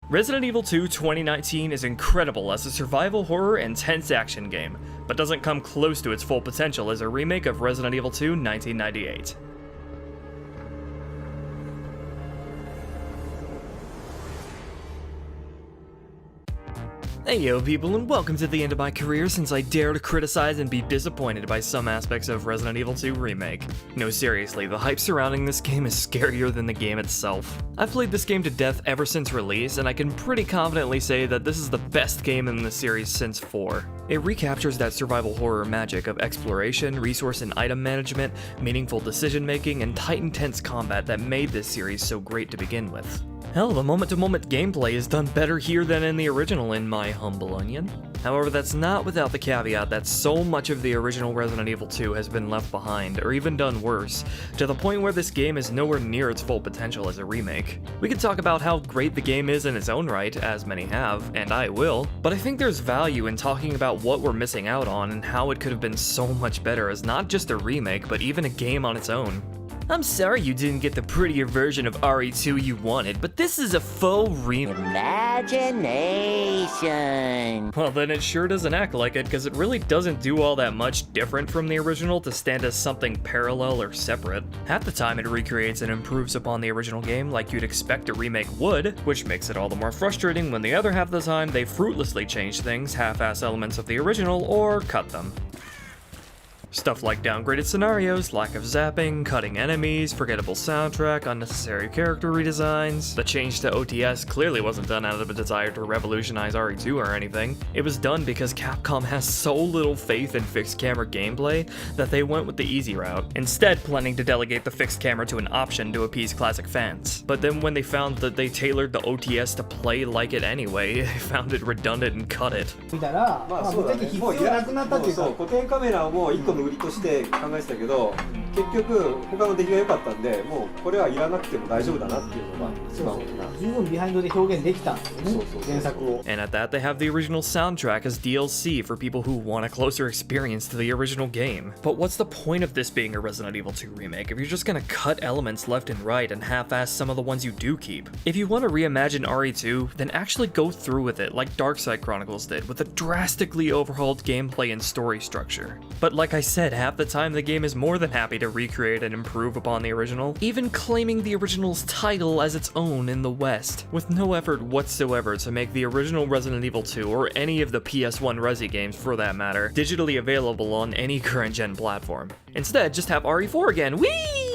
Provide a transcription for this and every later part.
Resident Evil 2 2019 is incredible as a survival horror and tense action game, but doesn't come close to its full potential as a remake of Resident Evil 2 1998. Hey yo people, and welcome to the end of my career since I dare to criticize and be disappointed by some aspects of Resident Evil 2 Remake. No, seriously, the hype surrounding this game is scarier than the game itself. I've played this game to death ever since release, and I can pretty confidently say that this is the best game in the series since 4. It recaptures that survival horror magic of exploration, resource and item management, meaningful decision making, and tight intense combat that made this series so great to begin with. Hell, the moment-to-moment gameplay is done better here than in the original, in my humble onion. However, that's not without the caveat that so much of the original Resident Evil 2 has been left behind, or even done worse, to the point where this game is nowhere near its full potential as a remake. We could talk about how great the game is in its own right, as many have, and I will, but I think there's value in talking about what we're missing out on and how it could have been so much better as not just a remake, but even a game on its own. I'm sorry you didn't get the prettier version of RE2 you wanted, but this is a full reimagination. Well, then it sure doesn't act like it, because it really doesn't do all that much different from the original to stand as something parallel or separate. Half the time it recreates and improves upon the original game like you'd expect a remake would, which makes it all the more frustrating when the other half of the time they fruitlessly change things, half-ass elements of the original, or cut them. Stuff like downgraded scenarios, lack of zapping, cutting enemies, forgettable soundtrack, unnecessary character redesigns. The change to OTS clearly wasn't done out of a desire to revolutionize RE2 or anything. It was done because Capcom has so little faith in fixed camera gameplay that they went with the easy route, instead planning to delegate the fixed camera to an option to appease classic fans. But then when they found that they tailored the OTS to play like it anyway, they found it redundant and cut it. 売りとして考えてたけど、結局他の出来が良かったんで、もうこれはいらなくても大丈夫だなっていうのが一番大きな。十分ビハインドで表現できたんですよね。原作を。And at that, they have the original soundtrack as DLC for people who want a closer experience to the original game. But what's the point of this being a Resident Evil 2 remake if you're just gonna cut elements left and right and half-ass some of the ones you do keep? If you want to reimagine RE2, then actually go through with it like Darkside Chronicles did, with a drastically overhauled gameplay and story structure. But like I said, half the time the game is more than happy to recreate and improve upon the original, even claiming the original's title as its own in the West, with no effort whatsoever to make the original Resident Evil 2, or any of the PS1 Resi games for that matter, digitally available on any current-gen platform. Instead, just have RE4 again, whee!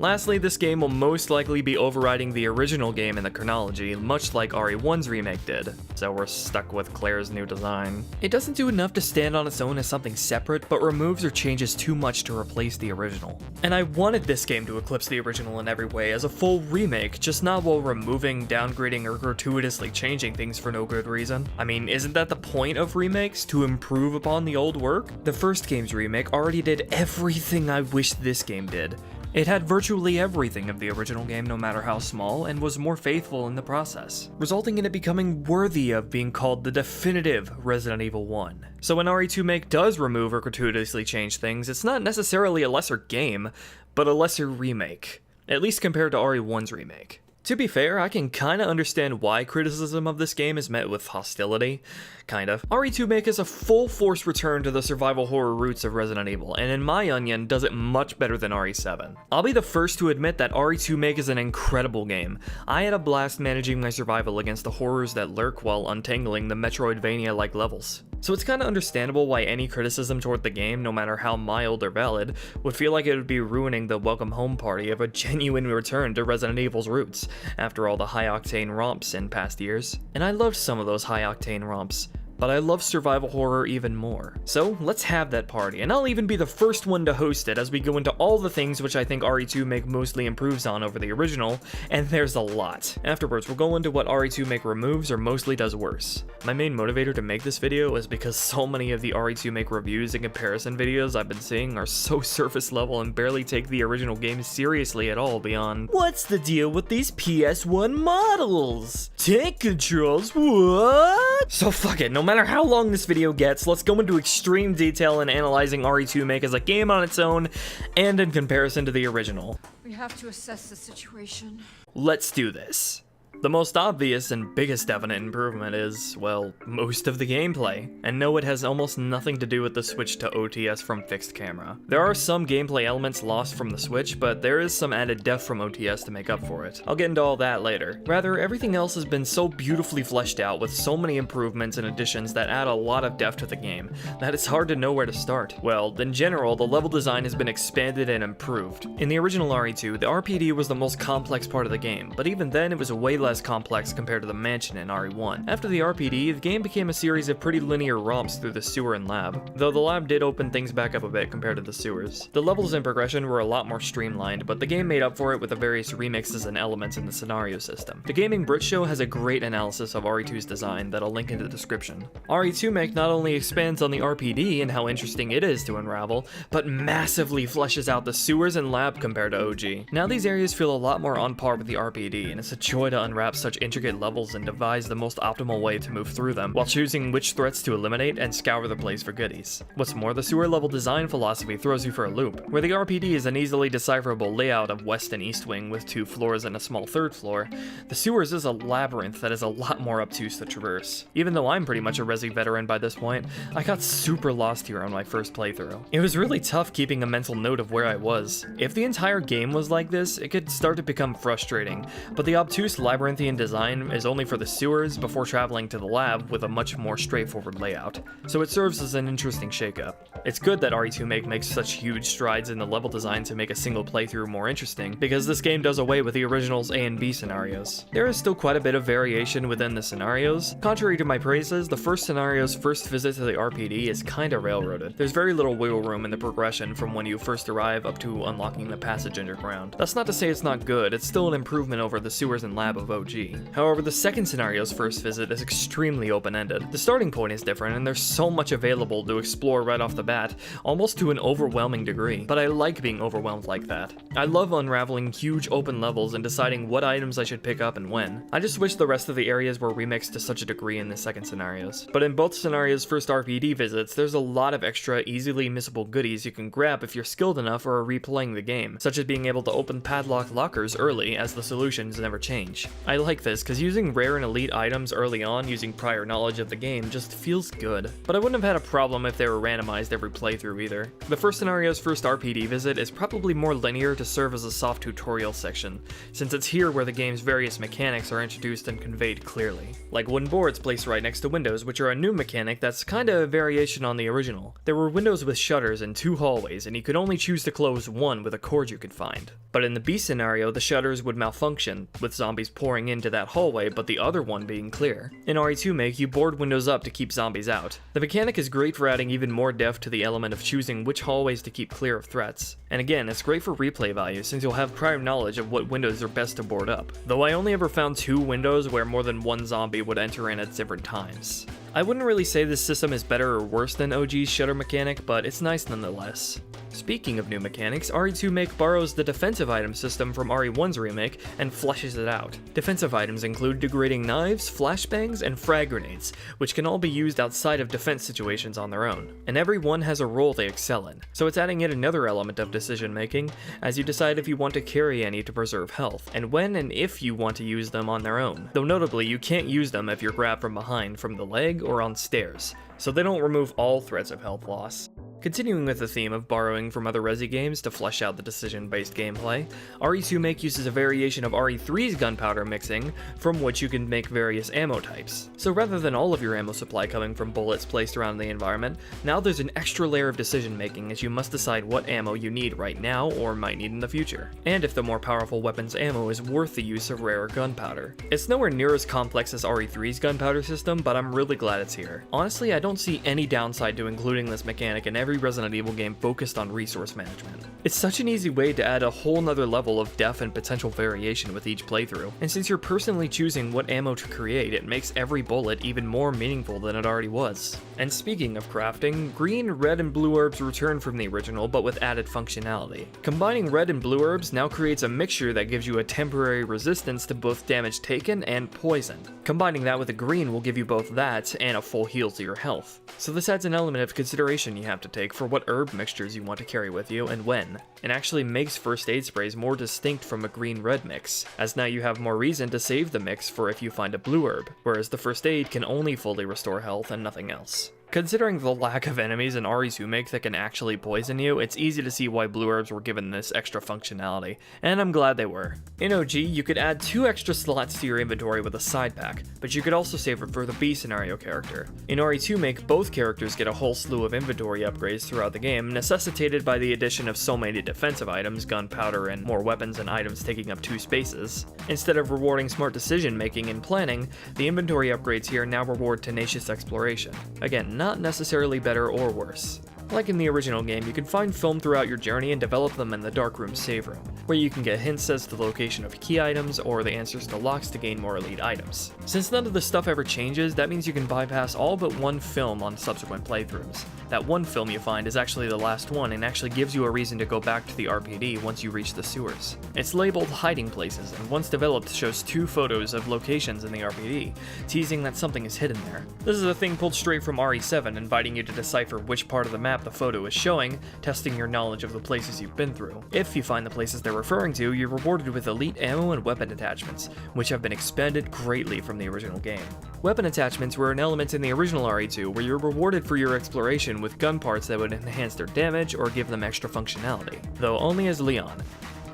Lastly, this game will most likely be overriding the original game in the chronology, much like RE1's remake did, so we're stuck with Claire's new design. It doesn't do enough to stand on its own as something separate, but removes or changes too much to replace the original. And I wanted this game to eclipse the original in every way as a full remake, just not while removing, downgrading, or gratuitously changing things for no good reason. I mean, isn't that the point of remakes? To improve upon the old work? The first game's remake already did everything I wish this game did. It had virtually everything of the original game, no matter how small, and was more faithful in the process, resulting in it becoming worthy of being called the definitive Resident Evil 1. So when RE2 Make does remove or gratuitously change things, it's not necessarily a lesser game, but a lesser remake, at least compared to RE1's remake. To be fair, I can kinda understand why criticism of this game is met with hostility. Kind of. RE2 Make is a full-force return to the survival horror roots of Resident Evil, and in my onion, does it much better than RE7. I'll be the first to admit that RE2 Make is an incredible game. I had a blast managing my survival against the horrors that lurk while untangling the Metroidvania-like levels. So it's kinda understandable why any criticism toward the game, no matter how mild or valid, would feel like it would be ruining the welcome home party of a genuine return to Resident Evil's roots, after all the high-octane romps in past years. And I loved some of those high-octane romps, but I love survival horror even more. So let's have that party, and I'll even be the first one to host it as we go into all the things which I think RE2 Make mostly improves on over the original, and there's a lot. Afterwards, we'll go into what RE2 Make removes or mostly does worse. My main motivator to make this video is because so many of the RE2 Make reviews and comparison videos I've been seeing are so surface level and barely take the original game seriously at all beyond, what's the deal with these PS1 models? Tank controls, what? So fuck it, no matter how long this video gets, let's go into extreme detail in analyzing RE2 Make as a game on its own and in comparison to the original. We have to assess the situation. Let's do this. The most obvious and biggest definite improvement is, well, most of the gameplay. And no, it has almost nothing to do with the switch to OTS from fixed camera. There are some gameplay elements lost from the switch, but there is some added depth from OTS to make up for it. I'll get into all that later. Rather, everything else has been so beautifully fleshed out with so many improvements and additions that add a lot of depth to the game, that it's hard to know where to start. Well, in general, the level design has been expanded and improved. In the original RE2, the RPD was the most complex part of the game, but even then it was way less complex compared to the mansion in RE1. After the RPD, the game became a series of pretty linear romps through the sewer and lab, though the lab did open things back up a bit compared to the sewers. The levels and progression were a lot more streamlined, but the game made up for it with the various remixes and elements in the scenario system. The Gaming Brit Show has a great analysis of RE2's design that I'll link in the description. RE2 not only expands on the RPD and how interesting it is to unravel, but massively fleshes out the sewers and lab compared to OG. Now these areas feel a lot more on par with the RPD, and it's a joy to unwrap such intricate levels and devise the most optimal way to move through them, while choosing which threats to eliminate and scour the place for goodies. What's more, the sewer level design philosophy throws you for a loop. Where the RPD is an easily decipherable layout of west and east wing with 2 floors and a small 3rd floor, the sewers is a labyrinth that is a lot more obtuse to traverse. Even though I'm pretty much a Resi veteran by this point, I got super lost here on my first playthrough. It was really tough keeping a mental note of where I was. If the entire game was like this, it could start to become frustrating, but the obtuse labyrinthian design is only for the sewers before traveling to the lab with a much more straightforward layout, so it serves as an interesting shakeup. It's good that RE2 makes such huge strides in the level design to make a single playthrough more interesting, because this game does away with the original's A and B scenarios. There is still quite a bit of variation within the scenarios. Contrary to my praises, the first scenario's first visit to the RPD is kinda railroaded. There's very little wiggle room in the progression from when you first arrive up to unlocking the passage underground. That's not to say it's not good, it's still an improvement over the sewers and lab of OG. However, the second scenario's first visit is extremely open-ended. The starting point is different, and there's so much available to explore right off the bat, almost to an overwhelming degree, but I like being overwhelmed like that. I love unraveling huge open levels and deciding what items I should pick up and when. I just wish the rest of the areas were remixed to such a degree in the second scenarios. But in both scenarios' first RPD visits, there's a lot of extra, easily missable goodies you can grab if you're skilled enough or are replaying the game, such as being able to open padlock lockers early as the solutions never change. I like this, because using rare and elite items early on using prior knowledge of the game just feels good. But I wouldn't have had a problem if they were randomized every playthrough either. The first scenario's first RPD visit is probably more linear to serve as a soft tutorial section, since it's here where the game's various mechanics are introduced and conveyed clearly. Like wooden boards placed right next to windows, which are a new mechanic that's kinda a variation on the original. There were windows with shutters in 2 hallways, and you could only choose to close one with a cord you could find. But in the B scenario, the shutters would malfunction, with zombies pouring into that hallway but the other one being clear. In RE2 you board windows up to keep zombies out. The mechanic is great for adding even more depth to the element of choosing which hallways to keep clear of threats. And again, it's great for replay value since you'll have prior knowledge of what windows are best to board up. Though I only ever found 2 windows where more than 1 zombie would enter in at different times. I wouldn't really say this system is better or worse than OG's shutter mechanic, but it's nice nonetheless. Speaking of new mechanics, RE2 borrows the defensive item system from RE1's remake and fleshes it out. Defensive items include degrading knives, flashbangs, and frag grenades, which can all be used outside of defense situations on their own. And every one has a role they excel in, so it's adding yet another element of decision making as you decide if you want to carry any to preserve health, and when and if you want to use them on their own. Though notably, you can't use them if you're grabbed from behind, from the leg, or on stairs, so they don't remove all threats of health loss. Continuing with the theme of borrowing from other Resi games to flesh out the decision-based gameplay, RE2 uses a variation of RE3's gunpowder mixing, from which you can make various ammo types. So rather than all of your ammo supply coming from bullets placed around the environment, now there's an extra layer of decision making as you must decide what ammo you need right now or might need in the future, and if the more powerful weapon's ammo is worth the use of rarer gunpowder. It's nowhere near as complex as RE3's gunpowder system, but I'm really glad it's here. Honestly, I don't see any downside to including this mechanic in every Resident Evil game focused on resource management. It's such an easy way to add a whole nother level of depth and potential variation with each playthrough, and since you're personally choosing what ammo to create, it makes every bullet even more meaningful than it already was. And speaking of crafting, green, red, and blue herbs return from the original but with added functionality. Combining red and blue herbs now creates a mixture that gives you a temporary resistance to both damage taken and poison. Combining that with a green will give you both that and a full heal to your health. So this adds an element of consideration you have to take for what herb mixtures you want to carry with you and when, and actually makes first aid sprays more distinct from a green-red mix, as now you have more reason to save the mix for if you find a blue herb, whereas the first aid can only fully restore health and nothing else. Considering the lack of enemies in Remake that can actually poison you, it's easy to see why blue herbs were given this extra functionality, and I'm glad they were. In OG, you could add 2 extra slots to your inventory with a side pack, but you could also save it for the B scenario character. In Remake, both characters get a whole slew of inventory upgrades throughout the game, necessitated by the addition of so many defensive items, gunpowder, and more weapons and items taking up 2 spaces. Instead of rewarding smart decision making and planning, the inventory upgrades here now reward tenacious exploration. Again, not necessarily better or worse. Like in the original game, you can find film throughout your journey and develop them in the Darkroom save room, where you can get hints as to the location of key items or the answers to locks to gain more elite items. Since none of this stuff ever changes, that means you can bypass all but one film on subsequent playthroughs. That one film you find is actually the last one and actually gives you a reason to go back to the RPD once you reach the sewers. It's labeled Hiding Places, and once developed shows 2 photos of locations in the RPD, teasing that something is hidden there. This is a thing pulled straight from RE7, inviting you to decipher which part of the map the photo is showing, testing your knowledge of the places you've been through. If you find the places they're referring to, you're rewarded with elite ammo and weapon attachments, which have been expanded greatly from the original game. Weapon attachments were an element in the original RE2 where you're rewarded for your exploration with gun parts that would enhance their damage or give them extra functionality, though only as Leon.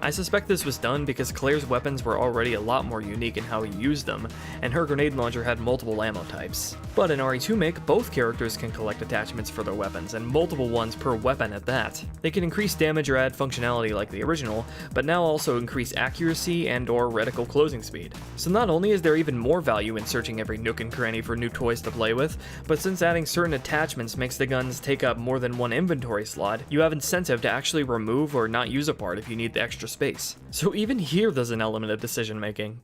I suspect this was done because Claire's weapons were already a lot more unique in how he used them, and her grenade launcher had multiple ammo types. But in Remake, both characters can collect attachments for their weapons, and multiple ones per weapon at that. They can increase damage or add functionality like the original, but now also increase accuracy and or reticle closing speed. So not only is there even more value in searching every nook and cranny for new toys to play with, but since adding certain attachments makes the guns take up more than one inventory slot, you have incentive to actually remove or not use a part if you need the extra space. So even here there's an element of decision making.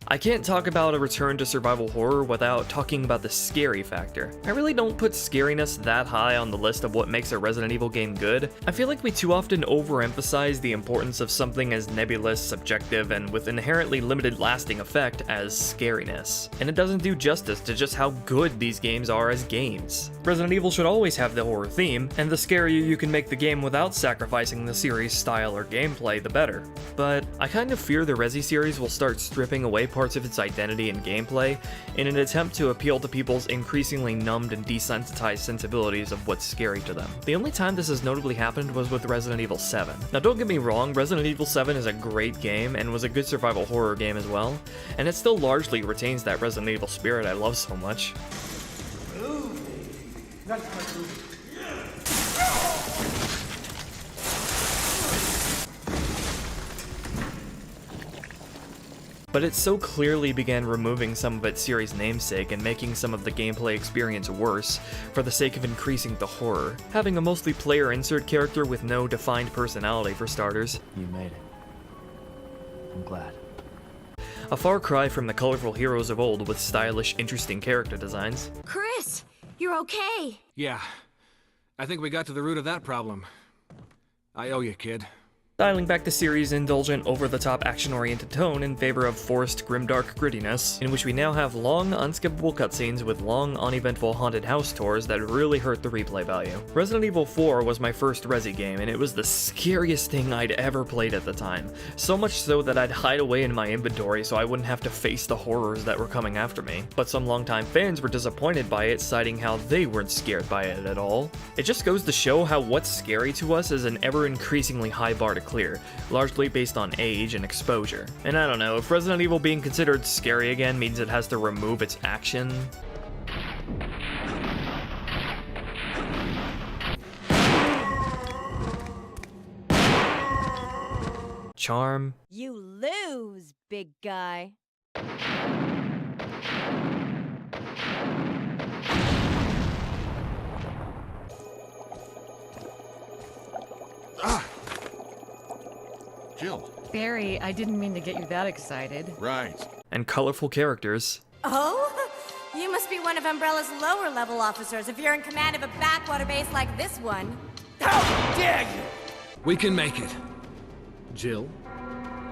I can't talk about a return to survival horror without talking about the scary factor. I really don't put scariness that high on the list of what makes a Resident Evil game good. I feel like we too often overemphasize the importance of something as nebulous, subjective, and with inherently limited lasting effect as scariness. And it doesn't do justice to just how good these games are as games. Resident Evil should always have the horror theme, and the scarier you can make the game without sacrificing the series' style or gameplay, the better. But I kind of fear the Resi series will start stripping away parts of its identity and gameplay in an attempt to appeal to people's increasingly numbed and desensitized sensibilities of what's scary to them. The only time this has notably happened was with Resident Evil 7. Now don't get me wrong, Resident Evil 7 is a great game and was a good survival horror game as well, and it still largely retains that Resident Evil spirit I love so much. But it so clearly began removing some of its series' namesake and making some of the gameplay experience worse for the sake of increasing the horror. Having a mostly player insert character with no defined personality for starters. You made it. I'm glad. A far cry from the colorful heroes of old with stylish, interesting character designs. Chris, you're okay. Yeah, I think we got to the root of that problem. I owe you, kid. Dialing back the series' indulgent, over-the-top, action-oriented tone in favor of forced, grimdark grittiness, in which we now have long, unskippable cutscenes with long, uneventful haunted house tours that really hurt the replay value. Resident Evil 4 was my first Resi game, and it was the scariest thing I'd ever played at the time. So much so that I'd hide away in my inventory so I wouldn't have to face the horrors that were coming after me. But some longtime fans were disappointed by it, citing how they weren't scared by it at all. It just goes to show how what's scary to us is an ever-increasingly high bar to clear, largely based on age and exposure. And I don't know, if Resident Evil being considered scary again means it has to remove its action. Charm. You lose, big guy. Jill. Barry, I didn't mean to get you that excited. Right. And colorful characters. Oh? You must be one of Umbrella's lower level officers if you're in command of a backwater base like this one. How dare you! We can make it. Jill,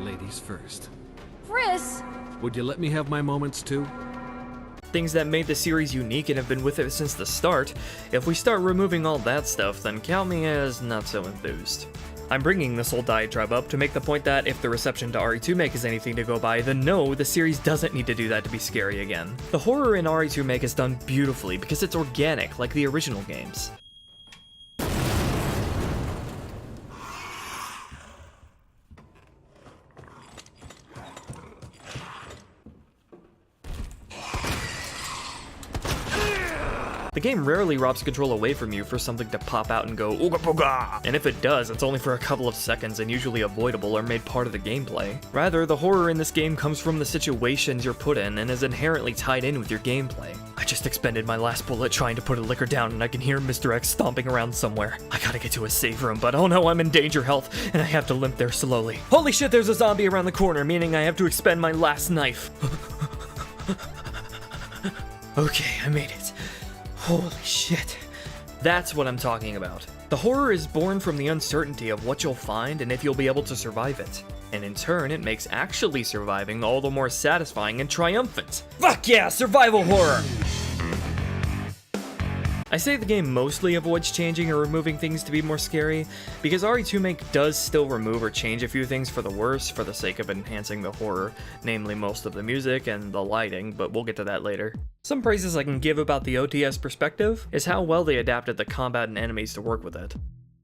ladies first. Chris! Would you let me have my moments too? things that made the series unique and have been with it since the start. If we start removing all that stuff, then count me as not so enthused. I'm bringing this whole diatribe up to make the point that if the reception to RE2Make is anything to go by, then no, the series doesn't need to do that to be scary again. The horror in RE2Make is done beautifully because it's organic, like the original games. The game rarely robs control away from you for something to pop out and go ooga booga, and if it does, it's only for a couple of seconds and usually avoidable or made part of the gameplay. Rather, the horror in this game comes from the situations you're put in and is inherently tied in with your gameplay. I just expended my last bullet trying to put a liquor down and I can hear Mr. X stomping around somewhere. I gotta get to a safe room, but oh no, I'm in danger health and I have to limp there slowly. Holy shit, there's a zombie around the corner, meaning I have to expend my last knife. Okay, I made it. Holy shit. That's what I'm talking about. The horror is born from the uncertainty of what you'll find and if you'll be able to survive it. And in turn, it makes actually surviving all the more satisfying and triumphant. Fuck yeah, survival horror! I say the game mostly avoids changing or removing things to be more scary, because RE2Make does still remove or change a few things for the worse for the sake of enhancing the horror, namely most of the music and the lighting, but we'll get to that later. Some praises I can give about the OTS perspective is how well they adapted the combat and enemies to work with it.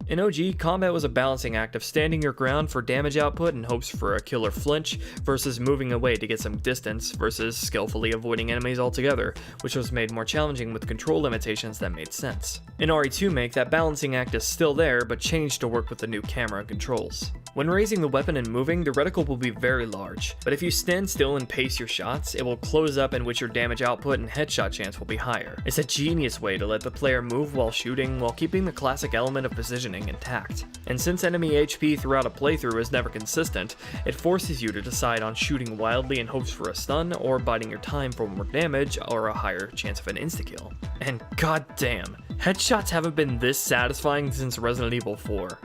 In OG, combat was a balancing act of standing your ground for damage output in hopes for a killer flinch, versus moving away to get some distance, versus skillfully avoiding enemies altogether, which was made more challenging with control limitations that made sense. In RE2Make, that balancing act is still there, but changed to work with the new camera controls. When raising the weapon and moving, the reticle will be very large, but if you stand still and pace your shots, it will close up, in which your damage output and headshot chance will be higher. It's a genius way to let the player move while shooting, while keeping the classic element of positioning intact. And since enemy HP throughout a playthrough is never consistent, it forces you to decide on shooting wildly in hopes for a stun, or biding your time for more damage or a higher chance of an insta-kill. And goddamn, headshots haven't been this satisfying since Resident Evil 4.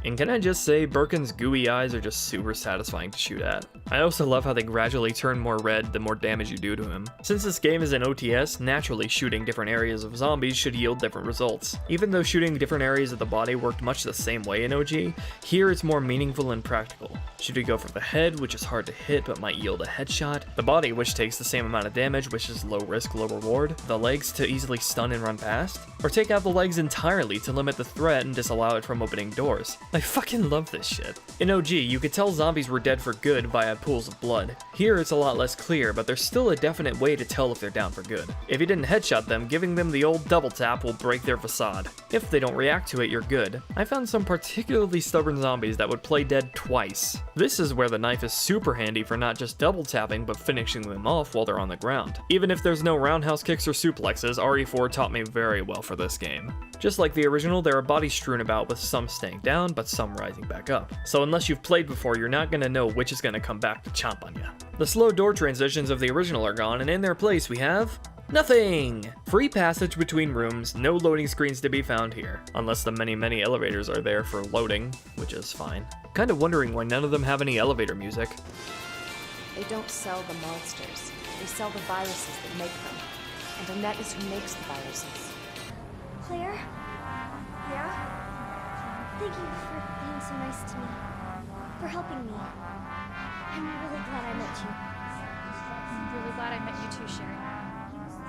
And can I just say, Birkin's gooey eyes are just super satisfying to shoot at. I also love how they gradually turn more red the more damage you do to him. Since this game is an OTS, naturally shooting different areas of zombies should yield different results. Even though shooting different areas of the body worked much the same way in OG, here it's more meaningful and practical. Should we go for the head, which is hard to hit but might yield a headshot, the body, which takes the same amount of damage, which is low risk, low reward, the legs to easily stun and run past, or take out the legs entirely to limit the threat and disallow it from opening doors. I fucking love this shit. In OG, you could tell zombies were dead for good via pools of blood. Here it's a lot less clear, but there's still a definite way to tell if they're down for good. If you didn't headshot them, giving them the old double tap will break their facade. If they don't react to it, you're good. I found some particularly stubborn zombies that would play dead twice. This is where the knife is super handy for not just double tapping, but finishing them off while they're on the ground. Even if there's no roundhouse kicks or suplexes, RE4 taught me very well for this game. Just like the original, there are bodies strewn about, with some staying down, but some rising back up. So unless you've played before, you're not gonna know which is gonna come back to chomp on you. The slow door transitions of the original are gone, and in their place we have nothing! Free passage between rooms, no loading screens to be found here. Unless the many elevators are there for loading, which is fine. Kinda wondering why none of them have any elevator music. They don't sell the monsters. They sell the viruses that make them. And Annette is who makes the viruses. Claire? Yeah? Thank you for being so nice to me. For helping me. I'm really glad I met you. I'm really glad I met you too, Sherry.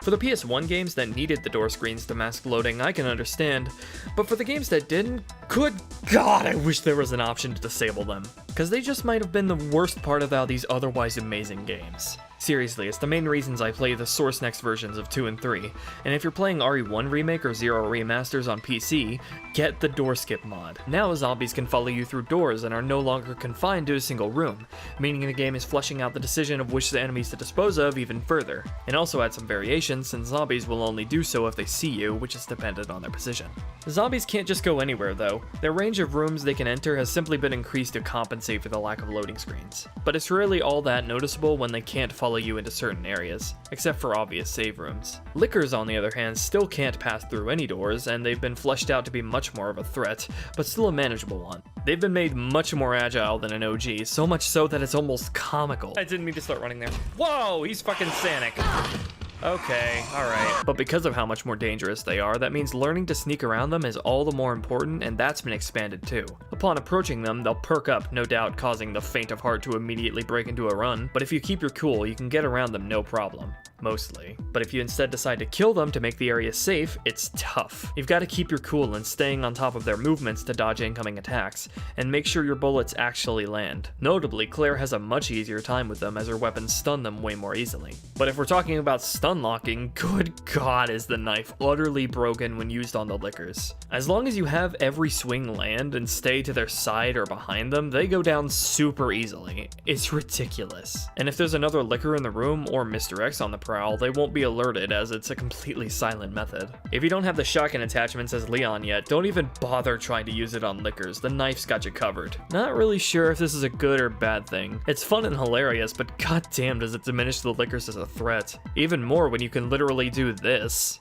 For the PS1 games that needed the door screens to mask loading, I can understand, but for the games that didn't, good God, I wish there was an option to disable them. Because they just might have been the worst part about these otherwise amazing games. Seriously, it's the main reasons I play the Source Next versions of 2 and 3, and if you're playing RE1 Remake or Zero Remasters on PC, get the door skip mod. Now zombies can follow you through doors and are no longer confined to a single room, meaning the game is fleshing out the decision of which enemies to dispose of even further, and also add some variation since zombies will only do so if they see you, which is dependent on their position. Zombies can't just go anywhere though. Their range of rooms they can enter has simply been increased to compensate for the lack of loading screens, but it's rarely all that noticeable when they can't follow follow you into certain areas, except for obvious save rooms. Lickers, on the other hand, still can't pass through any doors, and they've been fleshed out to be much more of a threat, but still a manageable one. They've been made much more agile than an OG, so much so that it's almost comical. I didn't mean to start running there. Whoa, he's fucking Sanic. Okay, alright. But because of how much more dangerous they are, that means learning to sneak around them is all the more important, and that's been expanded too. Upon approaching them, they'll perk up, no doubt causing the faint of heart to immediately break into a run, but if you keep your cool, you can get around them no problem. Mostly. But if you instead decide to kill them to make the area safe, it's tough. You've got to keep your cool and staying on top of their movements to dodge incoming attacks, and make sure your bullets actually land. Notably, Claire has a much easier time with them as her weapons stun them way more easily. But if we're talking about stun locking, good god is the knife utterly broken when used on the Lickers. As long as you have every swing land and stay to their side or behind them, they go down super easily. It's ridiculous. And if there's another Licker in the room or Mr. X on the prowl, they won't be alerted as it's a completely silent method. If you don't have the shotgun attachments as Leon yet, don't even bother trying to use it on Lickers, the knife's got you covered. Not really sure if this is a good or bad thing. It's fun and hilarious, but goddamn does it diminish the Lickers as a threat. Even more when you can literally do this.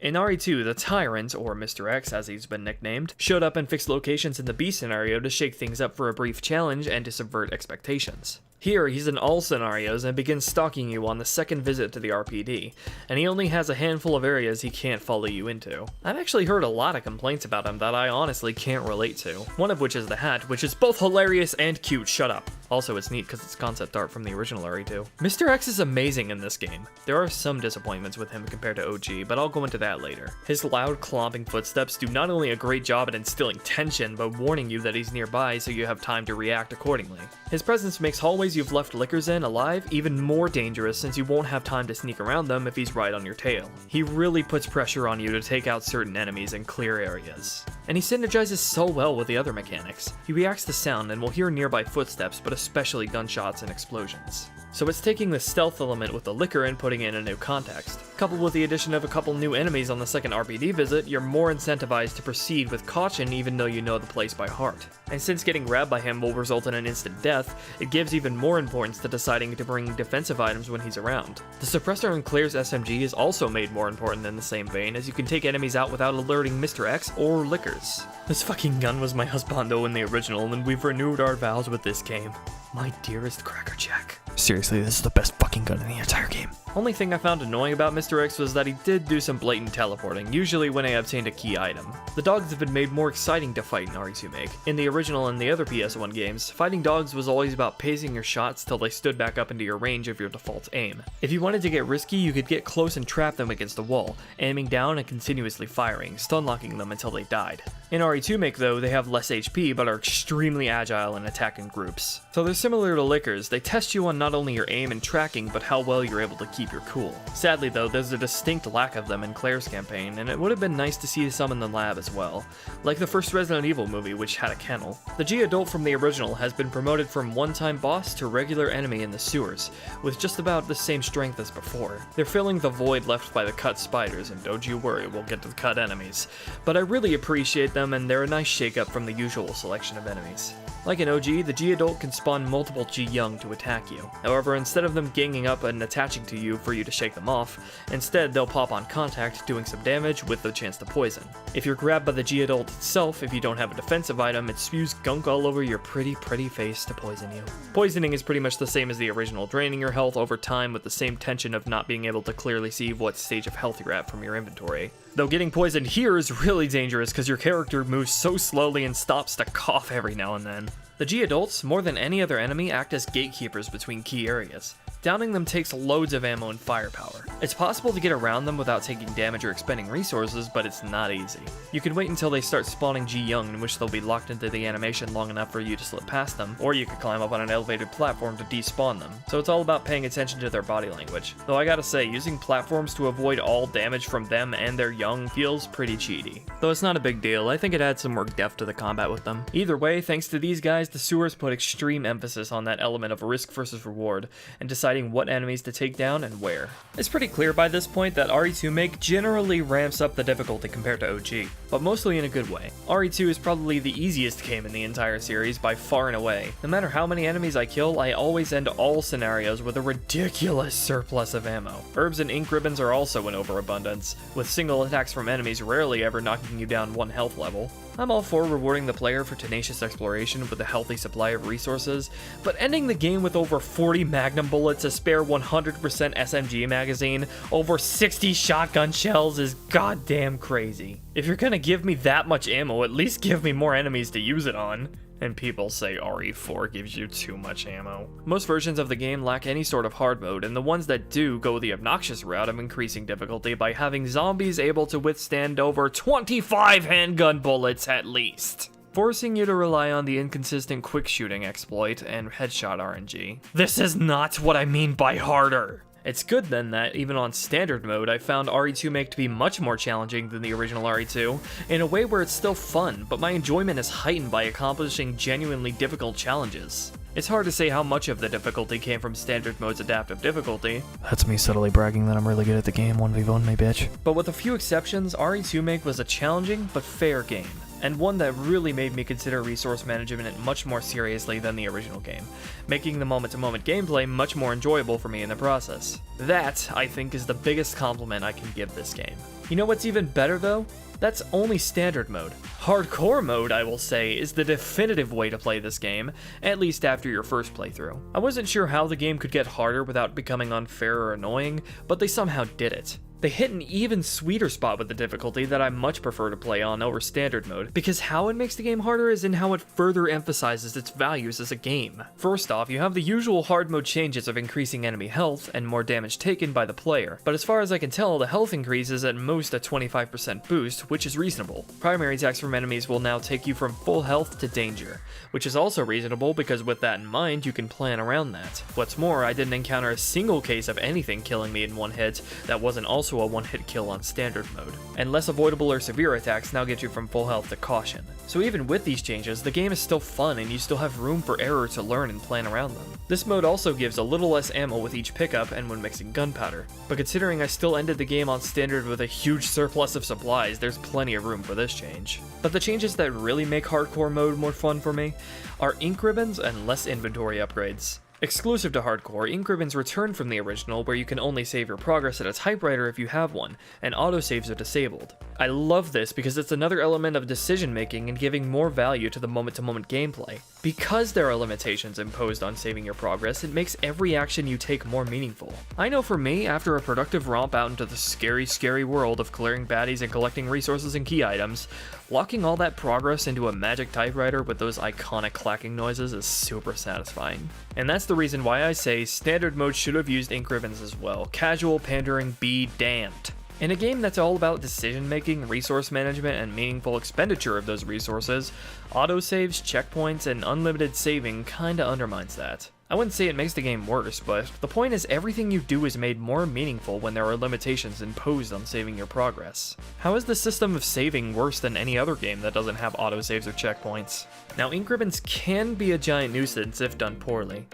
In RE2, the Tyrant, or Mr. X as he's been nicknamed, showed up and fixed locations in the B scenario to shake things up for a brief challenge and to subvert expectations. Here, he's in all scenarios and begins stalking you on the second visit to the RPD, and he only has a handful of areas he can't follow you into. I've actually heard a lot of complaints about him that I honestly can't relate to, one of which is the hat, which is both hilarious and cute, shut up. Also, it's neat because it's concept art from the original RE2. Mr. X is amazing in this game. There are some disappointments with him compared to OG, but I'll go into that later. His loud, clomping footsteps do not only a great job at instilling tension, but warning you that he's nearby so you have time to react accordingly. His presence makes hallways you've left Lickers in alive even more dangerous since you won't have time to sneak around them if he's right on your tail. He really puts pressure on you to take out certain enemies and clear areas. And he synergizes so well with the other mechanics. He reacts to sound and will hear nearby footsteps, but especially gunshots and explosions. So it's taking the stealth element with the Licker and putting it in a new context. Coupled with the addition of a couple new enemies on the second RPD visit, you're more incentivized to proceed with caution even though you know the place by heart. And since getting grabbed by him will result in an instant death, it gives even more importance to deciding to bring defensive items when he's around. The suppressor in Claire's SMG is also made more important in the same vein, as you can take enemies out without alerting Mr. X or Lickers. This fucking gun was my husbando in the original, and we've renewed our vows with this game. My dearest crackerjack. Seriously, this is the best fucking gun in the entire game. Only thing I found annoying about Mr. X was that he did do some blatant teleporting, usually when I obtained a key item. The dogs have been made more exciting to fight in Remake. In the original and the other PS1 games, fighting dogs was always about pacing your shots till they stood back up into your range of your default aim. If you wanted to get risky, you could get close and trap them against a wall, aiming down and continuously firing, stun locking them until they died. In Remake though, they have less HP but are extremely agile and attack in groups. So they're similar to Lickers, they test you on not only your aim and tracking, but how well you're able to keep your cool. Sadly though, there's a distinct lack of them in Claire's campaign, and it would have been nice to see some in the lab as well. Like the first Resident Evil movie, which had a kennel. The G-Adult from the original has been promoted from one-time boss to regular enemy in the sewers, with just about the same strength as before. They're filling the void left by the cut spiders, and don't you worry, we'll get to the cut enemies. But I really appreciate them, and they're a nice shake-up from the usual selection of enemies. Like in OG, the G-Adult can spawn multiple G-Young to attack you. However, instead of them ganging up and attaching to you for you to shake them off, instead they'll pop on contact, doing some damage with the chance to poison. If you're grabbed by the G-Adult itself, if you don't have a defensive item, it spews gunk all over your pretty face to poison you. Poisoning is pretty much the same as the original, draining your health over time with the same tension of not being able to clearly see what stage of health you're at from your inventory. Though getting poisoned here is really dangerous because your character moves so slowly and stops to cough every now and then. The G-Adults, more than any other enemy, act as gatekeepers between key areas. Downing them takes loads of ammo and firepower. It's possible to get around them without taking damage or expending resources, but it's not easy. You can wait until they start spawning G-Young, in which they'll be locked into the animation long enough for you to slip past them, or you could climb up on an elevated platform to despawn them. So it's all about paying attention to their body language. Though I gotta say, using platforms to avoid all damage from them and their young feels pretty cheaty. Though it's not a big deal, I think it adds some more depth to the combat with them. Either way, thanks to these guys, Talmanaze, the sewers put extreme emphasis on that element of risk versus reward, and deciding what enemies to take down and where. It's pretty clear by this point that Remake generally ramps up the difficulty compared to OG, but mostly in a good way. RE2 is probably the easiest game in the entire series by far and away. No matter how many enemies I kill, I always end all scenarios with a ridiculous surplus of ammo. Herbs and ink ribbons are also in overabundance, with single attacks from enemies rarely ever knocking you down 1 health level. I'm all for rewarding the player for tenacious exploration with a healthy supply of resources, but ending the game with over 40 magnum bullets, a spare 100% SMG magazine, over 60 shotgun shells is goddamn crazy. If you're gonna give me that much ammo, at least give me more enemies to use it on. And people say RE4 gives you too much ammo. Most versions of the game lack any sort of hard mode, and the ones that do go the obnoxious route of increasing difficulty by having zombies able to withstand over 25 handgun bullets at least, forcing you to rely on the inconsistent quick shooting exploit and headshot RNG. This is not what I mean by harder. It's good then that, even on standard mode, I found Remake to be much more challenging than the original RE2, in a way where it's still fun, but my enjoyment is heightened by accomplishing genuinely difficult challenges. It's hard to say how much of the difficulty came from standard mode's adaptive difficulty. That's me subtly bragging that I'm really good at the game, 1v1 me bitch. But with a few exceptions, Remake was a challenging but fair game, and one that really made me consider resource management much more seriously than the original game, making the moment-to-moment gameplay much more enjoyable for me in the process. That, I think, is the biggest compliment I can give this game. You know what's even better though? That's only standard mode. Hardcore mode, I will say, is the definitive way to play this game, at least after your first playthrough. I wasn't sure how the game could get harder without becoming unfair or annoying, but they somehow did it. They hit an even sweeter spot with the difficulty that I much prefer to play on over standard mode, because how it makes the game harder is in how it further emphasizes its values as a game. First off, you have the usual hard mode changes of increasing enemy health and more damage taken by the player, but as far as I can tell, the health increase is at most a 25% boost, which is reasonable. Primary attacks from enemies will now take you from full health to danger, which is also reasonable because with that in mind, you can plan around that. What's more, I didn't encounter a single case of anything killing me in one hit that wasn't also a one-hit kill on standard mode, and less avoidable or severe attacks now get you from full health to caution. So even with these changes, the game is still fun and you still have room for error to learn and plan around them. This mode also gives a little less ammo with each pickup and when mixing gunpowder, but considering I still ended the game on standard with a huge surplus of supplies, there's plenty of room for this change. But the changes that really make hardcore mode more fun for me are ink ribbons and less inventory upgrades. Exclusive to Hardcore, ink ribbons return from the original where you can only save your progress at a typewriter if you have one, and autosaves are disabled. I love this because it's another element of decision making and giving more value to the moment-to-moment gameplay. Because there are limitations imposed on saving your progress, it makes every action you take more meaningful. I know for me, after a productive romp out into the scary world of clearing baddies and collecting resources and key items, locking all that progress into a magic typewriter with those iconic clacking noises is super satisfying. And that's the reason why I say standard mode should have used ink ribbons as well. Casual pandering be damned. In a game that's all about decision making, resource management, and meaningful expenditure of those resources, autosaves, checkpoints, and unlimited saving kinda undermines that. I wouldn't say it makes the game worse, but the point is everything you do is made more meaningful when there are limitations imposed on saving your progress. How is the system of saving worse than any other game that doesn't have autosaves or checkpoints? Now, ink ribbons can be a giant nuisance if done poorly.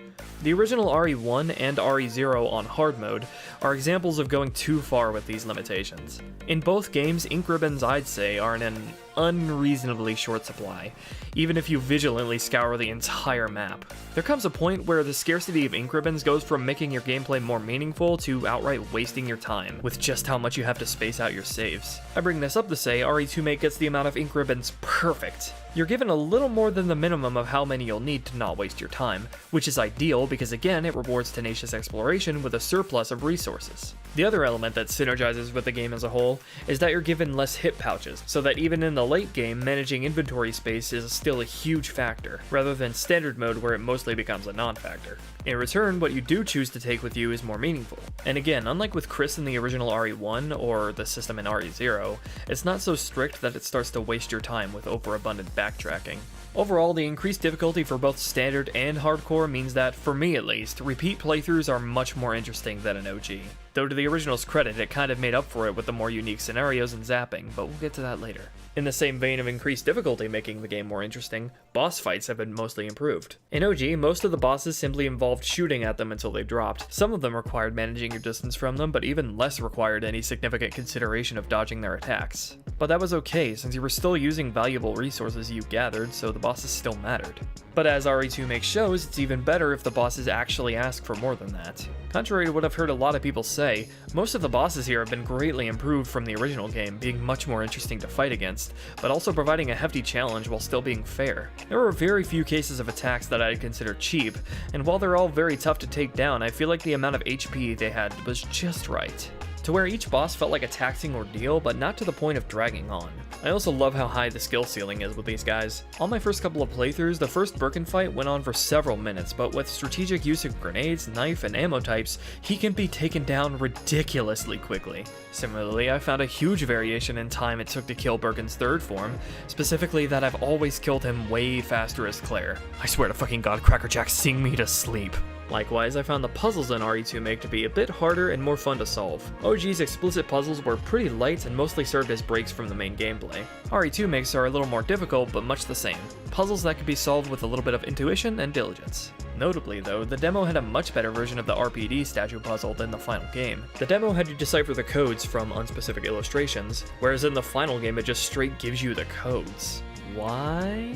The original RE1 and RE0 on hard mode are examples of going too far with these limitations. In both games, ink ribbons, I'd say, are in an unreasonably short supply, even if you vigilantly scour the entire map. There comes a point where the scarcity of ink ribbons goes from making your gameplay more meaningful to outright wasting your time, with just how much you have to space out your saves. I bring this up to say Remake gets the amount of ink ribbons perfect. You're given a little more than the minimum of how many you'll need to not waste your time, which is ideal because again it rewards tenacious exploration with a surplus of resources. The other element that synergizes with the game as a whole is that you're given less hit pouches, so that even in the late game, managing inventory space is still a huge factor, rather than standard mode where it mostly becomes a non-factor. In return, what you do choose to take with you is more meaningful. And again, unlike with Chris in the original RE1 or the system in RE0, it's not so strict that it starts to waste your time with overabundant backtracking. Overall, the increased difficulty for both standard and hardcore means that, for me at least, repeat playthroughs are much more interesting than an OG. Though to the original's credit, it kind of made up for it with the more unique scenarios and zapping, but we'll get to that later. In the same vein of increased difficulty making the game more interesting, boss fights have been mostly improved. In OG, most of the bosses simply involved shooting at them until they dropped. Some of them required managing your distance from them, but even less required any significant consideration of dodging their attacks. But that was okay, since you were still using valuable resources you gathered, so the bosses still mattered. But as RE2 shows, it's even better if the bosses actually ask for more than that. Contrary to what I've heard a lot of people say, most of the bosses here have been greatly improved from the original game, being much more interesting to fight against, but also providing a hefty challenge while still being fair. There were very few cases of attacks that I'd consider cheap, and while they're all very tough to take down, I feel like the amount of HP they had was just right. To where each boss felt like a taxing ordeal, but not to the point of dragging on. I also love how high the skill ceiling is with these guys. On my first couple of playthroughs, the first Birkin fight went on for several minutes, but with strategic use of grenades, knife, and ammo types, he can be taken down ridiculously quickly. Similarly, I found a huge variation in time it took to kill Birkin's third form, specifically that I've always killed him way faster as Claire. I swear to fucking God, Crackerjack, sing me to sleep. Likewise, I found the puzzles in RE2 to be a bit harder and more fun to solve. OG's explicit puzzles were pretty light and mostly served as breaks from the main gameplay. RE2 are a little more difficult, but much the same. Puzzles that could be solved with a little bit of intuition and diligence. Notably though, the demo had a much better version of the RPD statue puzzle than the final game. The demo had you decipher the codes from unspecific illustrations, whereas in the final game it just straight gives you the codes. Why?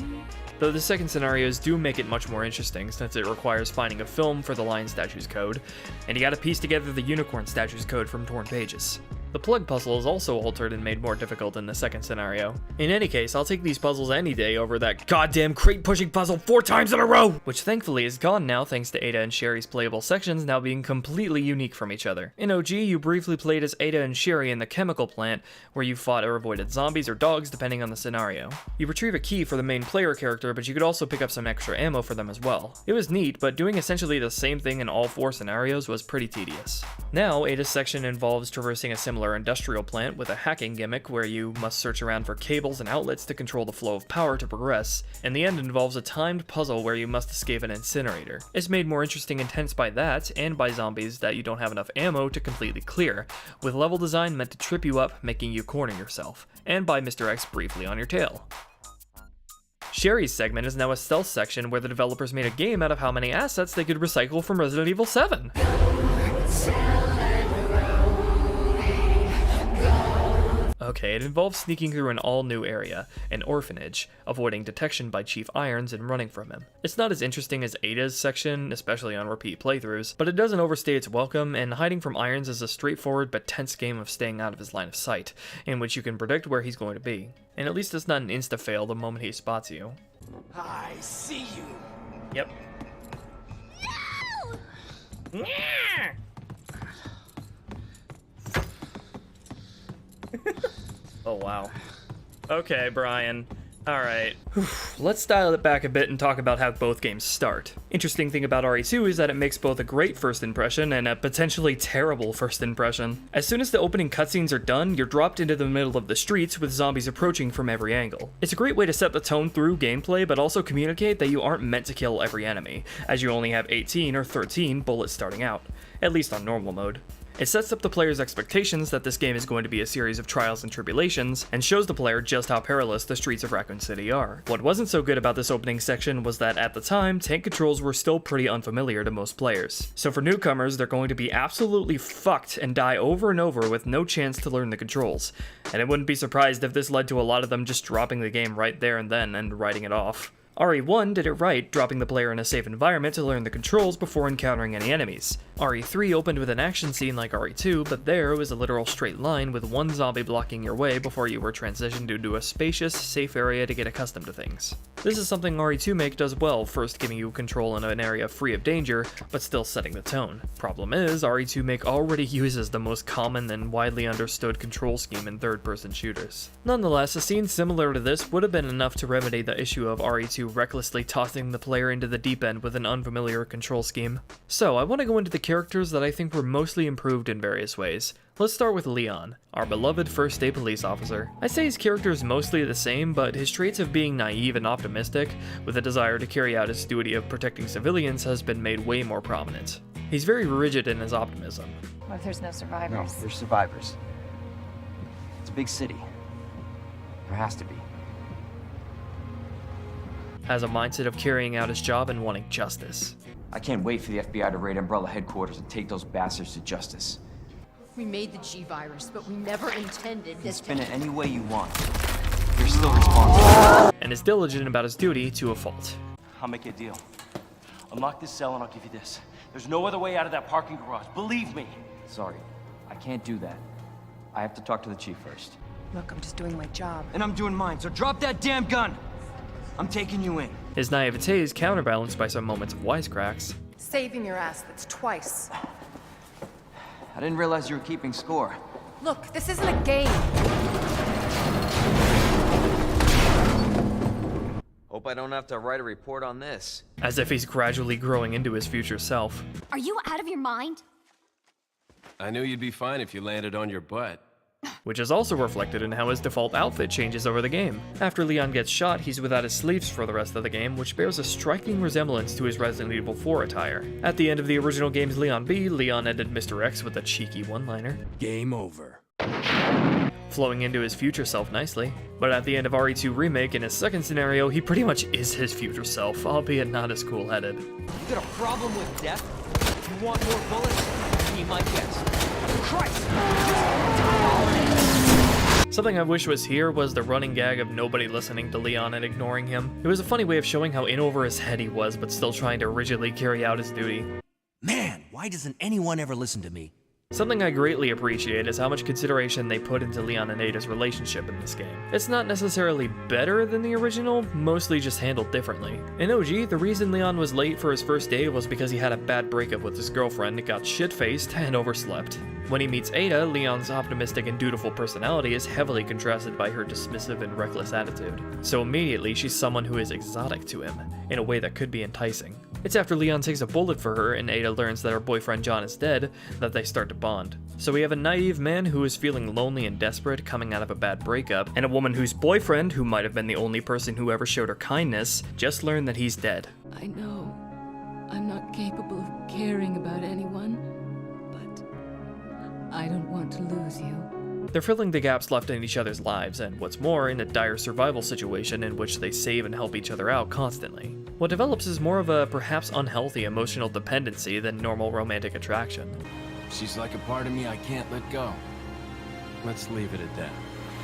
Though the second scenarios do make it much more interesting, since it requires finding a film for the lion statue's code, and you gotta piece together the unicorn statue's code from torn pages. The plug puzzle is also altered and made more difficult in the second scenario. In any case, I'll take these puzzles any day over that goddamn crate pushing puzzle 4 times in a row! Which thankfully is gone now thanks to Ada and Sherry's playable sections now being completely unique from each other. In OG, you briefly played as Ada and Sherry in the chemical plant, where you fought or avoided zombies or dogs depending on the scenario. You retrieve a key for the main player character, but you could also pick up some extra ammo for them as well. It was neat, but doing essentially the same thing in all 4 scenarios was pretty tedious. Now, Ada's section involves traversing a similar industrial plant with a hacking gimmick where you must search around for cables and outlets to control the flow of power to progress, and the end involves a timed puzzle where you must escape an incinerator. It's made more interesting and tense by that, and by zombies that you don't have enough ammo to completely clear, with level design meant to trip you up, making you corner yourself, and by Mr. X briefly on your tail. Sherry's segment is now a stealth section where the developers made a game out of how many assets they could recycle from Resident Evil 7. Okay, it involves sneaking through an all-new area, an orphanage, avoiding detection by Chief Irons and running from him. It's not as interesting as Ada's section, especially on repeat playthroughs, but it doesn't overstay its welcome, and hiding from Irons is a straightforward but tense game of staying out of his line of sight, in which you can predict where he's going to be. And at least it's not an insta-fail the moment he spots you. I see you! Yep. No! Oh wow. Okay, Brian. Alright. Let's dial it back a bit and talk about how both games start. Interesting thing about RE2 is that it makes both a great first impression and a potentially terrible first impression. As soon as the opening cutscenes are done, you're dropped into the middle of the streets with zombies approaching from every angle. It's a great way to set the tone through gameplay, but also communicate that you aren't meant to kill every enemy, as you only have 18 or 13 bullets starting out, at least on normal mode. It sets up the player's expectations that this game is going to be a series of trials and tribulations, and shows the player just how perilous the streets of Raccoon City are. What wasn't so good about this opening section was that at the time, tank controls were still pretty unfamiliar to most players. So for newcomers, they're going to be absolutely fucked and die over and over with no chance to learn the controls. And I wouldn't be surprised if this led to a lot of them just dropping the game right there and then and writing it off. RE1 did it right, dropping the player in a safe environment to learn the controls before encountering any enemies. RE3 opened with an action scene like RE2, but there it was a literal straight line with one zombie blocking your way before you were transitioned into a spacious, safe area to get accustomed to things. This is something RE2 does well, first giving you control in an area free of danger, but still setting the tone. Problem is, RE2 already uses the most common and widely understood control scheme in third-person shooters. Nonetheless, a scene similar to this would have been enough to remedy the issue of RE2 recklessly tossing the player into the deep end with an unfamiliar control scheme. So, I want to go into the characters that I think were mostly improved in various ways. Let's start with Leon, our beloved first-day police officer. I'd say his character is mostly the same, but his traits of being naive and optimistic, with a desire to carry out his duty of protecting civilians, has been made way more prominent. He's very rigid in his optimism. What if there's no survivors? No, there's survivors. It's a big city. There has to be. Has a mindset of carrying out his job and wanting justice. I can't wait for the FBI to raid Umbrella headquarters and take those bastards to justice. We made the G-Virus, but we never intended this to... Spin it any way you want. You're still responsible. And is diligent about his duty to a fault. I'll make you a deal. Unlock this cell and I'll give you this. There's no other way out of that parking garage. Believe me. Sorry, I can't do that. I have to talk to the chief first. Look, I'm just doing my job. And I'm doing mine, so drop that damn gun! I'm taking you in. His naivete is counterbalanced by some moments of wisecracks. Saving your ass, that's twice. I didn't realize you were keeping score. Look, this isn't a game. Hope I don't have to write a report on this. As if he's gradually growing into his future self. Are you out of your mind? I knew you'd be fine if you landed on your butt. Which is also reflected in how his default outfit changes over the game. After Leon gets shot, he's without his sleeves for the rest of the game, which bears a striking resemblance to his Resident Evil 4 attire. At the end of the original game's Leon B, Leon ended Mr. X with a cheeky one-liner. Game over. Flowing into his future self nicely. But at the end of RE2 Remake, in his second scenario, he pretty much is his future self, albeit not as cool-headed. You got a problem with death? You want more bullets? Be my guest. Christ! Something I wish was here was the running gag of nobody listening to Leon and ignoring him. It was a funny way of showing how in over his head he was, but still trying to rigidly carry out his duty. Man, why doesn't anyone ever listen to me? Something I greatly appreciate is how much consideration they put into Leon and Ada's relationship in this game. It's not necessarily better than the original, mostly just handled differently. In OG, the reason Leon was late for his first date was because he had a bad breakup with his girlfriend, got shit-faced, and overslept. When he meets Ada, Leon's optimistic and dutiful personality is heavily contrasted by her dismissive and reckless attitude. So immediately, she's someone who is exotic to him, in a way that could be enticing. It's after Leon takes a bullet for her and Ada learns that her boyfriend John is dead that they start to bond. So we have a naive man who is feeling lonely and desperate coming out of a bad breakup, and a woman whose boyfriend, who might have been the only person who ever showed her kindness, just learned that he's dead. I know I'm not capable of caring about anyone, but I don't want to lose you. They're filling the gaps left in each other's lives, and what's more, in a dire survival situation in which they save and help each other out constantly. What develops is more of a perhaps unhealthy emotional dependency than normal romantic attraction. She's like a part of me I can't let go. Let's leave it at that.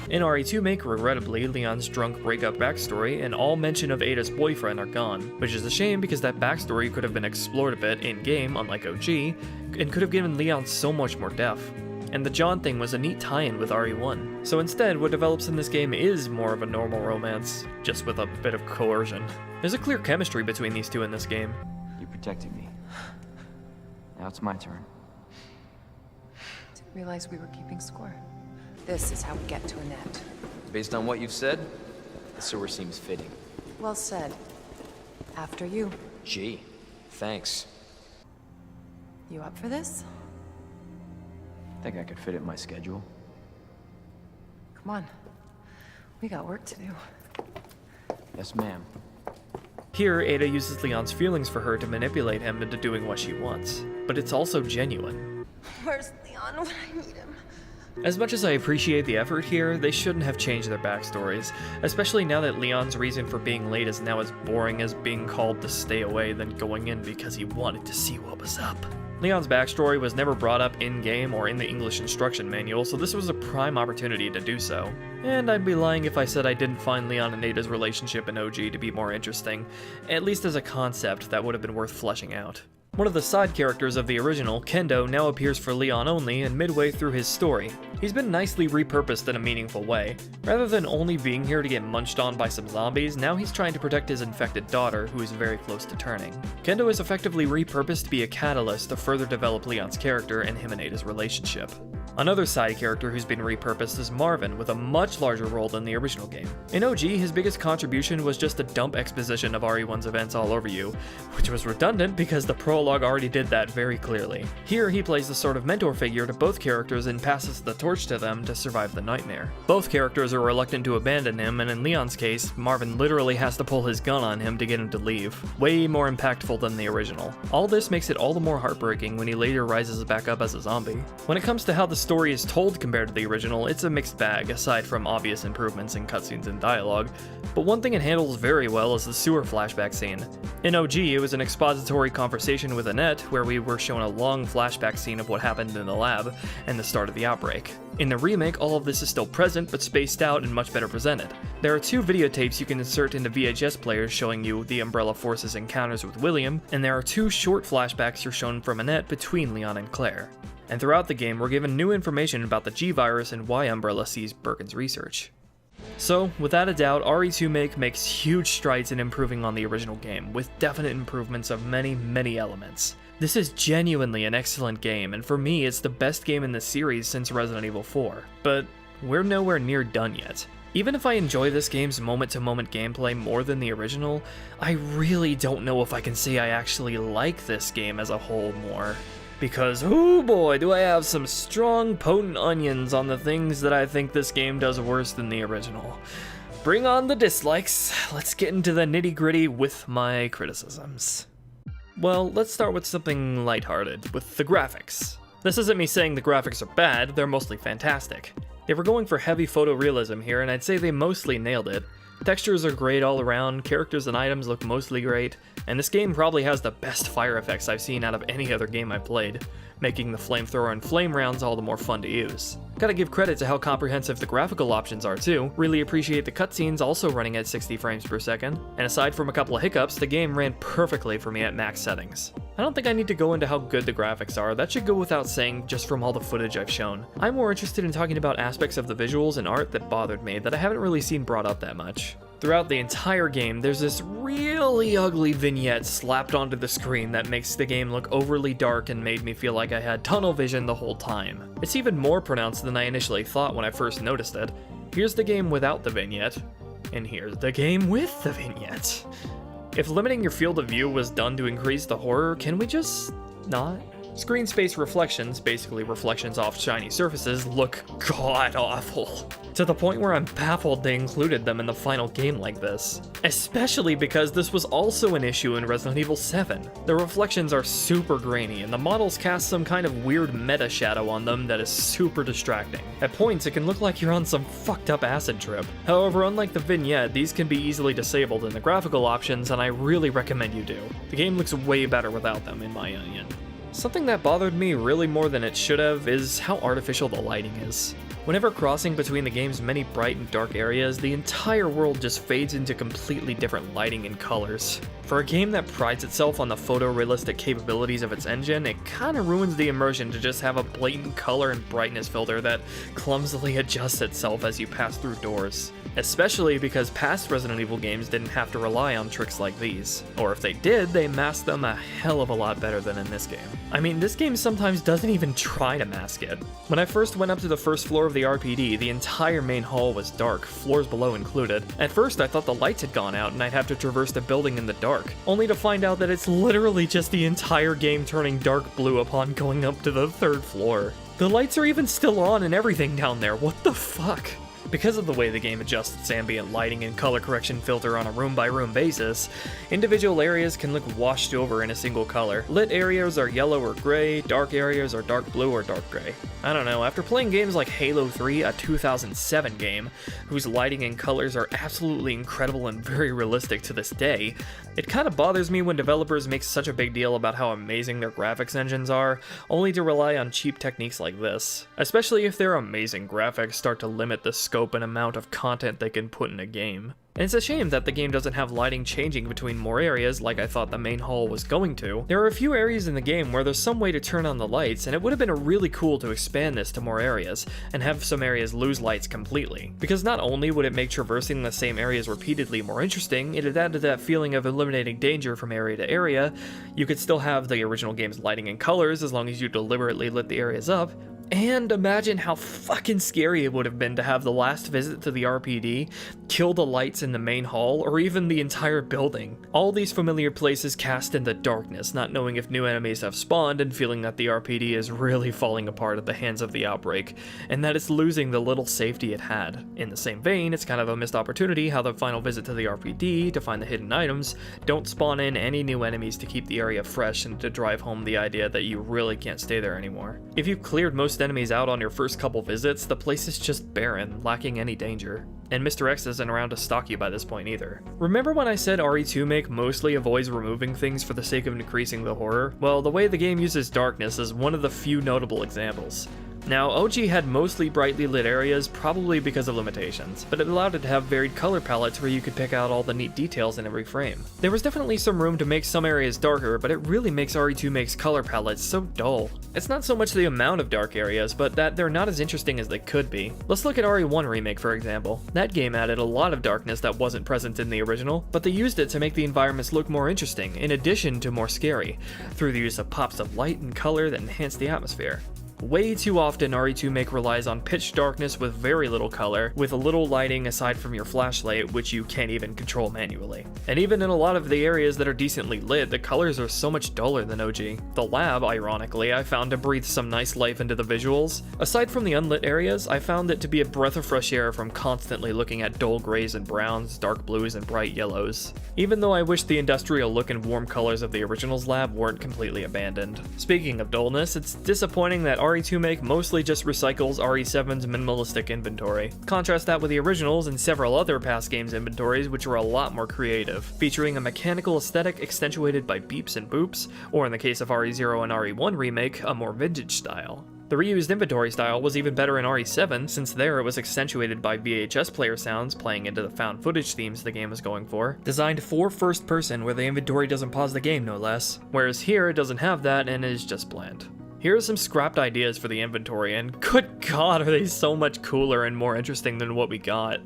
In RE2 Make, regrettably, Leon's drunk breakup backstory and all mention of Ada's boyfriend are gone, which is a shame because that backstory could have been explored a bit in-game, unlike OG, and could have given Leon so much more depth. And the John thing was a neat tie-in with RE1. So instead, what develops in this game is more of a normal romance, just with a bit of coercion. There's a clear chemistry between these two in this game. You protected me. Now it's my turn. Didn't realize we were keeping score. This is how we get to a net. Based on what you've said, the sewer seems fitting. Well said. After you. Gee, thanks. You up for this? I think I could fit it in my schedule. Come on. We got work to do. Yes, ma'am. Here, Ada uses Leon's feelings for her to manipulate him into doing what she wants, but it's also genuine. Where's Leon when I need him? As much as I appreciate the effort here, they shouldn't have changed their backstories, especially now that Leon's reason for being late is now as boring as being called to stay away than going in because he wanted to see what was up. Leon's backstory was never brought up in-game or in the English instruction manual, so this was a prime opportunity to do so. And I'd be lying if I said I didn't find Leon and Ada's relationship in OG to be more interesting, at least as a concept that would have been worth fleshing out. One of the side characters of the original, Kendo, now appears for Leon only and midway through his story. He's been nicely repurposed in a meaningful way. Rather than only being here to get munched on by some zombies, now he's trying to protect his infected daughter, who is very close to turning. Kendo is effectively repurposed to be a catalyst to further develop Leon's character and him and Ada's relationship. Another side character who's been repurposed is Marvin, with a much larger role than the original game. In OG, his biggest contribution was just to dump exposition of RE1's events all over you, which was redundant because the prologue dialogue already did that very clearly. Here, he plays the sort of mentor figure to both characters and passes the torch to them to survive the nightmare. Both characters are reluctant to abandon him, and in Leon's case, Marvin literally has to pull his gun on him to get him to leave. Way more impactful than the original. All this makes it all the more heartbreaking when he later rises back up as a zombie. When it comes to how the story is told compared to the original, it's a mixed bag, aside from obvious improvements in cutscenes and dialogue, but one thing it handles very well is the sewer flashback scene. In OG, it was an expository conversation with Annette, where we were shown a long flashback scene of what happened in the lab and the start of the outbreak. In the remake, all of this is still present, but spaced out and much better presented. There are 2 videotapes you can insert into VHS players showing you the Umbrella Force's encounters with William, and there are 2 short flashbacks you're shown from Annette between Leon and Claire. And throughout the game, we're given new information about the G-Virus and why Umbrella sees Birkin's research. So, without a doubt, RE2 makes huge strides in improving on the original game, with definite improvements of many elements. This is genuinely an excellent game, and for me, it's the best game in the series since Resident Evil 4. But we're nowhere near done yet. Even if I enjoy this game's moment-to-moment gameplay more than the original, I really don't know if I can say I actually like this game as a whole more. Because, oh boy, do I have some strong, potent onions on the things that I think this game does worse than the original. Bring on the dislikes. Let's get into the nitty-gritty with my criticisms. Well, let's start with something lighthearted, with the graphics. This isn't me saying the graphics are bad, they're mostly fantastic. They were going for heavy photorealism here, and I'd say they mostly nailed it. Textures are great all around, characters and items look mostly great, and this game probably has the best fire effects I've seen out of any other game I've played, making the flamethrower and flame rounds all the more fun to use. Gotta give credit to how comprehensive the graphical options are too, really appreciate the cutscenes also running at 60 frames per second, and aside from a couple of hiccups, the game ran perfectly for me at max settings. I don't think I need to go into how good the graphics are, that should go without saying just from all the footage I've shown. I'm more interested in talking about aspects of the visuals and art that bothered me that I haven't really seen brought up that much. Throughout the entire game, there's this really ugly vignette slapped onto the screen that makes the game look overly dark and made me feel like I had tunnel vision the whole time. It's even more pronounced than I initially thought when I first noticed it. Here's the game without the vignette, and here's the game with the vignette. If limiting your field of view was done to increase the horror, can we just not? Screen space reflections, basically reflections off shiny surfaces, look god-awful. To the point where I'm baffled they included them in the final game like this. Especially because this was also an issue in Resident Evil 7. The reflections are super grainy, and the models cast some kind of weird meta shadow on them that is super distracting. At points, it can look like you're on some fucked up acid trip. However, unlike the vignette, these can be easily disabled in the graphical options, and I really recommend you do. The game looks way better without them, in my opinion. Something that bothered me really more than it should have is how artificial the lighting is. Whenever crossing between the game's many bright and dark areas, the entire world just fades into completely different lighting and colors. For a game that prides itself on the photorealistic capabilities of its engine, it kinda ruins the immersion to just have a blatant color and brightness filter that clumsily adjusts itself as you pass through doors. Especially because past Resident Evil games didn't have to rely on tricks like these. Or if they did, they masked them a hell of a lot better than in this game. I mean, this game sometimes doesn't even try to mask it. When I first went up to the first floor of the RPD, the entire main hall was dark, floors below included. At first I thought the lights had gone out and I'd have to traverse the building in the dark, only to find out that it's literally just the entire game turning dark blue upon going up to the 3rd floor. The lights are even still on and everything down there, what the fuck? Because of the way the game adjusts its ambient lighting and color correction filter on a room-by-room basis, individual areas can look washed over in a single color. Lit areas are yellow or gray, dark areas are dark blue or dark gray. I don't know, after playing games like Halo 3, a 2007 game, whose lighting and colors are absolutely incredible and very realistic to this day, it kinda bothers me when developers make such a big deal about how amazing their graphics engines are, only to rely on cheap techniques like this. Especially if their amazing graphics start to limit the scope and amount of content they can put in a game. And it's a shame that the game doesn't have lighting changing between more areas like I thought the main hall was going to. There are a few areas in the game where there's some way to turn on the lights, and it would have been really cool to expand this to more areas, and have some areas lose lights completely. Because not only would it make traversing the same areas repeatedly more interesting, it'd add to that feeling of eliminating danger from area to area. You could still have the original game's lighting and colors as long as you deliberately lit the areas up. And imagine how fucking scary it would have been to have the last visit to the RPD kill the lights and in the main hall, or even the entire building. All these familiar places cast in the darkness, not knowing if new enemies have spawned and feeling that the RPD is really falling apart at the hands of the outbreak, and that it's losing the little safety it had. In the same vein, it's kind of a missed opportunity how the final visit to the RPD to find the hidden items don't spawn in any new enemies to keep the area fresh and to drive home the idea that you really can't stay there anymore. If you've cleared most enemies out on your first couple visits, the place is just barren, lacking any danger. And Mr. X isn't around to stalk you by this point either. Remember when I said RE2Make mostly avoids removing things for the sake of increasing the horror? Well, the way the game uses darkness is one of the few notable examples. Now, OG had mostly brightly lit areas, probably because of limitations, but it allowed it to have varied color palettes where you could pick out all the neat details in every frame. There was definitely some room to make some areas darker, but it really makes RE2Make's color palettes so dull. It's not so much the amount of dark areas, but that they're not as interesting as they could be. Let's look at RE1 Remake for example. That game added a lot of darkness that wasn't present in the original, but they used it to make the environments look more interesting, in addition to more scary, through the use of pops of light and color that enhance the atmosphere. Way too often RE2Make relies on pitch darkness with very little color, with a little lighting aside from your flashlight, which you can't even control manually. And even in a lot of the areas that are decently lit, the colors are so much duller than OG. The lab, ironically, I found to breathe some nice life into the visuals. Aside from the unlit areas, I found it to be a breath of fresh air from constantly looking at dull grays and browns, dark blues and bright yellows. Even though I wish the industrial look and warm colors of the original's lab weren't completely abandoned. Speaking of dullness, it's disappointing that RE2Make mostly just recycles RE7's minimalistic inventory. Contrast that with the originals and several other past games' inventories, which were a lot more creative, featuring a mechanical aesthetic accentuated by beeps and boops, or in the case of RE0 and RE1 Remake, a more vintage style. The reused inventory style was even better in RE7, since there it was accentuated by VHS player sounds playing into the found footage themes the game was going for, designed for first person where the inventory doesn't pause the game no less, whereas here it doesn't have that and is just bland. Here are some scrapped ideas for the inventory, and good god are they so much cooler and more interesting than what we got.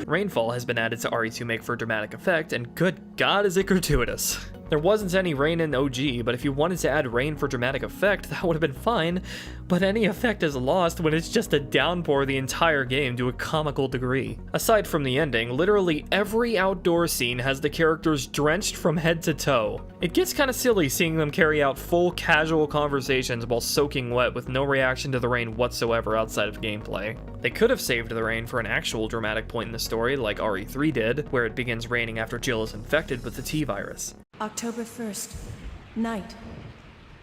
Rainfall has been added to RE2Make for dramatic effect, and good god is it gratuitous. There wasn't any rain in OG, but if you wanted to add rain for dramatic effect, that would have been fine, but any effect is lost when it's just a downpour the entire game to a comical degree. Aside from the ending, literally every outdoor scene has the characters drenched from head to toe. It gets kinda silly seeing them carry out full casual conversations while soaking wet with no reaction to the rain whatsoever outside of gameplay. They could have saved the rain for an actual dramatic point in the story like RE3 did, where it begins raining after Jill is infected with the T-virus. October 1st, night.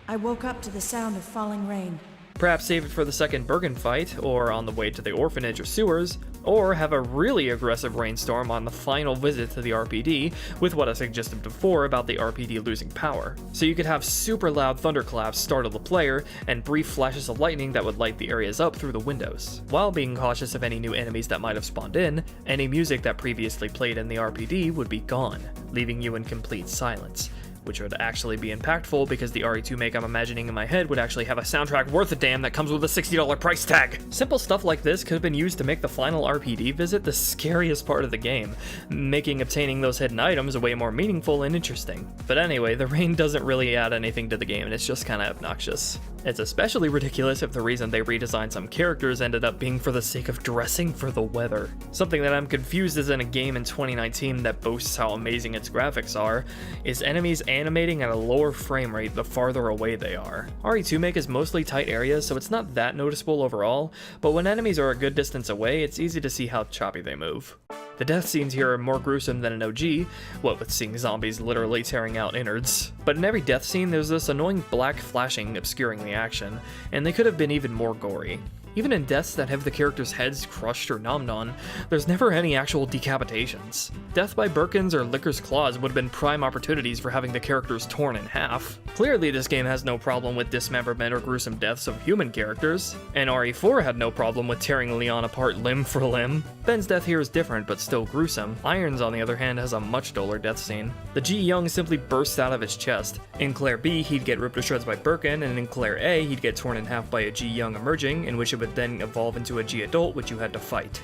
I woke up to the sound of falling rain. Perhaps save it for the second Bergen fight, or on the way to the orphanage or sewers, or have a really aggressive rainstorm on the final visit to the RPD, with what I suggested before about the RPD losing power. So you could have super loud thunderclaps startle the player, and brief flashes of lightning that would light the areas up through the windows. While being cautious of any new enemies that might have spawned in, any music that previously played in the RPD would be gone, leaving you in complete silence, which would actually be impactful because the RE2Make I'm imagining in my head would actually have a soundtrack worth a damn that comes with a $60 price tag. Simple stuff like this could have been used to make the final RPD visit the scariest part of the game, making obtaining those hidden items way more meaningful and interesting. But anyway, the rain doesn't really add anything to the game and it's just kinda obnoxious. It's especially ridiculous if the reason they redesigned some characters ended up being for the sake of dressing for the weather. Something that I'm confused is in a game in 2019 that boasts how amazing its graphics are, is enemies animating at a lower frame rate the farther away they are. RE2Make is mostly tight areas, so it's not that noticeable overall, but when enemies are a good distance away, it's easy to see how choppy they move. The death scenes here are more gruesome than in OG, what with seeing zombies literally tearing out innards. But in every death scene, there's this annoying black flashing obscuring the action, and they could have been even more gory. Even in deaths that have the characters' heads crushed or nommed on, there's never any actual decapitations. Death by Birkins or Licker's Claws would have been prime opportunities for having the characters torn in half. Clearly this game has no problem with dismemberment or gruesome deaths of human characters, and RE4 had no problem with tearing Leon apart limb for limb. Ben's death here is different but still gruesome. Irons on the other hand has a much duller death scene. The G Young simply bursts out of his chest. In Claire B he'd get ripped to shreds by Birkin, and in Claire A he'd get torn in half by a G Young emerging, in which it would then evolve into a G adult which you had to fight.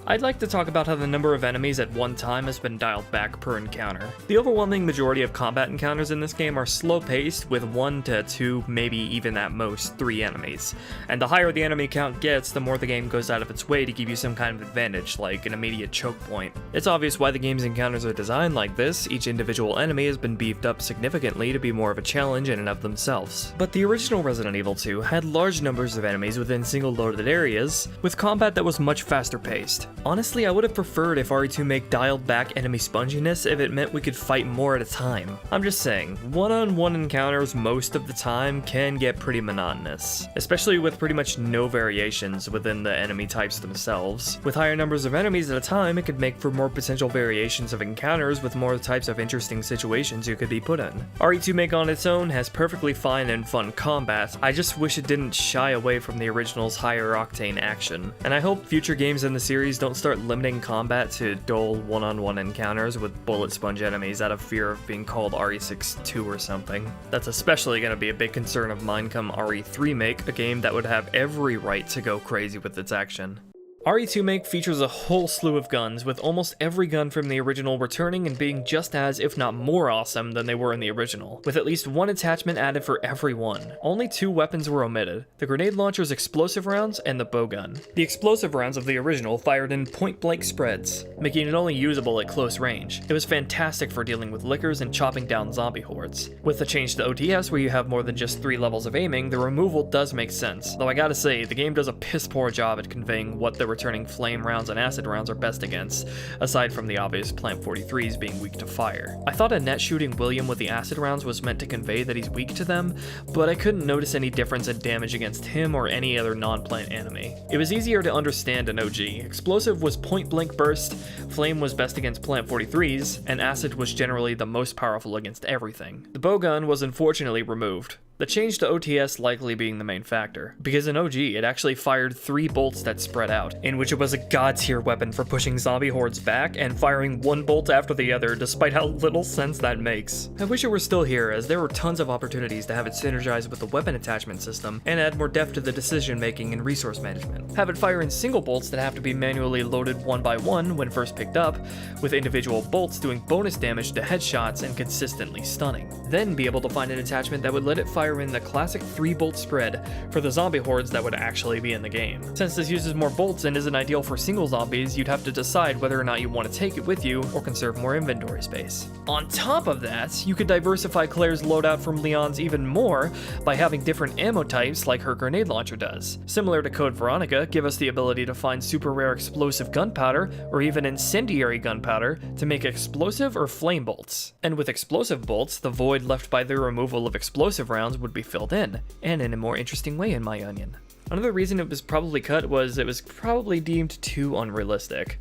I'd like to talk about how the number of enemies at one time has been dialed back per encounter. The overwhelming majority of combat encounters in this game are slow-paced with 1 to 2, maybe even at most 3 enemies. And the higher the enemy count gets, the more the game goes out of its way to give you some kind of advantage, like an immediate choke point. It's obvious why the game's encounters are designed like this. Each individual enemy has been beefed up significantly to be more of a challenge in and of themselves. But the original Resident Evil 2 had large numbers of enemies within single loaded areas, with combat that was much faster paced. Honestly, I would have preferred if RE2 dialed back enemy sponginess if it meant we could fight more at a time. I'm just saying, one-on-one encounters most of the time can get pretty monotonous, especially with pretty much no variations within the enemy types themselves. With higher numbers of enemies at a time, it could make for more potential variations of encounters with more types of interesting situations you could be put in. RE2 on its own has perfectly fine and fun combat. I just wish it didn't shy away from the original's higher octane action. And I hope future games in the series don't start limiting combat to dull one-on-one encounters with bullet sponge enemies out of fear of being called RE6-2 or something. That's especially going to be a big concern of mine come RE3 Make, a game that would have every right to go crazy with its action. RE2 Make features a whole slew of guns, with almost every gun from the original returning and being just as, if not more awesome than they were in the original, with at least one attachment added for every one. Only 2 weapons were omitted, the grenade launcher's explosive rounds and the bowgun. The explosive rounds of the original fired in point-blank spreads, making it only usable at close range. It was fantastic for dealing with lickers and chopping down zombie hordes. With the change to OTS where you have more than just 3 levels of aiming, the removal does make sense, though I gotta say, the game does a piss-poor job at conveying what the returning flame rounds and acid rounds are best against, aside from the obvious Plant 43s being weak to fire. I thought a net shooting William with the acid rounds was meant to convey that he's weak to them, but I couldn't notice any difference in damage against him or any other non-plant enemy. It was easier to understand in OG. Explosive was point blank burst, flame was best against Plant 43s, and acid was generally the most powerful against everything. The bowgun was unfortunately removed. The change to OTS likely being the main factor, because in OG it actually fired 3 bolts that spread out, in which it was a god tier weapon for pushing zombie hordes back and firing 1 bolt after the other despite how little sense that makes. I wish it were still here, as there were tons of opportunities to have it synergize with the weapon attachment system and add more depth to the decision making and resource management. Have it fire in single bolts that have to be manually loaded one by one when first picked up, with individual bolts doing bonus damage to headshots and consistently stunning. Then be able to find an attachment that would let it fire in the classic 3-bolt spread for the zombie hordes that would actually be in the game. Since this uses more bolts and isn't ideal for single zombies, you'd have to decide whether or not you want to take it with you or conserve more inventory space. On top of that, you could diversify Claire's loadout from Leon's even more by having different ammo types like her grenade launcher does. Similar to Code Veronica, give us the ability to find super rare explosive gunpowder or even incendiary gunpowder to make explosive or flame bolts. And with explosive bolts, the void left by the removal of explosive rounds would be filled in, and in a more interesting way in my onion. Another reason it was probably cut was it was probably deemed too unrealistic.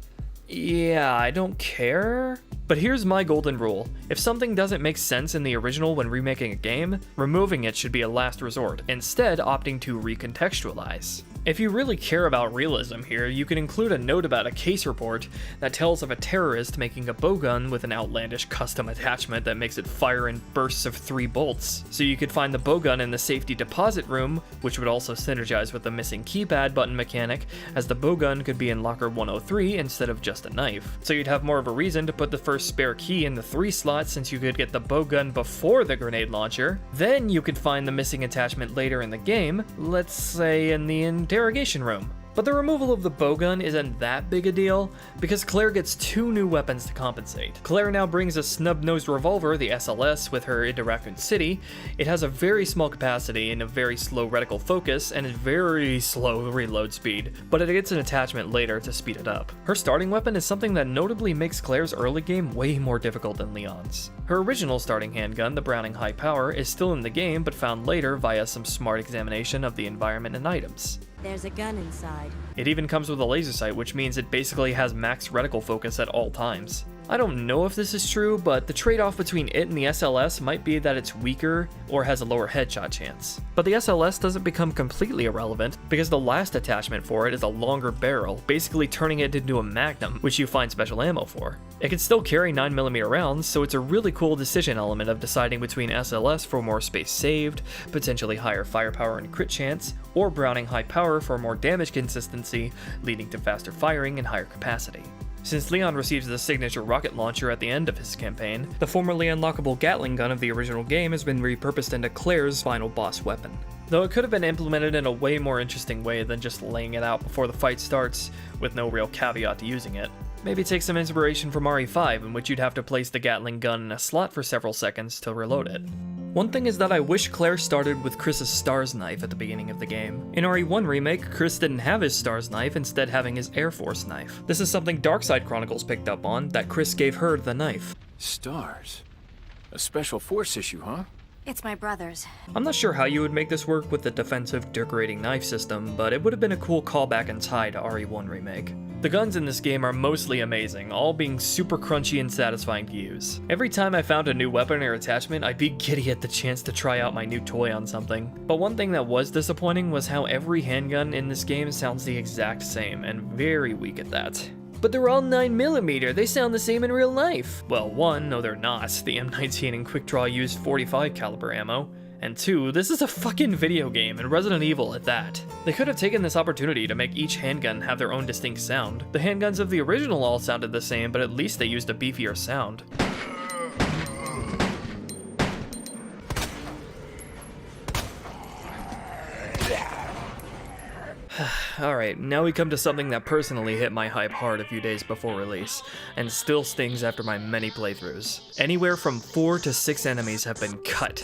Yeah, I don't care. But here's my golden rule. If something doesn't make sense in the original when remaking a game, removing it should be a last resort, instead opting to recontextualize. If you really care about realism here, you can include a note about a case report that tells of a terrorist making a bowgun with an outlandish custom attachment that makes it fire in bursts of 3 bolts. So you could find the bowgun in the safety deposit room, which would also synergize with the missing keypad button mechanic, as the bowgun could be in locker 103 instead of just a knife. So you'd have more of a reason to put the first spare key in the 3 slot, since you could get the bowgun before the grenade launcher. Then you could find the missing attachment later in the game, let's say in the interrogation room. But the removal of the bowgun isn't that big a deal, because Claire gets 2 new weapons to compensate. Claire now brings a snub-nosed revolver, the SLS, with her into Raccoon City. It has a very small capacity and a very slow reticle focus and a very slow reload speed, but it gets an attachment later to speed it up. Her starting weapon is something that notably makes Claire's early game way more difficult than Leon's. Her original starting handgun, the Browning High Power, is still in the game but found later via some smart examination of the environment and items. There's a gun inside. It even comes with a laser sight, which means it basically has max reticle focus at all times. I don't know if this is true, but the trade-off between it and the SLS might be that it's weaker or has a lower headshot chance. But the SLS doesn't become completely irrelevant because the last attachment for it is a longer barrel, basically turning it into a Magnum, which you find special ammo for. It can still carry 9mm rounds, so it's a really cool decision element of deciding between SLS for more space saved, potentially higher firepower and crit chance, or Browning high power for more damage consistency, leading to faster firing and higher capacity. Since Leon receives the signature rocket launcher at the end of his campaign, the formerly unlockable Gatling gun of the original game has been repurposed into Claire's final boss weapon. Though it could have been implemented in a way more interesting way than just laying it out before the fight starts, with no real caveat to using it. Maybe take some inspiration from RE5, in which you'd have to place the Gatling gun in a slot for several seconds to reload it. One thing is that I wish Claire started with Chris's Stars knife at the beginning of the game. In RE1 Remake, Chris didn't have his Stars knife, instead having his Air Force knife. This is something Darkside Chronicles picked up on, that Chris gave her the knife. Stars? A special force issue, huh? It's my brother's. I'm not sure how you would make this work with the defensive decorating knife system, but it would have been a cool callback and tie to RE1 Remake. The guns in this game are mostly amazing, all being super crunchy and satisfying to use. Every time I found a new weapon or attachment, I'd be giddy at the chance to try out my new toy on something. But one thing that was disappointing was how every handgun in this game sounds the exact same, and very weak at that. But they're all 9mm, they sound the same in real life. Well, one, no they're not, the M19 and Quick Draw use 45 caliber ammo. And two, this is a fucking video game, and Resident Evil at that. They could have taken this opportunity to make each handgun have their own distinct sound. The handguns of the original all sounded the same, but at least they used a beefier sound. Alright, now we come to something that personally hit my hype hard a few days before release, and still stings after my many playthroughs. Anywhere from 4 to 6 enemies have been cut.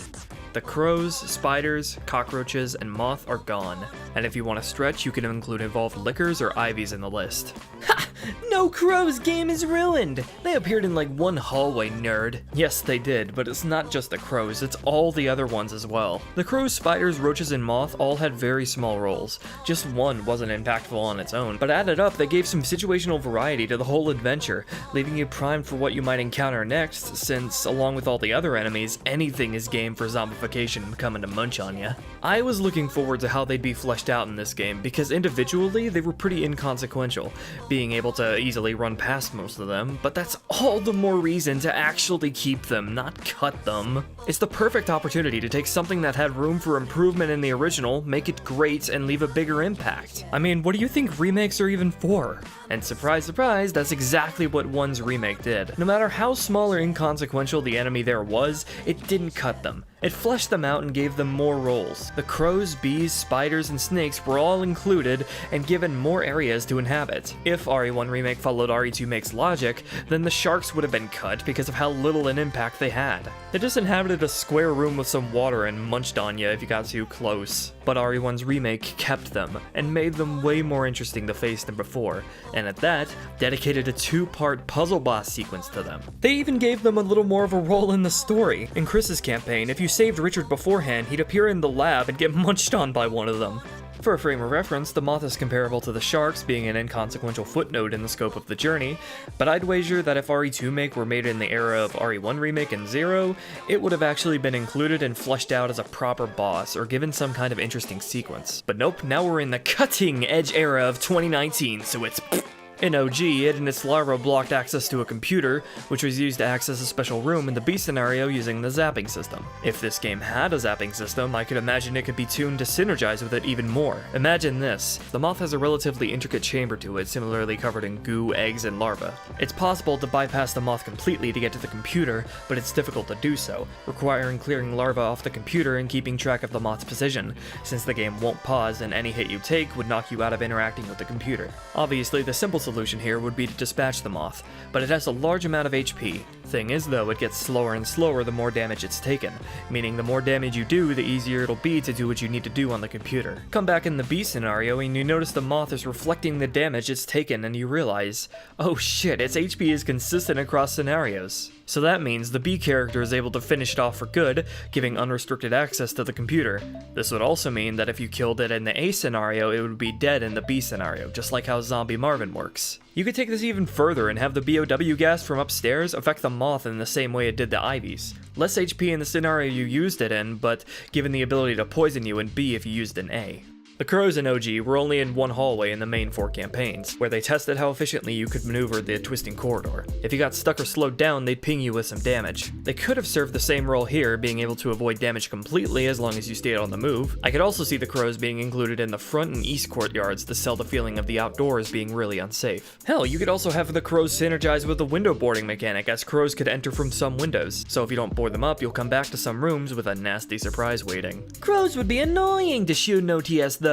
The crows, spiders, cockroaches, and moth are gone, and if you want to stretch, you can include involved lickers or ivies in the list. Ha! No crows game is ruined! They appeared in like one hallway, nerd. Yes, they did, but it's not just the crows, it's all the other ones as well. The crows, spiders, roaches, and moth all had very small roles. Just one wasn't impactful on its own, but added up, they gave some situational variety to the whole adventure, leaving you primed for what you might encounter next, since, along with all the other enemies, anything is game for zombification and coming to munch on ya. I was looking forward to how they'd be fleshed out in this game, because individually, they were pretty inconsequential, being able to easily run past most of them, but that's all the more reason to actually keep them, not cut them. It's the perfect opportunity to take something that had room for improvement in the original, make it great, and leave a bigger impact. I mean, what do you think remakes are even for? And surprise, surprise, that's exactly what 1's remake did. No matter how small or inconsequential the enemy there was, it didn't cut them. It fleshed them out and gave them more roles. The crows, bees, spiders, and snakes were all included and given more areas to inhabit. If RE1 Remake followed RE2 Make's logic, then the sharks would have been cut because of how little an impact they had. They just inhabited a square room with some water and munched on you if you got too close. But RE1's Remake kept them, and made them way more interesting to face than before, and at that, dedicated a 2-part puzzle boss sequence to them. They even gave them a little more of a role in the story. In Chris's campaign, if you saved Richard beforehand, he'd appear in the lab and get munched on by one of them. For a frame of reference, the moth is comparable to the sharks, being an inconsequential footnote in the scope of the journey, but I'd wager that if RE2 Make were made in the era of RE1 Remake and Zero, it would have actually been included and fleshed out as a proper boss, or given some kind of interesting sequence. But nope, now we're in the cutting edge era of 2019, so it's in OG, it and its larva blocked access to a computer, which was used to access a special room in the B scenario using the zapping system. If this game had a zapping system, I could imagine it could be tuned to synergize with it even more. Imagine this. The moth has a relatively intricate chamber to it, similarly covered in goo, eggs, and larvae. It's possible to bypass the moth completely to get to the computer, but it's difficult to do so, requiring clearing larvae off the computer and keeping track of the moth's position, since the game won't pause and any hit you take would knock you out of interacting with the computer. Obviously, the simple solution here would be to dispatch the moth, but it has a large amount of HP. Thing is though, it gets slower and slower the more damage it's taken, meaning the more damage you do, the easier it'll be to do what you need to do on the computer. Come back in the B scenario and you notice the moth is reflecting the damage it's taken and you realize, oh shit, its HP is consistent across scenarios. So that means the B character is able to finish it off for good, giving unrestricted access to the computer. This would also mean that if you killed it in the A scenario, it would be dead in the B scenario, just like how Zombie Marvin works. You could take this even further and have the BOW gas from upstairs affect the moth in the same way it did the Ivies. Less HP in the scenario you used it in, but given the ability to poison you in B if you used an A. The crows in OG were only in one hallway in the main 4 campaigns, where they tested how efficiently you could maneuver the twisting corridor. If you got stuck or slowed down, they'd ping you with some damage. They could have served the same role here, being able to avoid damage completely as long as you stayed on the move. I could also see the crows being included in the front and east courtyards to sell the feeling of the outdoors being really unsafe. Hell, you could also have the crows synergize with the window boarding mechanic, as crows could enter from some windows, so if you don't board them up, you'll come back to some rooms with a nasty surprise waiting. Crows would be annoying to shoot in OTS though,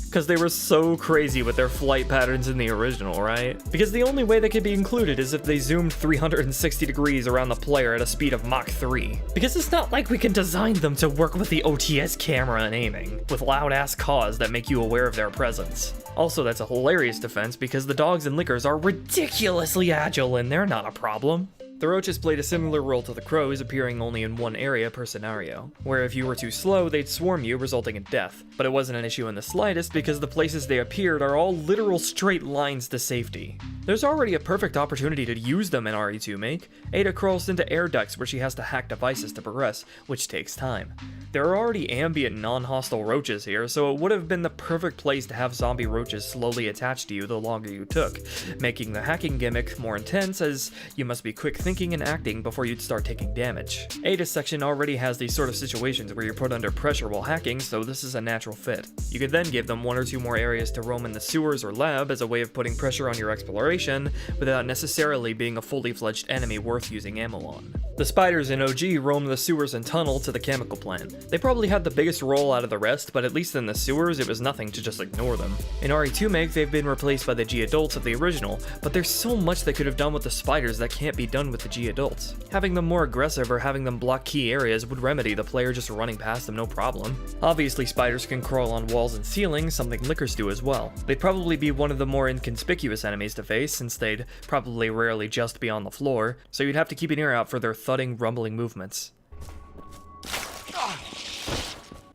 because they were so crazy with their flight patterns in the original, right? Because the only way they could be included is if they zoomed 360 degrees around the player at a speed of Mach 3. Because it's not like we can design them to work with the OTS camera and aiming, with loud-ass caws that make you aware of their presence. Also, that's a hilarious defense because the dogs and lickers are ridiculously agile and they're not a problem. The roaches played a similar role to the crows, appearing only in one area per scenario, where if you were too slow, they'd swarm you, resulting in death. But it wasn't an issue in the slightest because the places they appeared are all literal straight lines to safety. There's already a perfect opportunity to use them in RE2 Make. Ada crawls into air ducts where she has to hack devices to progress, which takes time. There are already ambient, non-hostile roaches here, so it would have been the perfect place to have zombie roaches slowly attach to you the longer you took, making the hacking gimmick more intense as you must be quick thinking and acting before you'd start taking damage. Ada's section already has these sort of situations where you're put under pressure while hacking, so this is a natural fit. You could then give them 1 or 2 more areas to roam in the sewers or lab as a way of putting pressure on your exploration without necessarily being a fully fledged enemy worth using ammo on. The spiders in OG roam the sewers and tunnel to the chemical plant. They probably had the biggest role out of the rest, but at least in the sewers it was nothing to just ignore them. In RE2 Make, they've been replaced by the G-adults of the original, but there's so much they could have done with the spiders that can't be done with the G-adults. Having them more aggressive or having them block key areas would remedy the player just running past them no problem. Obviously spiders can crawl on walls and ceilings, something lickers do as well. They'd probably be one of the more inconspicuous enemies to face, since they'd probably rarely just be on the floor, so you'd have to keep an ear out for their thudding, rumbling movements.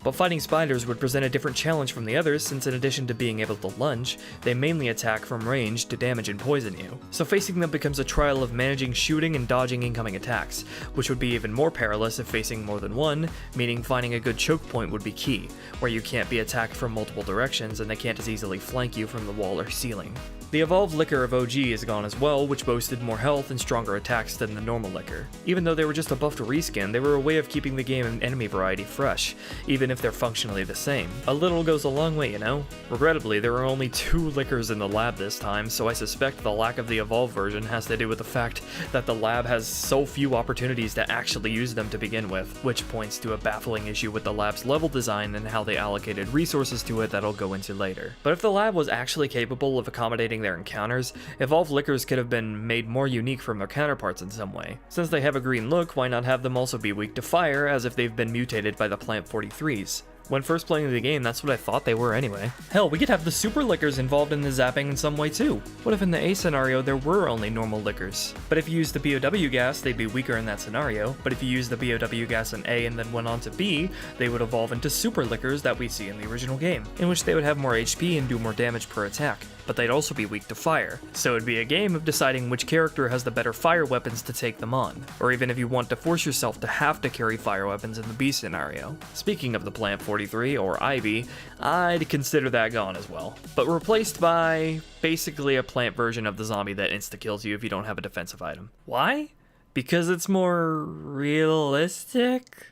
But fighting spiders would present a different challenge from the others, since in addition to being able to lunge, they mainly attack from range to damage and poison you. So facing them becomes a trial of managing shooting and dodging incoming attacks, which would be even more perilous if facing more than one, meaning finding a good choke point would be key, where you can't be attacked from multiple directions and they can't as easily flank you from the wall or ceiling. The evolved licker of OG is gone as well, which boasted more health and stronger attacks than the normal licker. Even though they were just a buffed reskin, they were a way of keeping the game and enemy variety fresh, even if they're functionally the same. A little goes a long way, you know? Regrettably, there are only 2 lickers in the lab this time, so I suspect the lack of the evolved version has to do with the fact that the lab has so few opportunities to actually use them to begin with, which points to a baffling issue with the lab's level design and how they allocated resources to it that I'll go into later. But if the lab was actually capable of accommodating their encounters, evolved lickers could have been made more unique from their counterparts in some way. Since they have a green look, why not have them also be weak to fire, as if they've been mutated by the Plant 43s? When first playing the game, that's what I thought they were anyway. Hell, we could have the super lickers involved in the zapping in some way too. What if in the A scenario there were only normal lickers? But if you used the BOW gas, they'd be weaker in that scenario, but if you used the BOW gas in A and then went on to B, they would evolve into super lickers that we see in the original game, in which they would have more HP and do more damage per attack, but they'd also be weak to fire. So it'd be a game of deciding which character has the better fire weapons to take them on, or even if you want to force yourself to have to carry fire weapons in the B scenario. Speaking of the Plant 43, or Ivy, I'd consider that gone as well, but replaced by basically a plant version of the zombie that insta-kills you if you don't have a defensive item. Why? Because it's more realistic?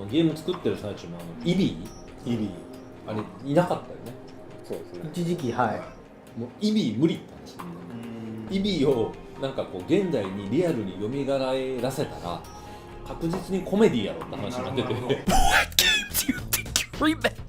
ゲーム作ってる最中もイビーあれいなかったよね。そうですね。一時期もうイビー無理って話。イビーをなんかこう現代にリアルに蘇らせたら確実にコメディやろって話になってて。What games you think you're remaking?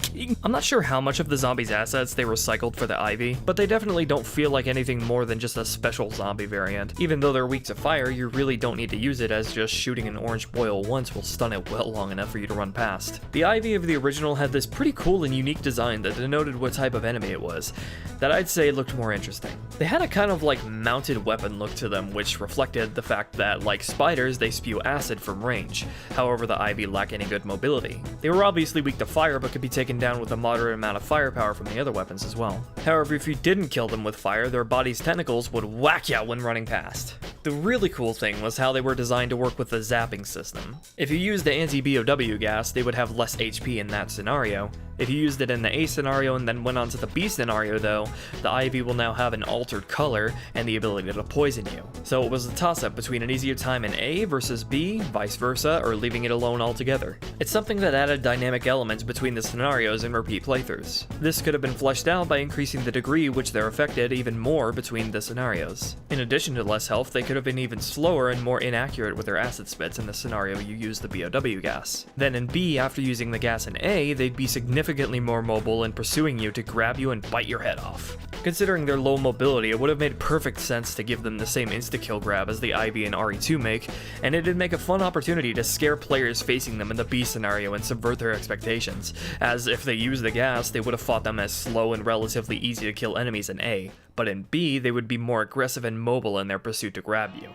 I'm not sure how much of the zombies' assets they recycled for the Ivy, but they definitely don't feel like anything more than just a special zombie variant. Even though they're weak to fire, you really don't need to use it, as just shooting an orange boil once will stun it well long enough for you to run past. The Ivy of the original had this pretty cool and unique design that denoted what type of enemy it was, that I'd say looked more interesting. They had a kind of like mounted weapon look to them, which reflected the fact that, like spiders, they spew acid from range. However, the Ivy lack any good mobility. They were obviously weak to fire, but could be taken down down with a moderate amount of firepower from the other weapons as well. However, if you didn't kill them with fire, their body's tentacles would whack you when running past. The really cool thing was how they were designed to work with the zapping system. If you used the anti-BOW gas, they would have less HP in that scenario. If you used it in the A scenario and then went on to the B scenario though, the IV will now have an altered color and the ability to poison you. So it was a toss-up between an easier time in A versus B, vice versa, or leaving it alone altogether. It's something that added dynamic elements between the scenarios and repeat playthroughs. This could have been fleshed out by increasing the degree which they're affected even more between the scenarios. In addition to less health, they could have been even slower and more inaccurate with their acid spits in the scenario you use the BOW gas. Then in B, after using the gas in A, they'd be significantly more mobile in pursuing you to grab you and bite your head off. Considering their low mobility, it would have made perfect sense to give them the same insta-kill grab as the IV and RE2 make, and it'd make a fun opportunity to scare players facing them in the B scenario and subvert their expectations, as if they used the gas, they would have fought them as slow and relatively easy to kill enemies in A, but in B, they would be more aggressive and mobile in their pursuit to grab you.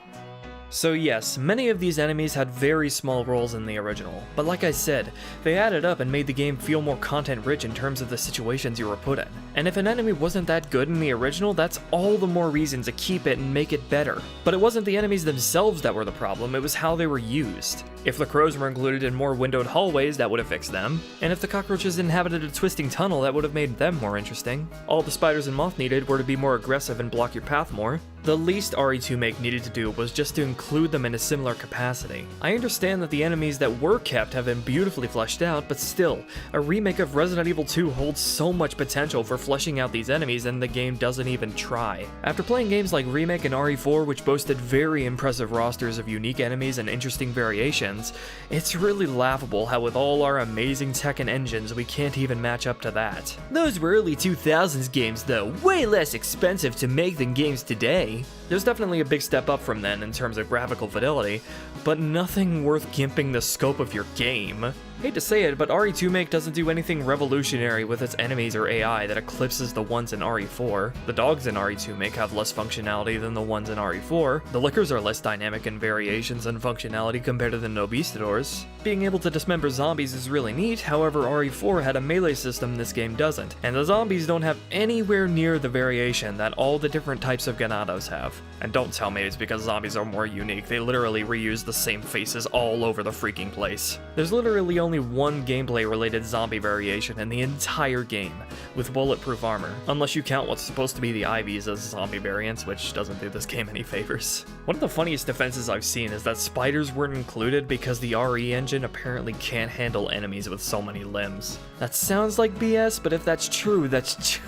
So yes, many of these enemies had very small roles in the original, but like I said, they added up and made the game feel more content-rich in terms of the situations you were put in. And if an enemy wasn't that good in the original, that's all the more reason to keep it and make it better. But it wasn't the enemies themselves that were the problem, it was how they were used. If the crows were included in more windowed hallways, that would have fixed them. And if the cockroaches inhabited a twisting tunnel, that would have made them more interesting. All the spiders and moth needed were to be more aggressive and block your path more. The least RE2 Make needed to do was just to include them in a similar capacity. I understand that the enemies that were kept have been beautifully fleshed out, but still, a remake of Resident Evil 2 holds so much potential for fleshing out these enemies and the game doesn't even try. After playing games like Remake and RE4, which boasted very impressive rosters of unique enemies and interesting variations, it's really laughable how with all our amazing tech and engines we can't even match up to that. Those were early 2000s games though, way less expensive to make than games today. There's definitely a big step up from then in terms of graphical fidelity, but nothing worth gimping the scope of your game. Hate to say it, but RE2 Make doesn't do anything revolutionary with its enemies or AI that eclipses the ones in RE4. The dogs in RE2 Make have less functionality than the ones in RE4. The lickers are less dynamic in variations and functionality compared to the Nobistadors. Being able to dismember zombies is really neat, however RE4 had a melee system this game doesn't, and the zombies don't have anywhere near the variation that all the different types of ganados have. And don't tell me it's because zombies are more unique, they literally reuse the same faces all over the freaking place. There's literally only one gameplay related zombie variation in the entire game, with bulletproof armor, unless you count what's supposed to be the IVs as zombie variants, which doesn't do this game any favors. One of the funniest defenses I've seen is that spiders weren't included because the RE engine apparently can't handle enemies with so many limbs. That sounds like BS, but if that's true, that's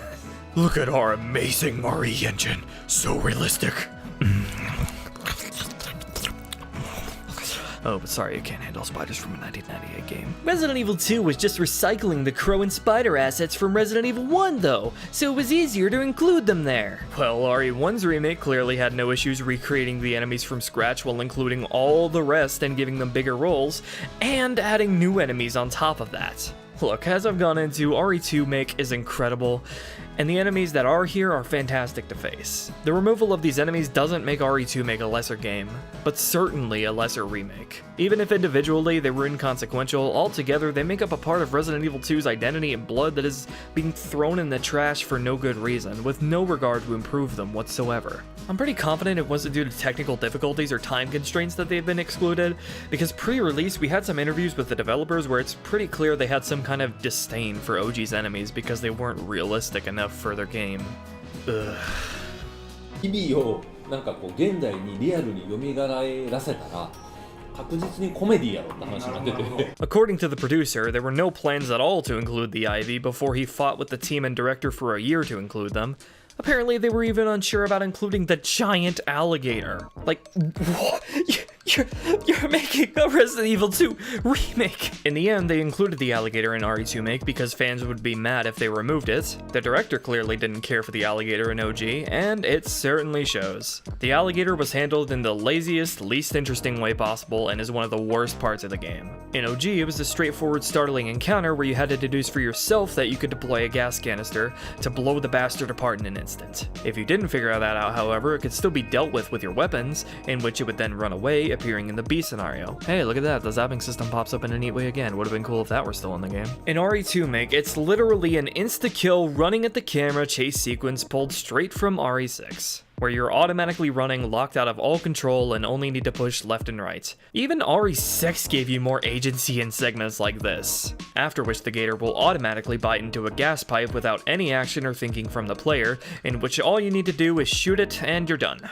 look at our amazing RE engine, so realistic. Oh, but sorry, it can't handle spiders from a 1998 game. Resident Evil 2 was just recycling the crow and spider assets from Resident Evil 1 though, so it was easier to include them there. Well, RE1's remake clearly had no issues recreating the enemies from scratch while including all the rest and giving them bigger roles, and adding new enemies on top of that. Look, as I've gone into, RE2 Make is incredible, and the enemies that are here are fantastic to face. The removal of these enemies doesn't make RE2 Make a lesser game, but certainly a lesser remake. Even if individually they were inconsequential, altogether they make up a part of Resident Evil 2's identity and blood that is being thrown in the trash for no good reason, with no regard to improve them whatsoever. I'm pretty confident it wasn't due to technical difficulties or time constraints that they've been excluded, because pre-release we had some interviews with the developers where it's pretty clear they had some kind of disdain for OG's enemies because they weren't realistic enough for their game. Ugh. 日々をなんかこう現代にリアルに蘇らせたら確実にコメディやろって話になってて。According to the producer, there were no plans at all to include the IV before he fought with the team and director for a year to include them. Apparently, they were even unsure about including the giant alligator. Like, you're making a Resident Evil 2 remake! In the end, they included the alligator in RE2 Make because fans would be mad if they removed it. The director clearly didn't care for the alligator in OG, and it certainly shows. The alligator was handled in the laziest, least interesting way possible and is one of the worst parts of the game. In OG, it was a straightforward, startling encounter where you had to deduce for yourself that you could deploy a gas canister to blow the bastard apart in an instant. If you didn't figure that out, however, it could still be dealt with your weapons, in which it would then run away, appearing in the B scenario. Hey, look at that, the zapping system pops up in a neat way again. Would have been cool if that were still in the game. In RE2 it's literally an insta-kill running at the camera chase sequence pulled straight from RE6, where you're automatically running locked out of all control and only need to push left and right. Even RE6 gave you more agency in segments like this, after which the gator will automatically bite into a gas pipe without any action or thinking from the player, in which all you need to do is shoot it and you're done.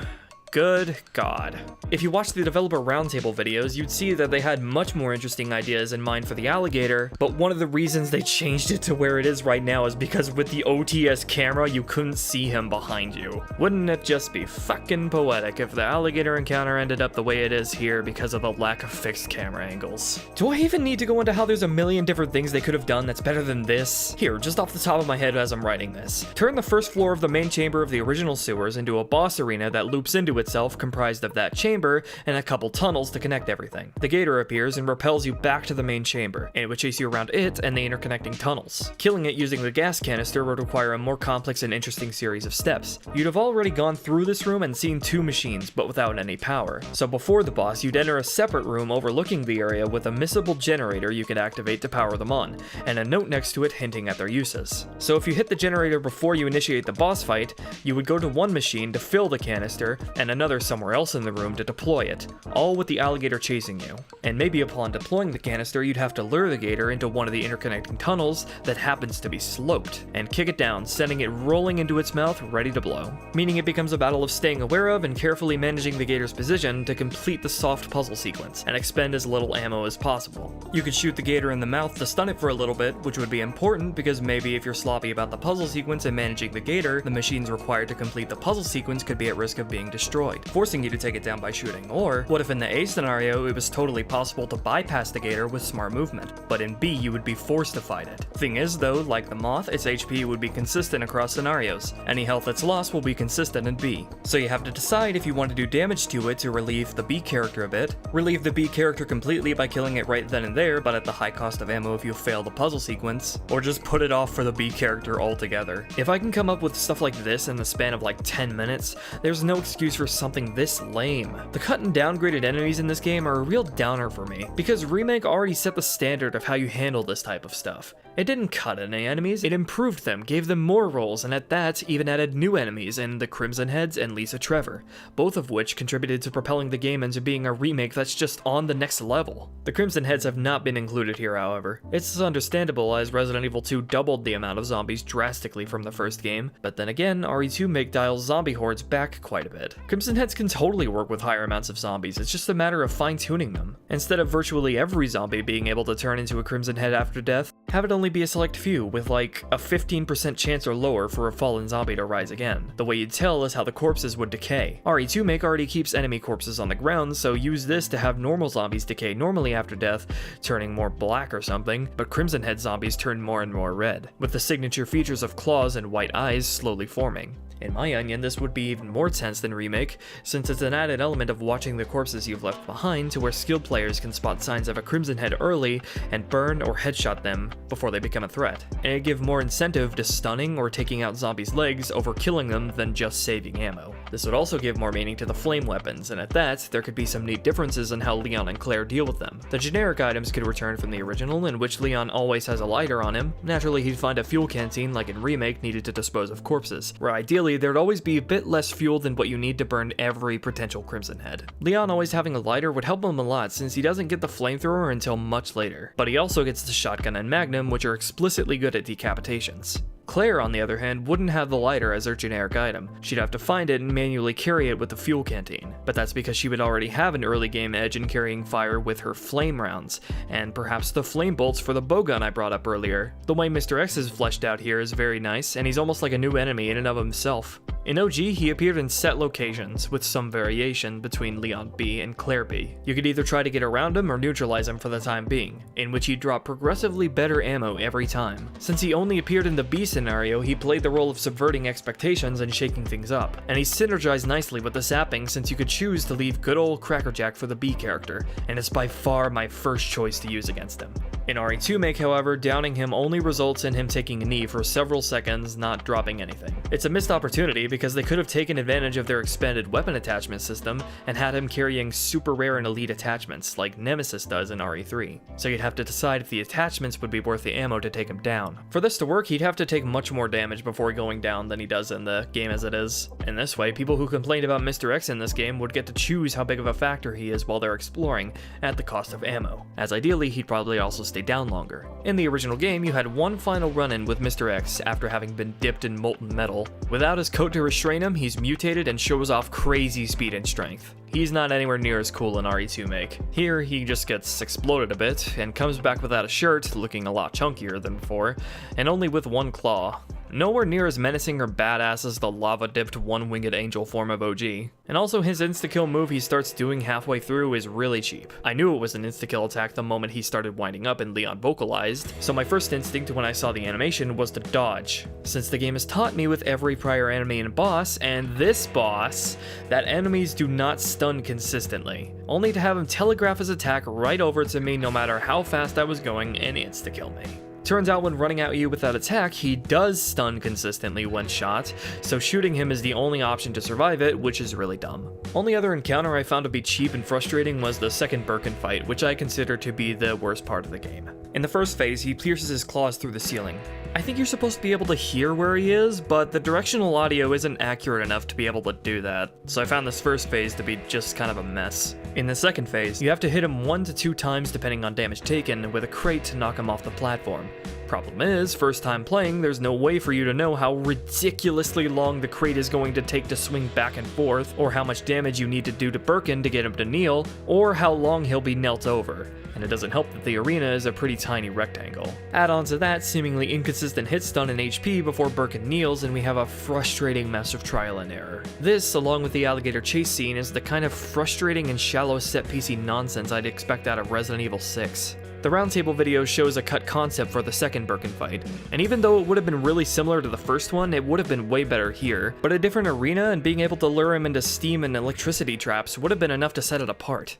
Good God. If you watch the developer roundtable videos, you'd see that they had much more interesting ideas in mind for the alligator, but one of the reasons they changed it to where it is right now is because with the OTS camera, you couldn't see him behind you. Wouldn't it just be fucking poetic if the alligator encounter ended up the way it is here because of the lack of fixed camera angles? Do I even need to go into how there's a million different things they could have done that's better than this? Here, just off the top of my head as I'm writing this. Turn the first floor of the main chamber of the original sewers into a boss arena that loops into itself, comprised of that chamber and a couple tunnels to connect everything. The gator appears and repels you back to the main chamber, and it would chase you around it and the interconnecting tunnels. Killing it using the gas canister would require a more complex and interesting series of steps. You'd have already gone through this room and seen two machines, but without any power. So before the boss, you'd enter a separate room overlooking the area with a missable generator you could activate to power them on, and a note next to it hinting at their uses. So if you hit the generator before you initiate the boss fight, you would go to one machine to fill the canister, and another somewhere else in the room to deploy it, all with the alligator chasing you. And maybe upon deploying the canister, you'd have to lure the gator into one of the interconnecting tunnels that happens to be sloped, and kick it down, sending it rolling into its mouth ready to blow. Meaning it becomes a battle of staying aware of and carefully managing the gator's position to complete the soft puzzle sequence, and expend as little ammo as possible. You could shoot the gator in the mouth to stun it for a little bit, which would be important because maybe if you're sloppy about the puzzle sequence and managing the gator, the machines required to complete the puzzle sequence could be at risk of being destroyed, forcing you to take it down by shooting. Or what if in the A scenario it was totally possible to bypass the gator with smart movement, but in B you would be forced to fight it. Thing is though, like the moth, its HP would be consistent across scenarios. Any health it's lost will be consistent in B. So you have to decide if you want to do damage to it to relieve the B character a bit, relieve the B character completely by killing it right then and there but at the high cost of ammo if you fail the puzzle sequence, or just put it off for the B character altogether. If I can come up with stuff like this in the span of like 10 minutes, there's no excuse for something this lame. The cut and downgraded enemies in this game are a real downer for me, because Remake already set the standard of how you handle this type of stuff. It didn't cut any enemies, it improved them, gave them more roles, and at that, even added new enemies in the Crimson Heads and Lisa Trevor, both of which contributed to propelling the game into being a remake that's just on the next level. The Crimson Heads have not been included here, however. It's understandable as Resident Evil 2 doubled the amount of zombies drastically from the first game, but then again, RE2 dials zombie hordes back quite a bit. Crimson Heads can totally work with higher amounts of zombies, it's just a matter of fine-tuning them. Instead of virtually every zombie being able to turn into a Crimson Head after death, have it only be a select few, with like a 15% chance or lower for a fallen zombie to rise again. The way you'd tell is how the corpses would decay. RE2 already keeps enemy corpses on the ground, so use this to have normal zombies decay normally after death, turning more black or something, but Crimson Head zombies turn more and more red, with the signature features of claws and white eyes slowly forming. In my onion, this would be even more tense than Remake, since it's an added element of watching the corpses you've left behind to where skilled players can spot signs of a Crimson Head early and burn or headshot them before they become a threat. And it'd give more incentive to stunning or taking out zombies' legs over killing them than just saving ammo. This would also give more meaning to the flame weapons, and at that, there could be some neat differences in how Leon and Claire deal with them. The generic items could return from the original, in which Leon always has a lighter on him. Naturally, he'd find a fuel canteen like in Remake needed to dispose of corpses, where ideally there'd always be a bit less fuel than what you need to burn every potential Crimson Head. Leon always having a lighter would help him a lot since he doesn't get the flamethrower until much later, but he also gets the shotgun and magnum, which are explicitly good at decapitations. Claire, on the other hand, wouldn't have the lighter as her generic item. She'd have to find it and manually carry it with the fuel canteen, but that's because she would already have an early game edge in carrying fire with her flame rounds, and perhaps the flame bolts for the bowgun I brought up earlier. The way Mr. X is fleshed out here is very nice, and he's almost like a new enemy in and of himself. In OG, he appeared in set locations, with some variation between Leon B and Claire B. You could either try to get around him or neutralize him for the time being, in which he'd drop progressively better ammo every time. Since he only appeared in the B scenario, he played the role of subverting expectations and shaking things up, and he synergized nicely with the zapping since you could choose to leave good old Crackerjack for the B character, and it's by far my first choice to use against him. In Remake, however, downing him only results in him taking a knee for several seconds, not dropping anything. It's a missed opportunity because they could have taken advantage of their expanded weapon attachment system and had him carrying super rare and elite attachments like Nemesis does in RE3. So you'd have to decide if the attachments would be worth the ammo to take him down. For this to work, he'd have to take much more damage before going down than he does in the game as it is. In this way, people who complained about Mr. X in this game would get to choose how big of a factor he is while they're exploring at the cost of ammo, as ideally he'd probably also stay down longer. In the original game, you had one final run-in with Mr. X after having been dipped in molten metal. Without his coat to restrain him, he's mutated and shows off crazy speed and strength. He's not anywhere near as cool in Remake. Here, he just gets exploded a bit, and comes back without a shirt, looking a lot chunkier than before, and only with one claw. Nowhere near as menacing or badass as the lava-dipped one-winged angel form of OG. And also his insta-kill move he starts doing halfway through is really cheap. I knew it was an insta-kill attack the moment he started winding up and Leon vocalized, so my first instinct when I saw the animation was to dodge, since the game has taught me with every prior enemy and boss, and this boss, that enemies do not stun consistently, only to have him telegraph his attack right over to me no matter how fast I was going and insta-kill me. Turns out when running at you with that attack, he does stun consistently when shot, so shooting him is the only option to survive it, which is really dumb. Only other encounter I found to be cheap and frustrating was the second Birkin fight, which I consider to be the worst part of the game. In the first phase, he pierces his claws through the ceiling. I think you're supposed to be able to hear where he is, but the directional audio isn't accurate enough to be able to do that, so I found this first phase to be just kind of a mess. In the second phase, you have to hit him 1 to 2 times depending on damage taken with a crate to knock him off the platform. Problem is, first time playing, there's no way for you to know how ridiculously long the crate is going to take to swing back and forth, or how much damage you need to do to Birkin to get him to kneel, or how long he'll be knelt over. And it doesn't help that the arena is a pretty tiny rectangle. Add on to that seemingly inconsistent hit stun and HP before Birkin kneels, and we have a frustrating mess of trial and error. This, along with the alligator chase scene, is the kind of frustrating and shallow set-piecey nonsense I'd expect out of Resident Evil 6. The roundtable video shows a cut concept for the second Birkin fight, and even though it would have been really similar to the first one, it would have been way better here, but a different arena and being able to lure him into steam and electricity traps would have been enough to set it apart.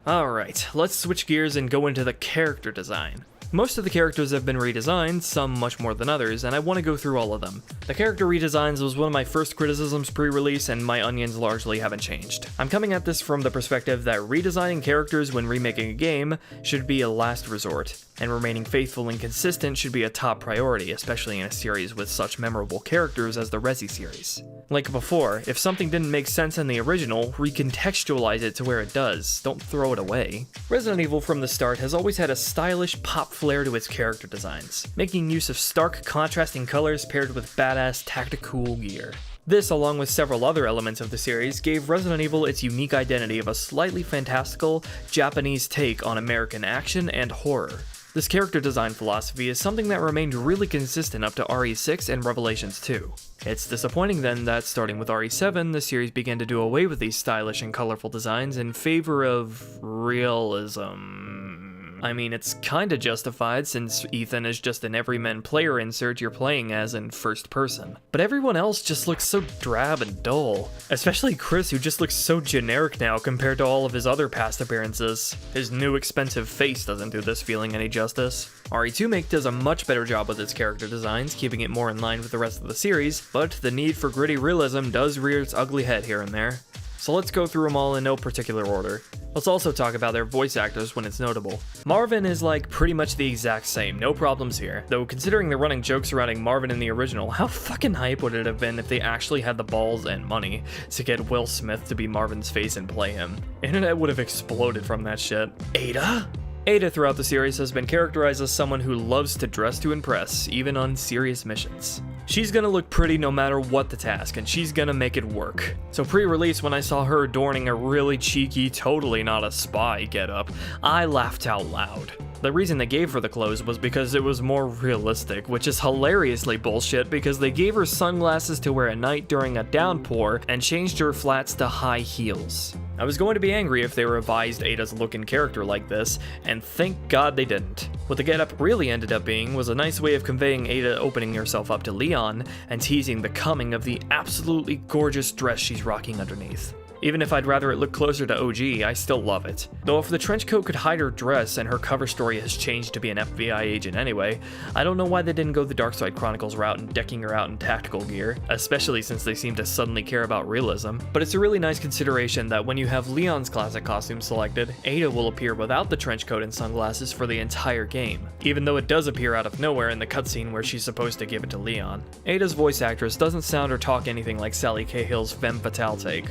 Alright, let's switch gears and go into the character design. Most of the characters have been redesigned, some much more than others, and I want to go through all of them. The character redesigns was one of my first criticisms pre-release, and my onions largely haven't changed. I'm coming at this from the perspective that redesigning characters when remaking a game should be a last resort, and remaining faithful and consistent should be a top priority, especially in a series with such memorable characters as the Resi series. Like before, if something didn't make sense in the original, recontextualize it to where it does, don't throw it away. Resident Evil from the start has always had a stylish pop flair to its character designs, making use of stark, contrasting colors paired with badass tactical gear. This, along with several other elements of the series, gave Resident Evil its unique identity of a slightly fantastical, Japanese take on American action and horror. This character design philosophy is something that remained really consistent up to RE6 and Revelations 2. It's disappointing then that starting with RE7, the series began to do away with these stylish and colorful designs in favor of realism. I mean, it's kinda justified since Ethan is just an everyman player insert you're playing as in first person. But everyone else just looks so drab and dull. Especially Chris, who just looks so generic now compared to all of his other past appearances. His new expensive face doesn't do this feeling any justice. Remake does a much better job with its character designs, keeping it more in line with the rest of the series, but the need for gritty realism does rear its ugly head here and there. So let's go through them all in no particular order. Let's also talk about their voice actors when it's notable. Marvin is like pretty much the exact same, no problems here. Though considering the running jokes surrounding Marvin in the original, how fucking hype would it have been if they actually had the balls and money to get Will Smith to be Marvin's face and play him? Internet would have exploded from that shit. Ada? Ada throughout the series has been characterized as someone who loves to dress to impress, even on serious missions. She's gonna look pretty no matter what the task, and she's gonna make it work. So pre-release, when I saw her adorning a really cheeky, totally not a spy getup, I laughed out loud. The reason they gave her the clothes was because it was more realistic, which is hilariously bullshit because they gave her sunglasses to wear at night during a downpour and changed her flats to high heels. I was going to be angry if they revised Ada's look and character like this, and thank God they didn't. What the getup really ended up being was a nice way of conveying Ada opening herself up to Leon and teasing the coming of the absolutely gorgeous dress she's rocking underneath. Even if I'd rather it look closer to OG, I still love it. Though if the trench coat could hide her dress and her cover story has changed to be an FBI agent anyway, I don't know why they didn't go the Darkside Chronicles route and decking her out in tactical gear, especially since they seem to suddenly care about realism. But it's a really nice consideration that when you have Leon's classic costume selected, Ada will appear without the trench coat and sunglasses for the entire game, even though it does appear out of nowhere in the cutscene where she's supposed to give it to Leon. Ada's voice actress doesn't sound or talk anything like Sally Cahill's femme fatale take.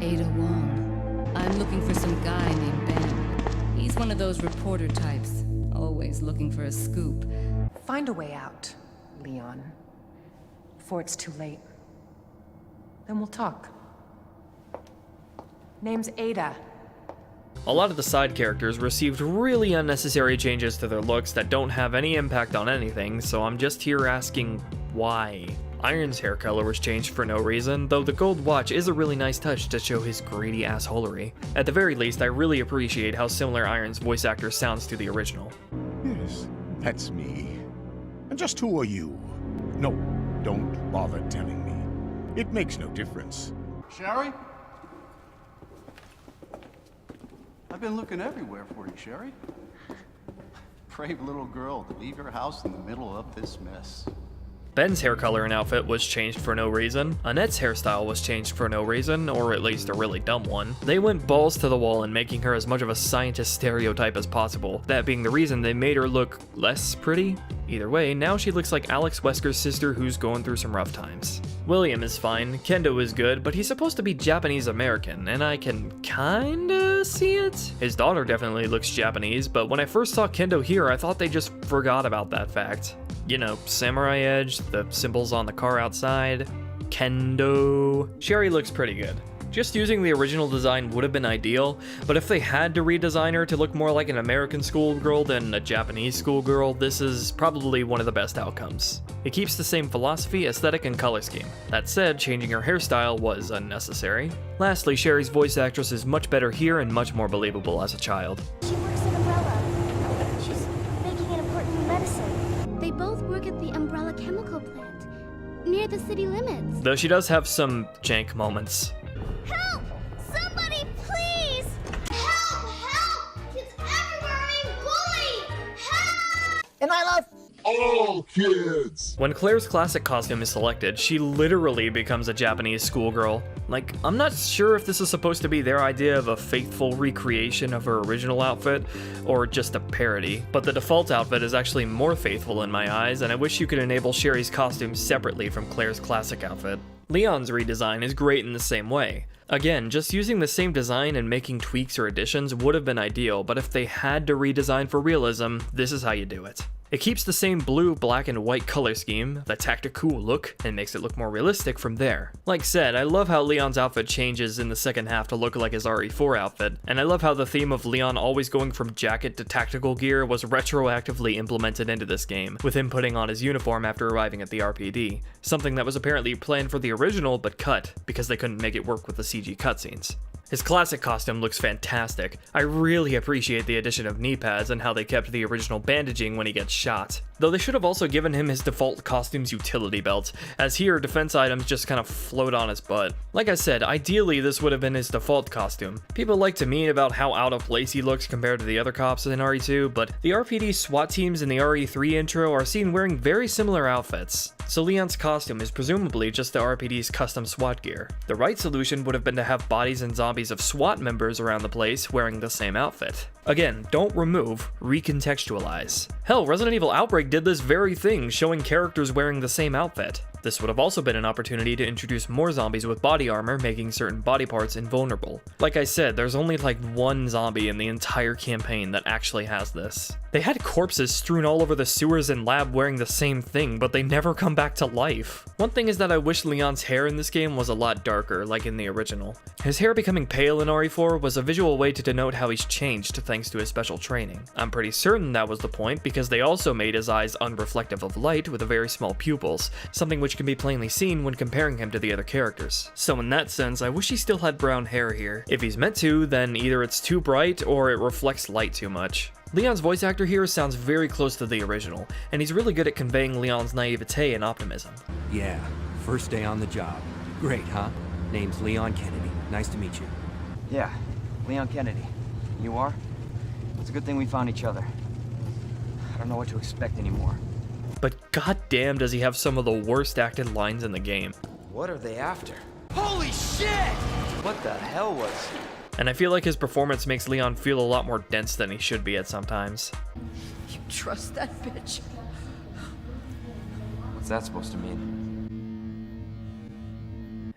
Ada Wong. I'm looking for some guy named Ben. He's one of those reporter types, always looking for a scoop. Find a way out, Leon. Before it's too late. Then we'll talk. Name's Ada. A lot of the side characters received really unnecessary changes to their looks that don't have any impact on anything, so I'm just here asking why. Iron's hair color was changed for no reason, though the gold watch is a really nice touch to show his greedy assholery. At the very least, I really appreciate how similar Iron's voice actor sounds to the original. Yes, that's me. And just who are you? No, don't bother telling me. It makes no difference. Sherry? I've been looking everywhere for you, Sherry. Brave little girl to leave your house in the middle of this mess. Ben's hair color and outfit was changed for no reason. Annette's hairstyle was changed for no reason, or at least a really dumb one. They went balls to the wall in making her as much of a scientist stereotype as possible, that being the reason they made her look less pretty. Either way, now she looks like Alex Wesker's sister who's going through some rough times. William is fine, Kendo is good, but he's supposed to be Japanese American, and I can kinda see it. His daughter definitely looks Japanese, but when I first saw Kendo here, I thought they just forgot about that fact. You know, samurai edge, the symbols on the car outside, Kendo. Sherry looks pretty good. Just using the original design would have been ideal, but if they had to redesign her to look more like an American schoolgirl than a Japanese schoolgirl, this is probably one of the best outcomes. It keeps the same philosophy, aesthetic, and color scheme. That said, changing her hairstyle was unnecessary. Lastly, Sherry's voice actress is much better here and much more believable as a child. She works at Umbrella. She's making an important medicine. They both work at the Umbrella chemical plant, near the city limits. Though she does have some jank moments. Help! Somebody, please! Help! Help! Kids everywhere are being bullied! Help! And I love all kids! When Claire's classic costume is selected, she literally becomes a Japanese schoolgirl. Like, I'm not sure if this is supposed to be their idea of a faithful recreation of her original outfit, or just a parody, but the default outfit is actually more faithful in my eyes, and I wish you could enable Sherry's costume separately from Claire's classic outfit. Leon's redesign is great in the same way. Again, just using the same design and making tweaks or additions would have been ideal, but if they had to redesign for realism, this is how you do it. It keeps the same blue, black, and white color scheme, the tactical look, and makes it look more realistic from there. Like said, I love how Leon's outfit changes in the second half to look like his RE4 outfit, and I love how the theme of Leon always going from jacket to tactical gear was retroactively implemented into this game, with him putting on his uniform after arriving at the RPD, something that was apparently planned for the original but cut, because they couldn't make it work with the CG cutscenes. His classic costume looks fantastic. I really appreciate the addition of knee pads and how they kept the original bandaging when he gets shot. Though they should have also given him his default costume's utility belt, as here defense items just kind of float on his butt. Like I said, ideally this would have been his default costume. People like to mean about how out of place he looks compared to the other cops in RE2, but the RPD SWAT teams in the RE3 intro are seen wearing very similar outfits. So Leon's costume is presumably just the RPD's custom SWAT gear. The right solution would have been to have bodies and zombies of SWAT members around the place wearing the same outfit. Again, don't remove, recontextualize. Hell, Resident Evil Outbreak did this very thing, showing characters wearing the same outfit. This would have also been an opportunity to introduce more zombies with body armor, making certain body parts invulnerable. Like I said, there's only like one zombie in the entire campaign that actually has this. They had corpses strewn all over the sewers and lab wearing the same thing, but they never come back to life. One thing is that I wish Leon's hair in this game was a lot darker, like in the original. His hair becoming pale in RE4 was a visual way to denote how he's changed thanks to his special training. I'm pretty certain that was the point because they also made his eyes unreflective of light with a very small pupils, something which can be plainly seen when comparing him to the other characters. So in that sense, I wish he still had brown hair here. If he's meant to, then either it's too bright or it reflects light too much. Leon's voice actor here sounds very close to the original, and he's really good at conveying Leon's naivete and optimism. Yeah, first day on the job. Great, huh? Name's Leon Kennedy, Nice to meet you. Yeah, Leon Kennedy. You are? It's a good thing we found each other. I don't know what to expect anymore. But goddamn does he have some of the worst acted lines in the game. What are they after? Holy shit! What the hell was... And I feel like his performance makes Leon feel a lot more dense than he should be at sometimes. You trust that bitch? What's that supposed to mean?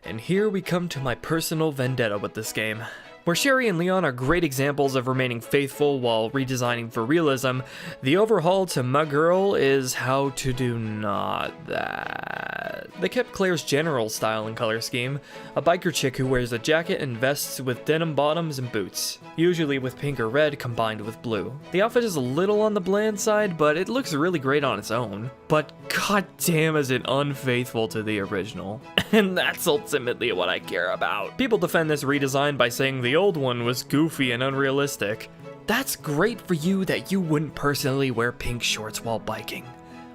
And here we come to my personal vendetta with this game. Where Sherry and Leon are great examples of remaining faithful while redesigning for realism, the overhaul to My Girl is how to do not that. They kept Claire's general style and color scheme, a biker chick who wears a jacket and vests with denim bottoms and boots, usually with pink or red combined with blue. The outfit is a little on the bland side, but it looks really great on its own. But goddamn is it unfaithful to the original. And that's ultimately what I care about. People defend this redesign by saying the old one was goofy and unrealistic. That's great for you that you wouldn't personally wear pink shorts while biking.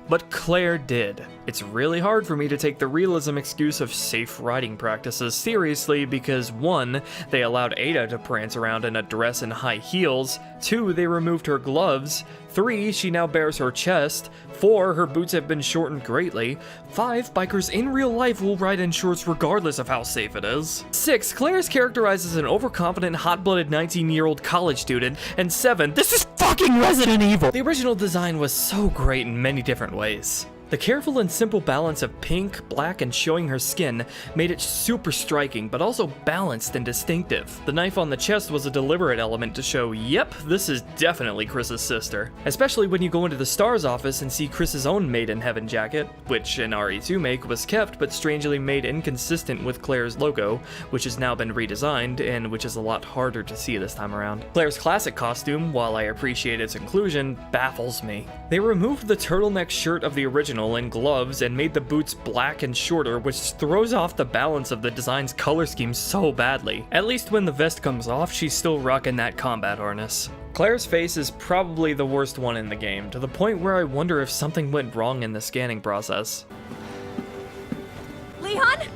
But Claire did. It's really hard for me to take the realism excuse of safe riding practices seriously because 1, they allowed Ada to prance around in a dress and high heels, 2, they removed her gloves, 3, she now bears her chest, 4, her boots have been shortened greatly, 5, bikers in real life will ride in shorts regardless of how safe it is, 6, Claire is characterized as an overconfident, hot-blooded 19-year-old college student, and 7, this is fucking Resident Evil! The original design was so great in many different ways. The careful and simple balance of pink, black, and showing her skin made it super striking, but also balanced and distinctive. The knife on the chest was a deliberate element to show, yep, this is definitely Chris's sister. Especially when you go into the STARS office and see Chris's own Made in Heaven jacket, which in RE2 make was kept but strangely made inconsistent with Claire's logo, which has now been redesigned and which is a lot harder to see this time around. Claire's classic costume, while I appreciate its inclusion, baffles me. They removed the turtleneck shirt of the original and gloves and made the boots black and shorter, which throws off the balance of the design's color scheme so badly. At least when the vest comes off, she's still rocking that combat harness. Claire's face is probably the worst one in the game, to the point where I wonder if something went wrong in the scanning process. Leon?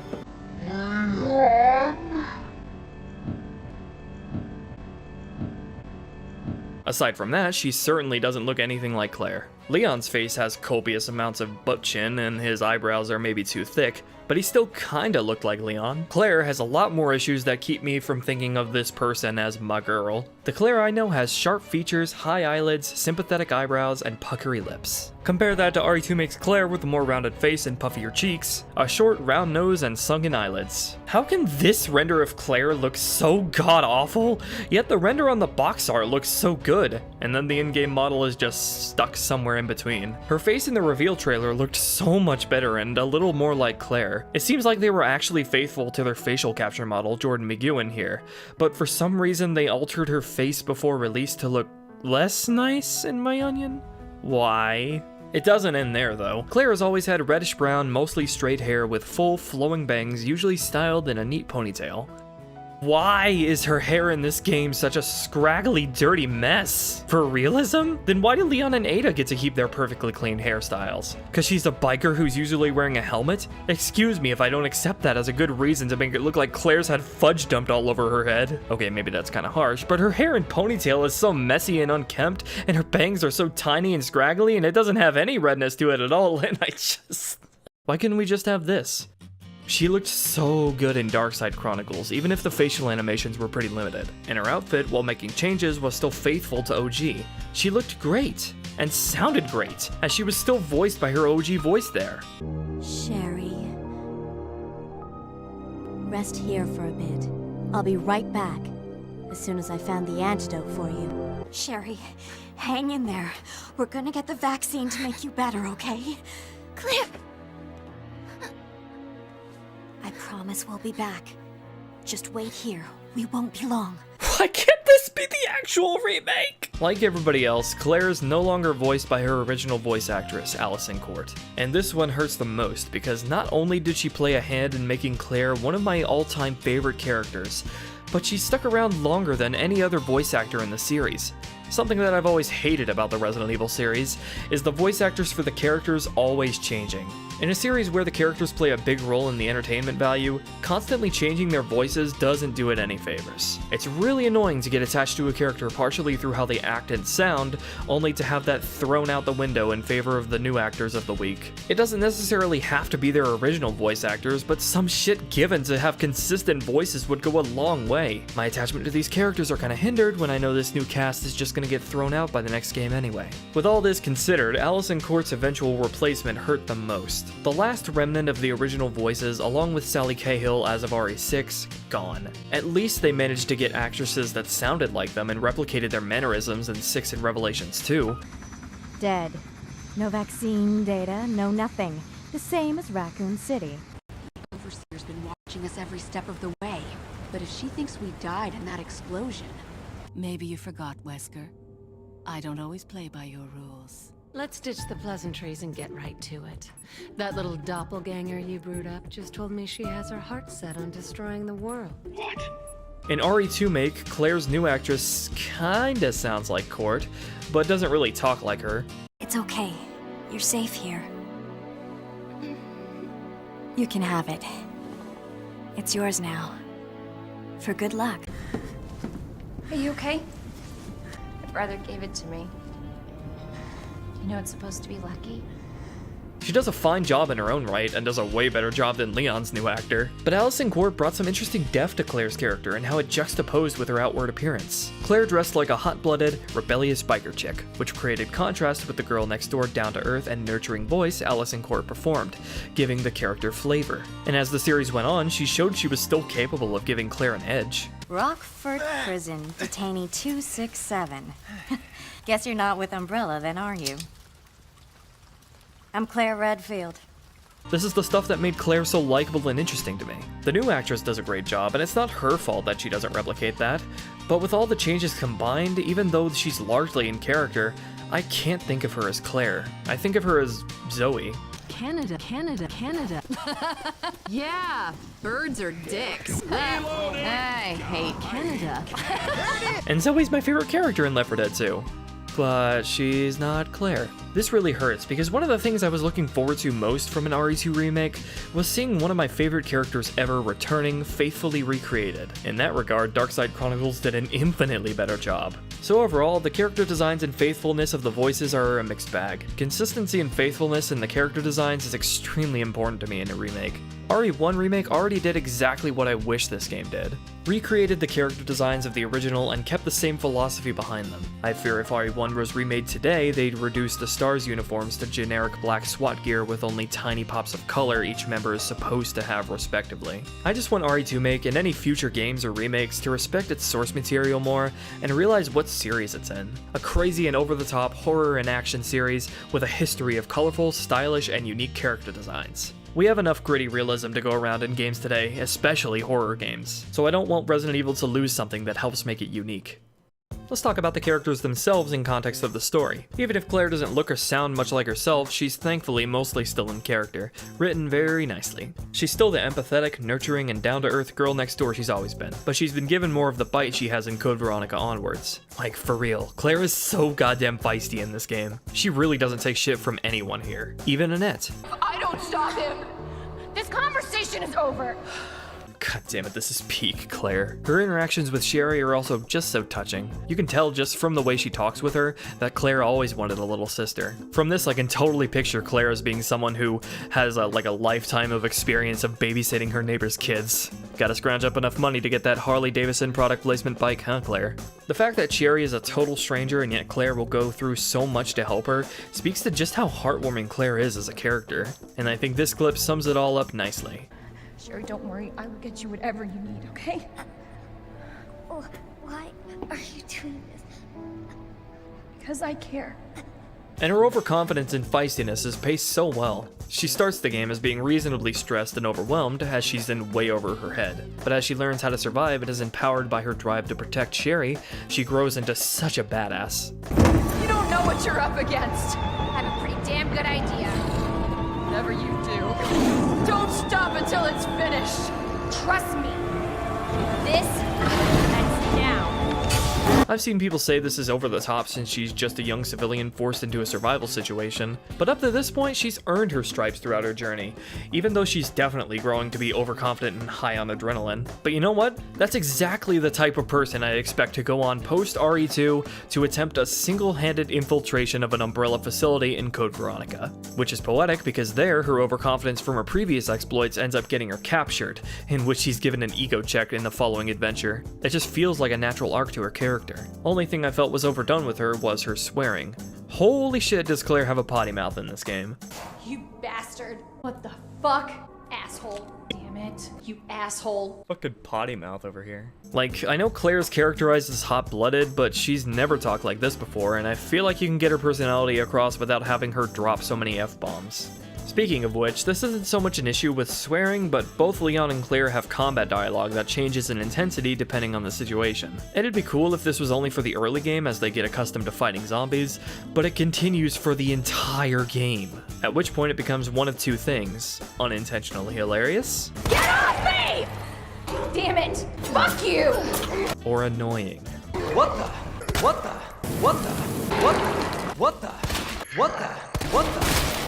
Aside from that, she certainly doesn't look anything like Claire. Leon's face has copious amounts of butt chin and his eyebrows are maybe too thick, but he still kinda looked like Leon. Claire has a lot more issues that keep me from thinking of this person as my girl. The Claire I know has sharp features, high eyelids, sympathetic eyebrows, and puckery lips. Compare that to RE2 makes Claire with a more rounded face and puffier cheeks, a short, round nose, and sunken eyelids. How can this render of Claire look so god-awful, yet the render on the box art looks so good, and then the in-game model is just stuck somewhere in between? Her face in the reveal trailer looked so much better and a little more like Claire. It seems like they were actually faithful to their facial capture model, Jordan McEwen here, but for some reason they altered her face before release to look less nice, in my onion? Why? It doesn't end there though. Claire has always had reddish-brown, mostly straight hair with full, flowing bangs, usually styled in a neat ponytail. Why is her hair in this game such a scraggly, dirty mess? For realism? Then why do Leon and Ada get to keep their perfectly clean hairstyles? Cause she's a biker who's usually wearing a helmet? Excuse me if I don't accept that as a good reason to make it look like Claire's had fudge dumped all over her head. Okay, maybe that's kinda harsh, but her hair and ponytail is so messy and unkempt, and her bangs are so tiny and scraggly, and it doesn't have any redness to it at all, and I just... Why couldn't we just have this? She looked so good in Darkside Chronicles, even if the facial animations were pretty limited. And her outfit, while making changes, was still faithful to OG. She looked great, and sounded great, as she was still voiced by her OG voice there. Sherry. Rest here for a bit. I'll be right back, as soon as I found the antidote for you. Sherry, hang in there. We're gonna get the vaccine to make you better, okay? Claire! I promise we'll be back. Just wait here. We won't be long. Why can't this be the actual remake? Like everybody else, Claire is no longer voiced by her original voice actress, Allison Court. And this one hurts the most because not only did she play a hand in making Claire one of my all-time favorite characters, but she stuck around longer than any other voice actor in the series. Something that I've always hated about the Resident Evil series is the voice actors for the characters always changing. In a series where the characters play a big role in the entertainment value, constantly changing their voices doesn't do it any favors. It's really annoying to get attached to a character partially through how they act and sound, only to have that thrown out the window in favor of the new actors of the week. It doesn't necessarily have to be their original voice actors, but some shit given to have consistent voices would go a long way. My attachment to these characters are kinda hindered when I know this new cast is just gonna get thrown out by the next game anyway. With all this considered, Alyson Court's eventual replacement hurt the most. The last remnant of the original voices, along with Sally Cahill as AvoryBritish, gone. At least they managed to get actresses that sounded like them and replicated their mannerisms in 6 and Revelations 2. Dead. No vaccine data, no nothing. The same as Raccoon City. The Overseer's been watching us every step of the way. But if she thinks we died in that explosion... Maybe you forgot, Wesker. I don't always play by your rules. Let's ditch the pleasantries and get right to it. That little doppelganger you brewed up just told me she has her heart set on destroying the world. What? In RE2 Make, Claire's new actress kinda sounds like Court, but doesn't really talk like her. It's okay. You're safe here. You can have it. It's yours now. For good luck. Are you okay? My brother gave it to me. You know it's supposed to be lucky? She does a fine job in her own right, and does a way better job than Leon's new actor. But Alyson Court brought some interesting depth to Claire's character and how it juxtaposed with her outward appearance. Claire dressed like a hot-blooded, rebellious biker chick, which created contrast with the girl next door down-to-earth and nurturing voice Alyson Court performed, giving the character flavor. And as the series went on, she showed she was still capable of giving Claire an edge. Rockford Prison, detainee 267. Guess you're not with Umbrella then, are you? I'm Claire Redfield. This is the stuff that made Claire so likable and interesting to me. The new actress does a great job, and it's not her fault that she doesn't replicate that. But with all the changes combined, even though she's largely in character, I can't think of her as Claire. I think of her as Zoe. Canada. Yeah, birds are dicks. I hate Canada. And Zoe's my favorite character in Left 4 Dead 2. But she's not Claire. This really hurts because one of the things I was looking forward to most from an RE2 remake was seeing one of my favorite characters ever returning, faithfully recreated. In that regard, Darkside Chronicles did an infinitely better job. So overall, the character designs and faithfulness of the voices are a mixed bag. Consistency and faithfulness in the character designs is extremely important to me in a remake. RE1 Remake already did exactly what I wish this game did. Recreated the character designs of the original and kept the same philosophy behind them. I fear if RE1 was remade today, they'd reduce the STARS uniforms to generic black SWAT gear with only tiny pops of color each member is supposed to have respectively. I just want RE2 Make and any future games or remakes to respect its source material more and realize what series it's in. A crazy and over-the-top horror and action series with a history of colorful, stylish, and unique character designs. We have enough gritty realism to go around in games today, especially horror games, so I don't want Resident Evil to lose something that helps make it unique. Let's talk about the characters themselves in context of the story. Even if Claire doesn't look or sound much like herself, she's thankfully mostly still in character, written very nicely. She's still the empathetic, nurturing, and down-to-earth girl next door she's always been, but she's been given more of the bite she has in Code Veronica onwards. Like, for real, Claire is so goddamn feisty in this game. She really doesn't take shit from anyone here, even Annette. I don't stop him! This conversation is over! God damn it, this is peak Claire. Her interactions with Sherry are also just so touching. You can tell just from the way she talks with her that Claire always wanted a little sister. From this, I can totally picture Claire as being someone who has a lifetime of experience of babysitting her neighbor's kids. Gotta scrounge up enough money to get that Harley Davidson product placement bike, huh, Claire? The fact that Sherry is a total stranger and yet Claire will go through so much to help her speaks to just how heartwarming Claire is as a character. And I think this clip sums it all up nicely. Sherry, don't worry. I will get you whatever you need, okay? Oh, why are you doing this? Because I care. And her overconfidence and feistiness is paced so well. She starts the game as being reasonably stressed and overwhelmed as she's in way over her head. But as she learns how to survive and is empowered by her drive to protect Sherry, she grows into such a badass. You don't know what you're up against! I have a pretty damn good idea. Whatever you do, don't stop until it's finished! Trust me. This ends now. I've seen people say this is over the top since she's just a young civilian forced into a survival situation, but up to this point she's earned her stripes throughout her journey, even though she's definitely growing to be overconfident and high on adrenaline. But you know what? That's exactly the type of person I expect to go on post RE2 to attempt a single-handed infiltration of an Umbrella facility in Code Veronica. Which is poetic because there, her overconfidence from her previous exploits ends up getting her captured, in which she's given an ego check in the following adventure. It just feels like a natural arc to her character. Only thing I felt was overdone with her was her swearing. Holy shit, does Claire have a potty mouth in this game. You bastard. What the fuck? Asshole. Damn it. You asshole. Fucking potty mouth over here. Like, I know Claire's characterized as hot-blooded, but she's never talked like this before, and I feel like you can get her personality across without having her drop so many F-bombs. Speaking of which, this isn't so much an issue with swearing, but both Leon and Claire have combat dialogue that changes in intensity depending on the situation. It'd be cool if this was only for the early game as they get accustomed to fighting zombies, but it continues for the entire game. At which point it becomes one of two things: unintentionally hilarious, Get off me! Damn it! Fuck you! or annoying. What the? What the? What the? What the? What the? What the? What the?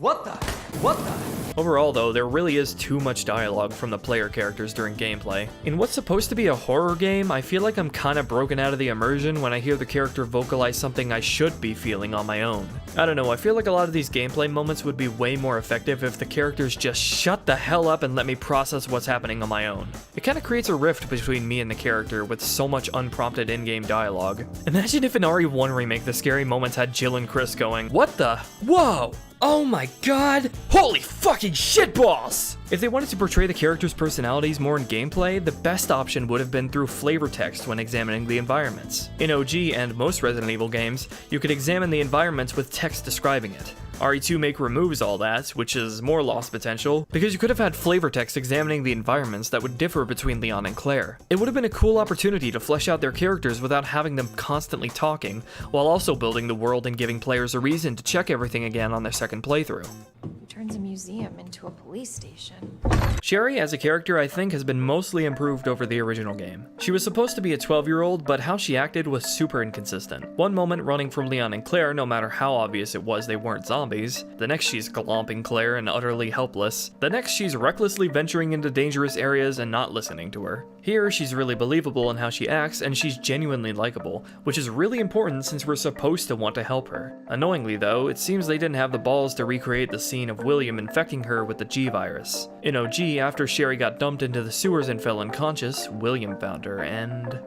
What the? What the? Overall though, there really is too much dialogue from the player characters during gameplay. In what's supposed to be a horror game, I feel like I'm kinda broken out of the immersion when I hear the character vocalize something I should be feeling on my own. I don't know, I feel like a lot of these gameplay moments would be way more effective if the characters just shut the hell up and let me process what's happening on my own. It kinda creates a rift between me and the character with so much unprompted in-game dialogue. Imagine if in RE1 Remake the scary moments had Jill and Chris going, "What the? Whoa! Oh my god! Holy fucking shitballs!" If they wanted to portray the characters' personalities more in gameplay, the best option would have been through flavor text when examining the environments. In OG and most Resident Evil games, you could examine the environments with text describing it. RE2 Make removes all that, which is more lost potential, because you could have had flavor text examining the environments that would differ between Leon and Claire. It would have been a cool opportunity to flesh out their characters without having them constantly talking, while also building the world and giving players a reason to check everything again on their second playthrough. Turns a museum into a police station. Sherry, as a character, I think has been mostly improved over the original game. She was supposed to be a 12-year-old, but how she acted was super inconsistent. One moment running from Leon and Claire, no matter how obvious it was they weren't zombies. The next she's glomping Claire and utterly helpless. The next she's recklessly venturing into dangerous areas and not listening to her. Here, she's really believable in how she acts, and she's genuinely likable, which is really important since we're supposed to want to help her. Annoyingly though, it seems they didn't have the balls to recreate the scene of William infecting her with the G virus. In OG, after Sherry got dumped into the sewers and fell unconscious, William found her and...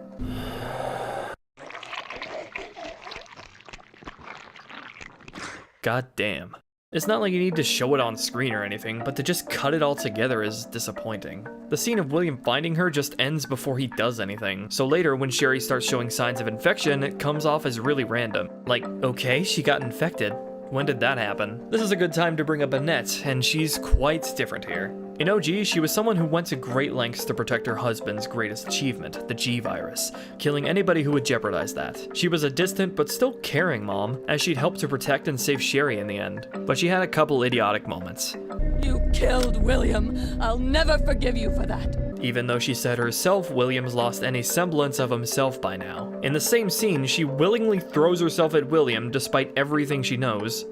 God damn. It's not like you need to show it on screen or anything, but to just cut it all together is disappointing. The scene of William finding her just ends before he does anything, so later when Sherry starts showing signs of infection, it comes off as really random. Like, okay, she got infected. When did that happen? This is a good time to bring up Annette, and she's quite different here. In OG, she was someone who went to great lengths to protect her husband's greatest achievement, the G virus, killing anybody who would jeopardize that. She was a distant but still caring mom, as she'd helped to protect and save Sherry in the end. But she had a couple idiotic moments. You killed William. I'll never forgive you for that. Even though she said herself William's lost any semblance of himself by now. In the same scene, she willingly throws herself at William despite everything she knows.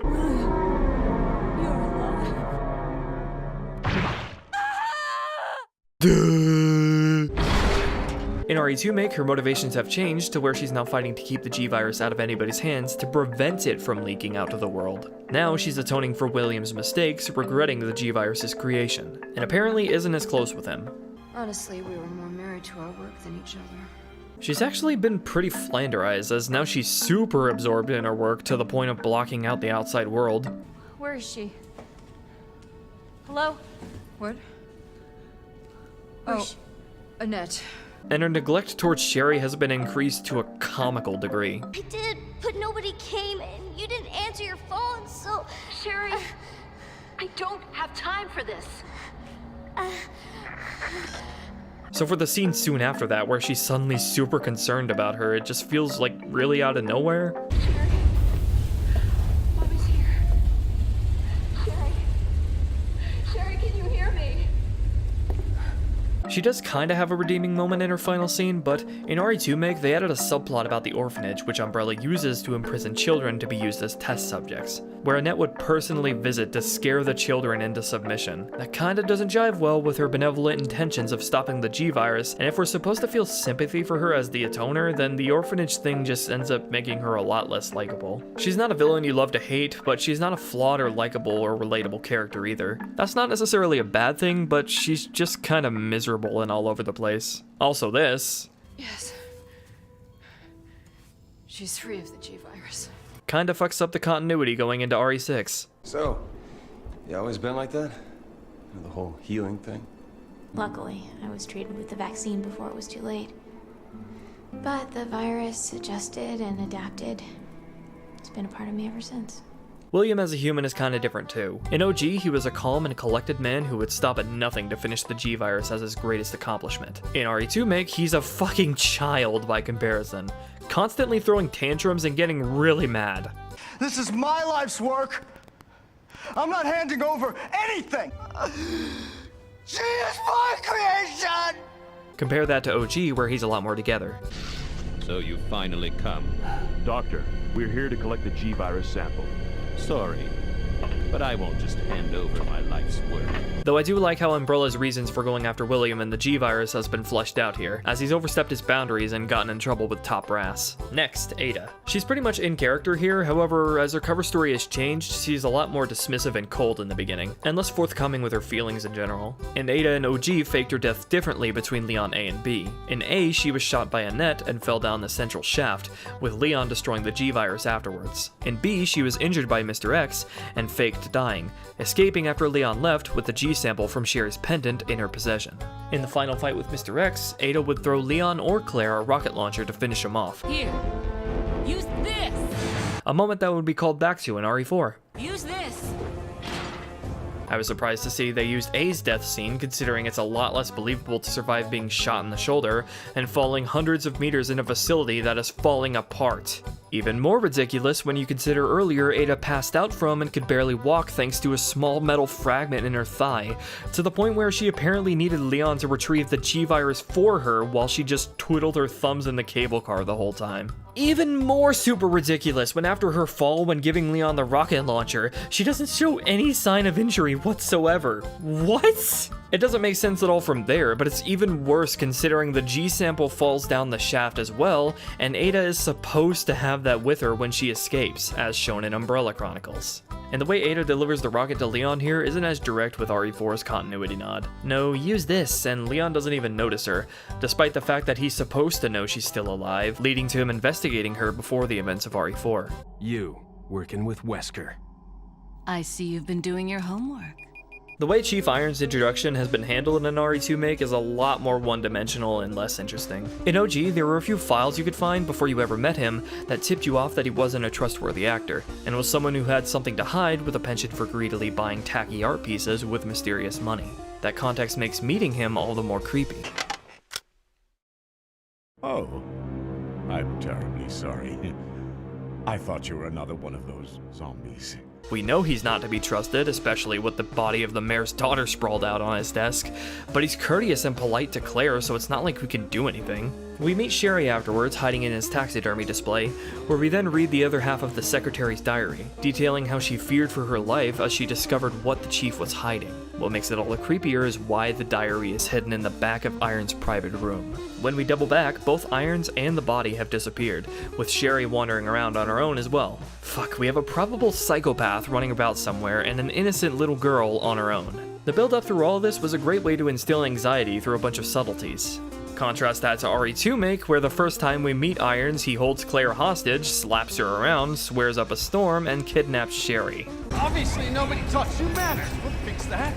In RE2 Make, her motivations have changed to where she's now fighting to keep the G-Virus out of anybody's hands to prevent it from leaking out to the world. Now she's atoning for William's mistakes, regretting the G-Virus's creation, and apparently isn't as close with him. Honestly, we were more married to our work than each other. She's actually been pretty flanderized, as now she's super absorbed in her work to the point of blocking out the outside world. Where is she? Hello? What? Oh, Annette. And her neglect towards Sherry has been increased to a comical degree. I did, but nobody came and you didn't answer your phone, so... Sherry, I don't have time for this. So for the scene soon after that, where she's suddenly super concerned about her, it just feels like really out of nowhere. Sherry, Mommy's here. Sherry, can you hear me? She does kinda have a redeeming moment in her final scene, but in RE2 Make, they added a subplot about the orphanage, which Umbrella uses to imprison children to be used as test subjects, where Annette would personally visit to scare the children into submission. That kinda doesn't jive well with her benevolent intentions of stopping the G-Virus, and if we're supposed to feel sympathy for her as the Atoner, then the orphanage thing just ends up making her a lot less likable. She's not a villain you love to hate, but she's not a flawed or likable or relatable character either. That's not necessarily a bad thing, but she's just kinda miserable and all over the place. Also this. Yes. She's free of the G-Virus. Kinda fucks up the continuity going into RE6. So, you always been like that? The whole healing thing? Luckily, I was treated with the vaccine before it was too late. But the virus adjusted and adapted. It's been a part of me ever since. William as a human is kinda different too. In OG, he was a calm and collected man who would stop at nothing to finish the G-Virus as his greatest accomplishment. In RE2 Make, he's a fucking child by comparison, constantly throwing tantrums and getting really mad. This is my life's work. I'm not handing over anything. She is my creation! Compare that to OG, where he's a lot more together. So you finally come. Doctor, we're here to collect the G-Virus sample. Sorry, but I won't just hand over my life's work. Though I do like how Umbrella's reasons for going after William and the G-Virus has been fleshed out here, as he's overstepped his boundaries and gotten in trouble with top brass. Next, Ada. She's pretty much in character here, however, as her cover story has changed, she's a lot more dismissive and cold in the beginning, and less forthcoming with her feelings in general. And Ada in OG faked her death differently between Leon A and B. In A, she was shot by Annette and fell down the central shaft, with Leon destroying the G-Virus afterwards. In B, she was injured by Mr. X and faked dying, escaping after Leon left with the G-sample from Sherry's pendant in her possession. In the final fight with Mr. X, Ada would throw Leon or Claire a rocket launcher to finish him off. Here, use this! A moment that would be called back to in RE4. Use this! I was surprised to see they used A's death scene, considering it's a lot less believable to survive being shot in the shoulder and falling hundreds of meters in a facility that is falling apart. Even more ridiculous when you consider earlier Ada passed out from and could barely walk thanks to a small metal fragment in her thigh, to the point where she apparently needed Leon to retrieve the G-Virus for her while she just twiddled her thumbs in the cable car the whole time. Even more super ridiculous when after her fall when giving Leon the rocket launcher, she doesn't show any sign of injury whatsoever. What? It doesn't make sense at all from there, but it's even worse considering the G-sample falls down the shaft as well, and Ada is supposed to have that with her when she escapes, as shown in Umbrella Chronicles. And the way Ada delivers the rocket to Leon here isn't as direct with RE4's continuity nod. No, use this, and Leon doesn't even notice her, despite the fact that he's supposed to know she's still alive, leading to him investigating her before the events of RE4. You, working with Wesker. I see you've been doing your homework. The way Chief Iron's introduction has been handled in RE2 Make is a lot more one-dimensional and less interesting. In OG, there were a few files you could find before you ever met him that tipped you off that he wasn't a trustworthy actor, and was someone who had something to hide with a penchant for greedily buying tacky art pieces with mysterious money. That context makes meeting him all the more creepy. Oh, I'm terribly sorry. I thought you were another one of those zombies. We know he's not to be trusted, especially with the body of the mayor's daughter sprawled out on his desk, but he's courteous and polite to Claire, so it's not like we can do anything. We meet Sherry afterwards, hiding in his taxidermy display, where we then read the other half of the secretary's diary, detailing how she feared for her life as she discovered what the chief was hiding. What makes it all the creepier is why the diary is hidden in the back of Iron's private room. When we double back, both Irons and the body have disappeared, with Sherry wandering around on her own as well. Fuck, we have a probable psychopath running about somewhere and an innocent little girl on her own. The build up through all of this was a great way to instill anxiety through a bunch of subtleties. Contrast that to RE2 Make, where the first time we meet Irons, he holds Claire hostage, slaps her around, swears up a storm, and kidnaps Sherry. Obviously, nobody taught you manners. We'll fix that.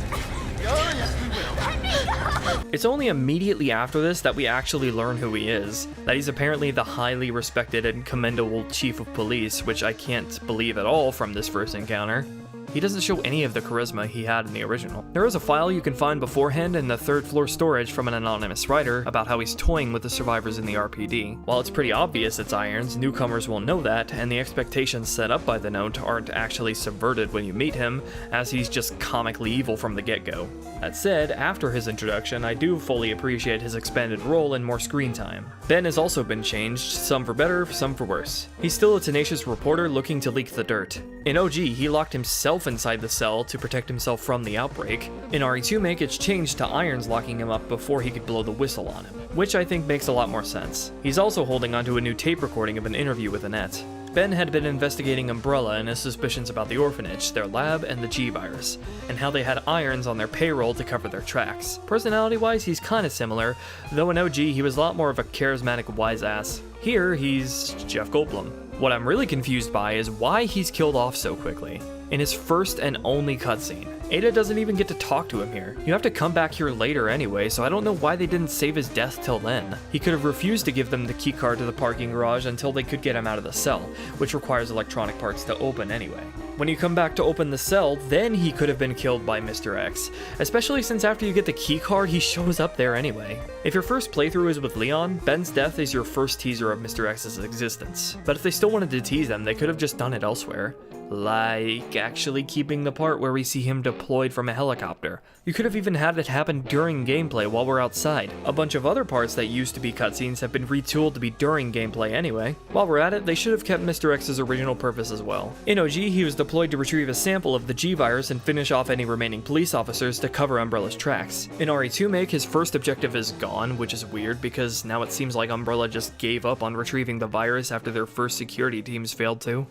Oh, yes, we will. It's only immediately after this that we actually learn who he is, that he's apparently the highly respected and commendable chief of police, which I can't believe at all from this first encounter. He doesn't show any of the charisma he had in the original. There is a file you can find beforehand in the 3rd floor storage from an anonymous writer about how he's toying with the survivors in the RPD. While it's pretty obvious it's Irons, newcomers will know that, and the expectations set up by the note aren't actually subverted when you meet him, as he's just comically evil from the get-go. That said, after his introduction, I do fully appreciate his expanded role and more screen time. Ben has also been changed, some for better, some for worse. He's still a tenacious reporter looking to leak the dirt. In OG, he locked himself inside the cell to protect himself from the outbreak. In RE2 it's changed to Irons locking him up before he could blow the whistle on him, which I think makes a lot more sense. He's also holding onto a new tape recording of an interview with Annette. Ben had been investigating Umbrella and his suspicions about the orphanage, their lab, and the G-Virus, and how they had Irons on their payroll to cover their tracks. Personality-wise, he's kinda similar, though in OG he was a lot more of a charismatic wise-ass. Here, he's Jeff Goldblum. What I'm really confused by is why he's killed off so quickly. In his first and only cutscene. Ada doesn't even get to talk to him here. You have to come back here later anyway, so I don't know why they didn't save his death till then. He could have refused to give them the keycard to the parking garage until they could get him out of the cell, which requires electronic parts to open anyway. When you come back to open the cell, then he could have been killed by Mr. X, especially since after you get the keycard, he shows up there anyway. If your first playthrough is with Leon, Ben's death is your first teaser of Mr. X's existence. But if they still wanted to tease them, they could have just done it elsewhere. Like actually keeping the part where we see him deployed from a helicopter. You could have even had it happen during gameplay while we're outside. A bunch of other parts that used to be cutscenes have been retooled to be during gameplay anyway. While we're at it, they should have kept Mr. X's original purpose as well. In OG, he was deployed to retrieve a sample of the G-Virus and finish off any remaining police officers to cover Umbrella's tracks. In RE2 his first objective is gone, which is weird because now it seems like Umbrella just gave up on retrieving the virus after their first security teams failed to.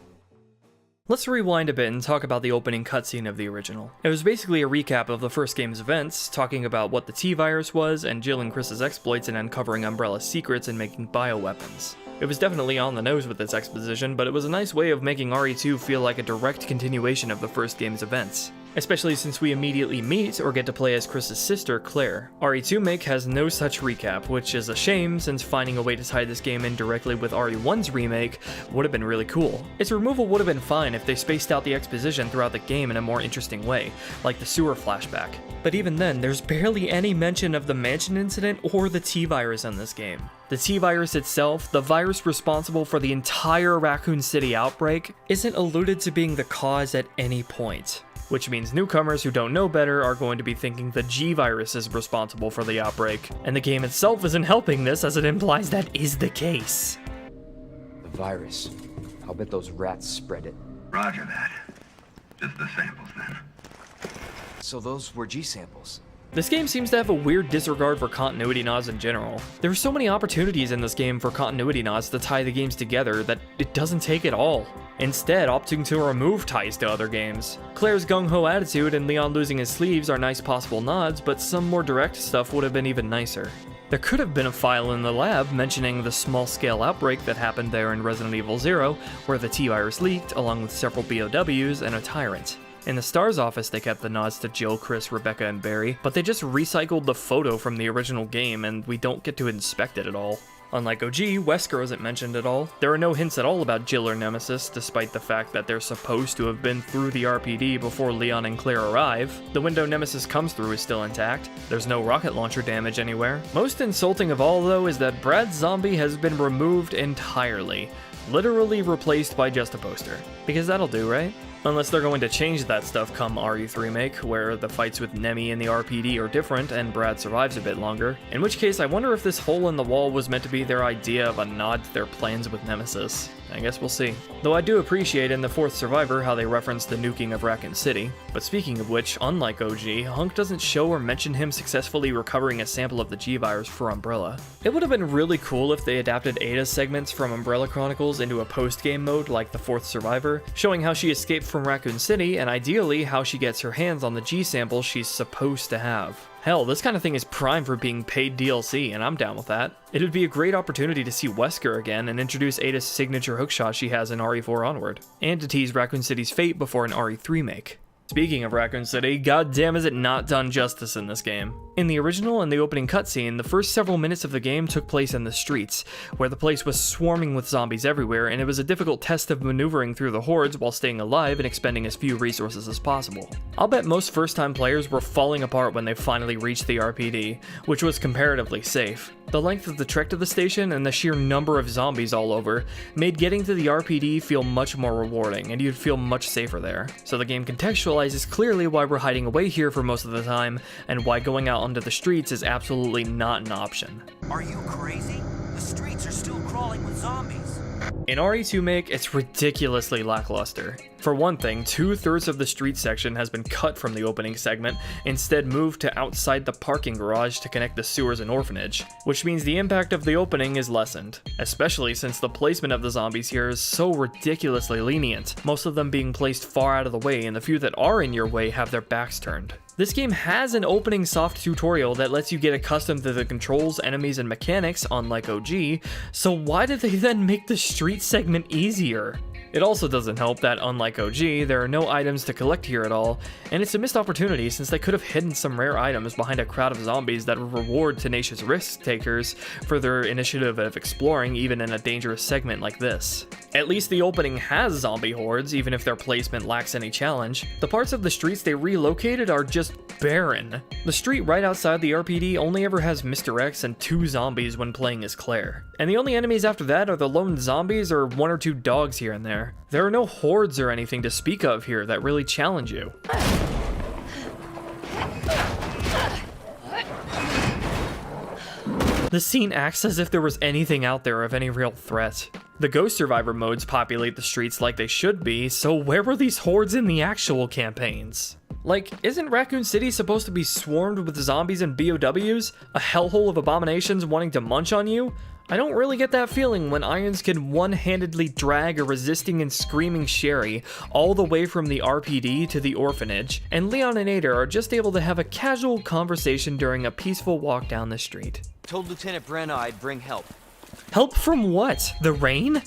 Let's rewind a bit and talk about the opening cutscene of the original. It was basically a recap of the first game's events, talking about what the T-Virus was and Jill and Chris's exploits in uncovering Umbrella's secrets and making bioweapons. It was definitely on the nose with its exposition, but it was a nice way of making RE2 feel like a direct continuation of the first game's events. Especially since we immediately meet or get to play as Chris's sister, Claire. RE2 has no such recap, which is a shame since finding a way to tie this game in directly with RE1's remake would have been really cool. Its removal would have been fine if they spaced out the exposition throughout the game in a more interesting way, like the sewer flashback. But even then, there's barely any mention of the mansion incident or the T-Virus in this game. The T-Virus itself, the virus responsible for the entire Raccoon City outbreak, isn't alluded to being the cause at any point. Which means newcomers who don't know better are going to be thinking the G-Virus is responsible for the outbreak, and the game itself isn't helping this as it implies that is the case. The virus. I'll bet those rats spread it. Roger that. Just the samples then. So those were G-samples. This game seems to have a weird disregard for continuity nods in general. There are so many opportunities in this game for continuity nods to tie the games together that it doesn't take it all. Instead, opting to remove ties to other games. Claire's gung-ho attitude and Leon losing his sleeves are nice possible nods, but some more direct stuff would have been even nicer. There could have been a file in the lab mentioning the small-scale outbreak that happened there in Resident Evil 0, where the T-Virus leaked, along with several BOWs and a tyrant. In the STARS office, they kept the nods to Jill, Chris, Rebecca, and Barry, but they just recycled the photo from the original game, and we don't get to inspect it at all. Unlike OG, Wesker isn't mentioned at all. There are no hints at all about Jill or Nemesis, despite the fact that they're supposed to have been through the RPD before Leon and Claire arrive. The window Nemesis comes through is still intact. There's no rocket launcher damage anywhere. Most insulting of all, though, is that Brad Zombie has been removed entirely. Literally replaced by just a poster. Because that'll do, right? Unless they're going to change that stuff come RE3 Remake, where the fights with Nemi in the RPD are different and Brad survives a bit longer. In which case, I wonder if this hole in the wall was meant to be their idea of a nod to their plans with Nemesis. I guess we'll see. Though I do appreciate in the fourth Survivor how they reference the nuking of Raccoon City. But speaking of which, unlike OG, Hunk doesn't show or mention him successfully recovering a sample of the G-Virus for Umbrella. It would have been really cool if they adapted Ada's segments from Umbrella Chronicles into a post-game mode like the fourth Survivor, showing how she escaped from Raccoon City and ideally how she gets her hands on the G-sample she's supposed to have. Hell, this kind of thing is prime for being paid DLC, and I'm down with that. It would be a great opportunity to see Wesker again and introduce Ada's signature hookshot she has in RE4 onward, and to tease Raccoon City's fate before an RE3 make. Speaking of Raccoon City, goddamn is it not done justice in this game. In the original and the opening cutscene, the first several minutes of the game took place in the streets, where the place was swarming with zombies everywhere, and it was a difficult test of maneuvering through the hordes while staying alive and expending as few resources as possible. I'll bet most first-time players were falling apart when they finally reached the RPD, which was comparatively safe. The length of the trek to the station and the sheer number of zombies all over made getting to the RPD feel much more rewarding, and you'd feel much safer there. So the game contextualizes clearly why we're hiding away here for most of the time, and why going out onto the streets is absolutely not an option. Are you crazy? The streets are still crawling with zombies. In RE2 it's ridiculously lackluster. For one thing, 2/3 of the street section has been cut from the opening segment, instead moved to outside the parking garage to connect the sewers and orphanage, which means the impact of the opening is lessened, especially since the placement of the zombies here is so ridiculously lenient, most of them being placed far out of the way and the few that are in your way have their backs turned. This game has an opening soft tutorial that lets you get accustomed to the controls, enemies, and mechanics, unlike OG, so why did they then make the street segment easier? It also doesn't help that, unlike OG, there are no items to collect here at all, and it's a missed opportunity since they could have hidden some rare items behind a crowd of zombies that would reward tenacious risk takers for their initiative of exploring even in a dangerous segment like this. At least the opening has zombie hordes, even if their placement lacks any challenge. The parts of the streets they relocated are just barren. The street right outside the RPD only ever has Mr. X and 2 zombies when playing as Claire. And the only enemies after that are the lone zombies or 1 or 2 dogs here and there. There are no hordes or anything to speak of here that really challenge you. The scene acts as if there was anything out there of any real threat. The Ghost Survivor modes populate the streets like they should be, so where were these hordes in the actual campaigns? Like, isn't Raccoon City supposed to be swarmed with zombies and BOWs? A hellhole of abominations wanting to munch on you? I don't really get that feeling when Irons can one-handedly drag a resisting and screaming Sherry all the way from the RPD to the orphanage, and Leon and Ada are just able to have a casual conversation during a peaceful walk down the street. Told Lieutenant Brenna I'd bring help. Help from what? The rain?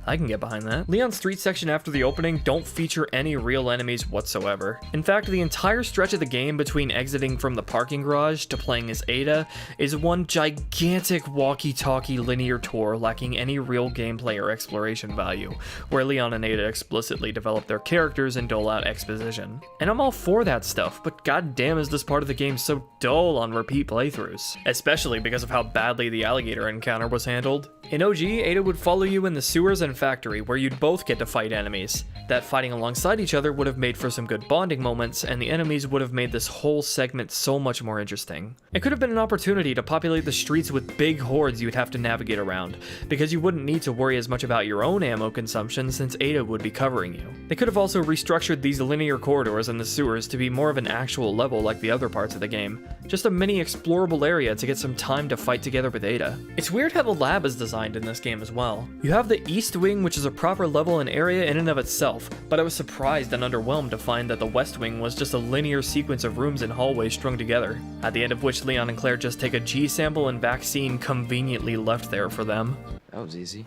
I can get behind that. Leon's street section after the opening don't feature any real enemies whatsoever. In fact, the entire stretch of the game between exiting from the parking garage to playing as Ada is one gigantic walkie-talkie linear tour lacking any real gameplay or exploration value, where Leon and Ada explicitly develop their characters and dole out exposition. And I'm all for that stuff, but goddamn is this part of the game so dull on repeat playthroughs, especially because of how badly the alligator encounter was handled. In OG, Ada would follow you in the sewers and factory where you'd both get to fight enemies. That fighting alongside each other would have made for some good bonding moments, and the enemies would have made this whole segment so much more interesting. It could have been an opportunity to populate the streets with big hordes you'd have to navigate around, because you wouldn't need to worry as much about your own ammo consumption since Ada would be covering you. They could have also restructured these linear corridors in the sewers to be more of an actual level like the other parts of the game, just a mini explorable area to get some time to fight together with Ada. It's weird how the lab is designed in this game as well. You have the East Wing, which is a proper level and area in and of itself, but I was surprised and underwhelmed to find that the West Wing was just a linear sequence of rooms and hallways strung together, at the end of which Leon and Claire just take a G sample and vaccine conveniently left there for them. That was easy.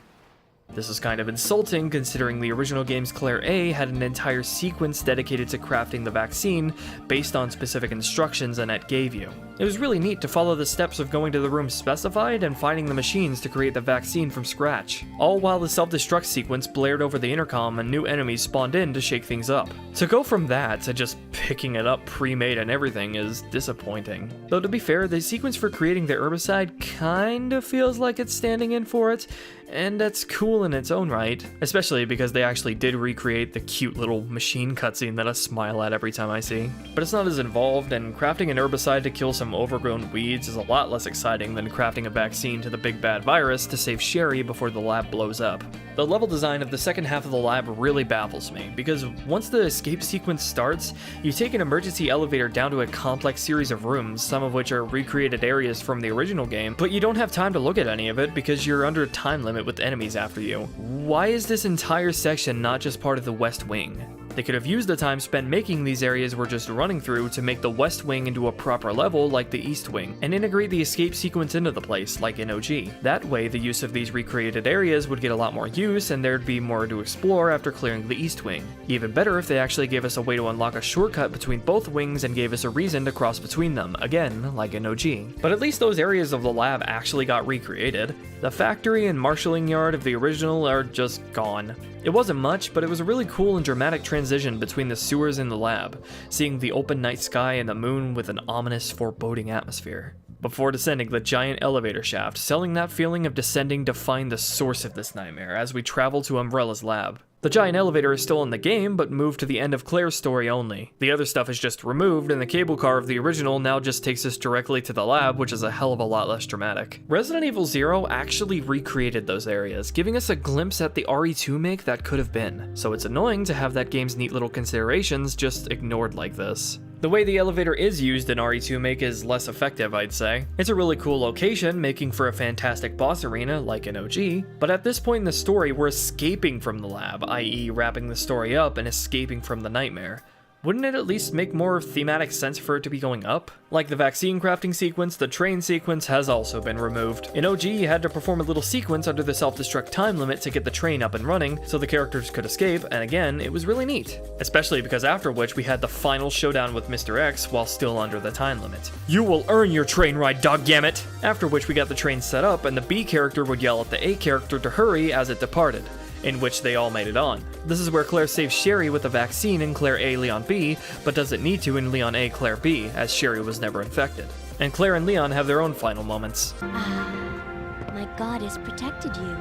This is kind of insulting considering the original game's Claire A had an entire sequence dedicated to crafting the vaccine based on specific instructions Annette gave you. It was really neat to follow the steps of going to the room specified and finding the machines to create the vaccine from scratch, all while the self-destruct sequence blared over the intercom and new enemies spawned in to shake things up. To go from that to just picking it up pre-made and everything is disappointing. Though to be fair, the sequence for creating the herbicide kinda feels like it's standing in for it, and that's cool in its own right, especially because they actually did recreate the cute little machine cutscene that I smile at every time I see. But it's not as involved, and crafting an herbicide to kill some overgrown weeds is a lot less exciting than crafting a vaccine to the big bad virus to save Sherry before the lab blows up. The level design of the second half of the lab really baffles me, because once the escape sequence starts, you take an emergency elevator down to a complex series of rooms, some of which are recreated areas from the original game, but you don't have time to look at any of it because you're under a time limit with enemies after you. Why is this entire section not just part of the West Wing? They could have used the time spent making these areas we're just running through to make the West Wing into a proper level like the East Wing, and integrate the escape sequence into the place like in OG. That way, the use of these recreated areas would get a lot more use and there'd be more to explore after clearing the East Wing. Even better if they actually gave us a way to unlock a shortcut between both wings and gave us a reason to cross between them, again, like in OG. But at least those areas of the lab actually got recreated. The factory and marshalling yard of the original are just gone. It wasn't much, but it was a really cool and dramatic transition between the sewers and the lab, seeing the open night sky and the moon with an ominous, foreboding atmosphere. Before descending the giant elevator shaft, selling that feeling of descending to find the source of this nightmare as we travel to Umbrella's lab. The giant elevator is still in the game, but moved to the end of Claire's story only. The other stuff is just removed, and the cable car of the original now just takes us directly to the lab, which is a hell of a lot less dramatic. Resident Evil 0 actually recreated those areas, giving us a glimpse at the RE2 make that could have been. So it's annoying to have that game's neat little considerations just ignored like this. The way the elevator is used in RE2 Make is less effective, I'd say. It's a really cool location, making for a fantastic boss arena, like in OG, but at this point in the story, we're escaping from the lab, i.e. wrapping the story up and escaping from the nightmare. Wouldn't it at least make more thematic sense for it to be going up? Like the vaccine crafting sequence, the train sequence has also been removed. In OG, you had to perform a little sequence under the self-destruct time limit to get the train up and running, so the characters could escape, and again, it was really neat. Especially because after which we had the final showdown with Mr. X while still under the time limit. You will earn your train ride, doggammit! After which we got the train set up, and the B character would yell at the A character to hurry as it departed, in which they all made it on. This is where Claire saves Sherry with the vaccine in Claire A, Leon B, but doesn't need to in Leon A, Claire B, as Sherry was never infected. And Claire and Leon have their own final moments. My God has protected you.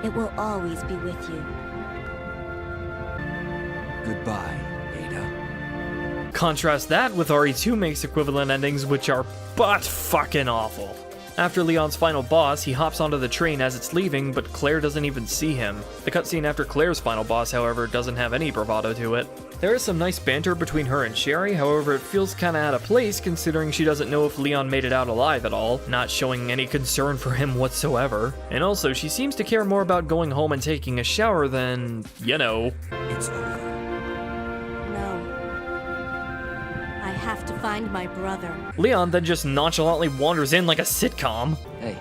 It will always be with you. Goodbye, Ada. Contrast that with RE2 Make's equivalent endings, which are butt fucking awful. After Leon's final boss, he hops onto the train as it's leaving, but Claire doesn't even see him. The cutscene after Claire's final boss, however, doesn't have any bravado to it. There is some nice banter between her and Sherry, however it feels kinda out of place considering she doesn't know if Leon made it out alive at all, not showing any concern for him whatsoever. And also, she seems to care more about going home and taking a shower than, you know. It's over. I have to find my brother. Leon then just nonchalantly wanders in like a sitcom. Hey.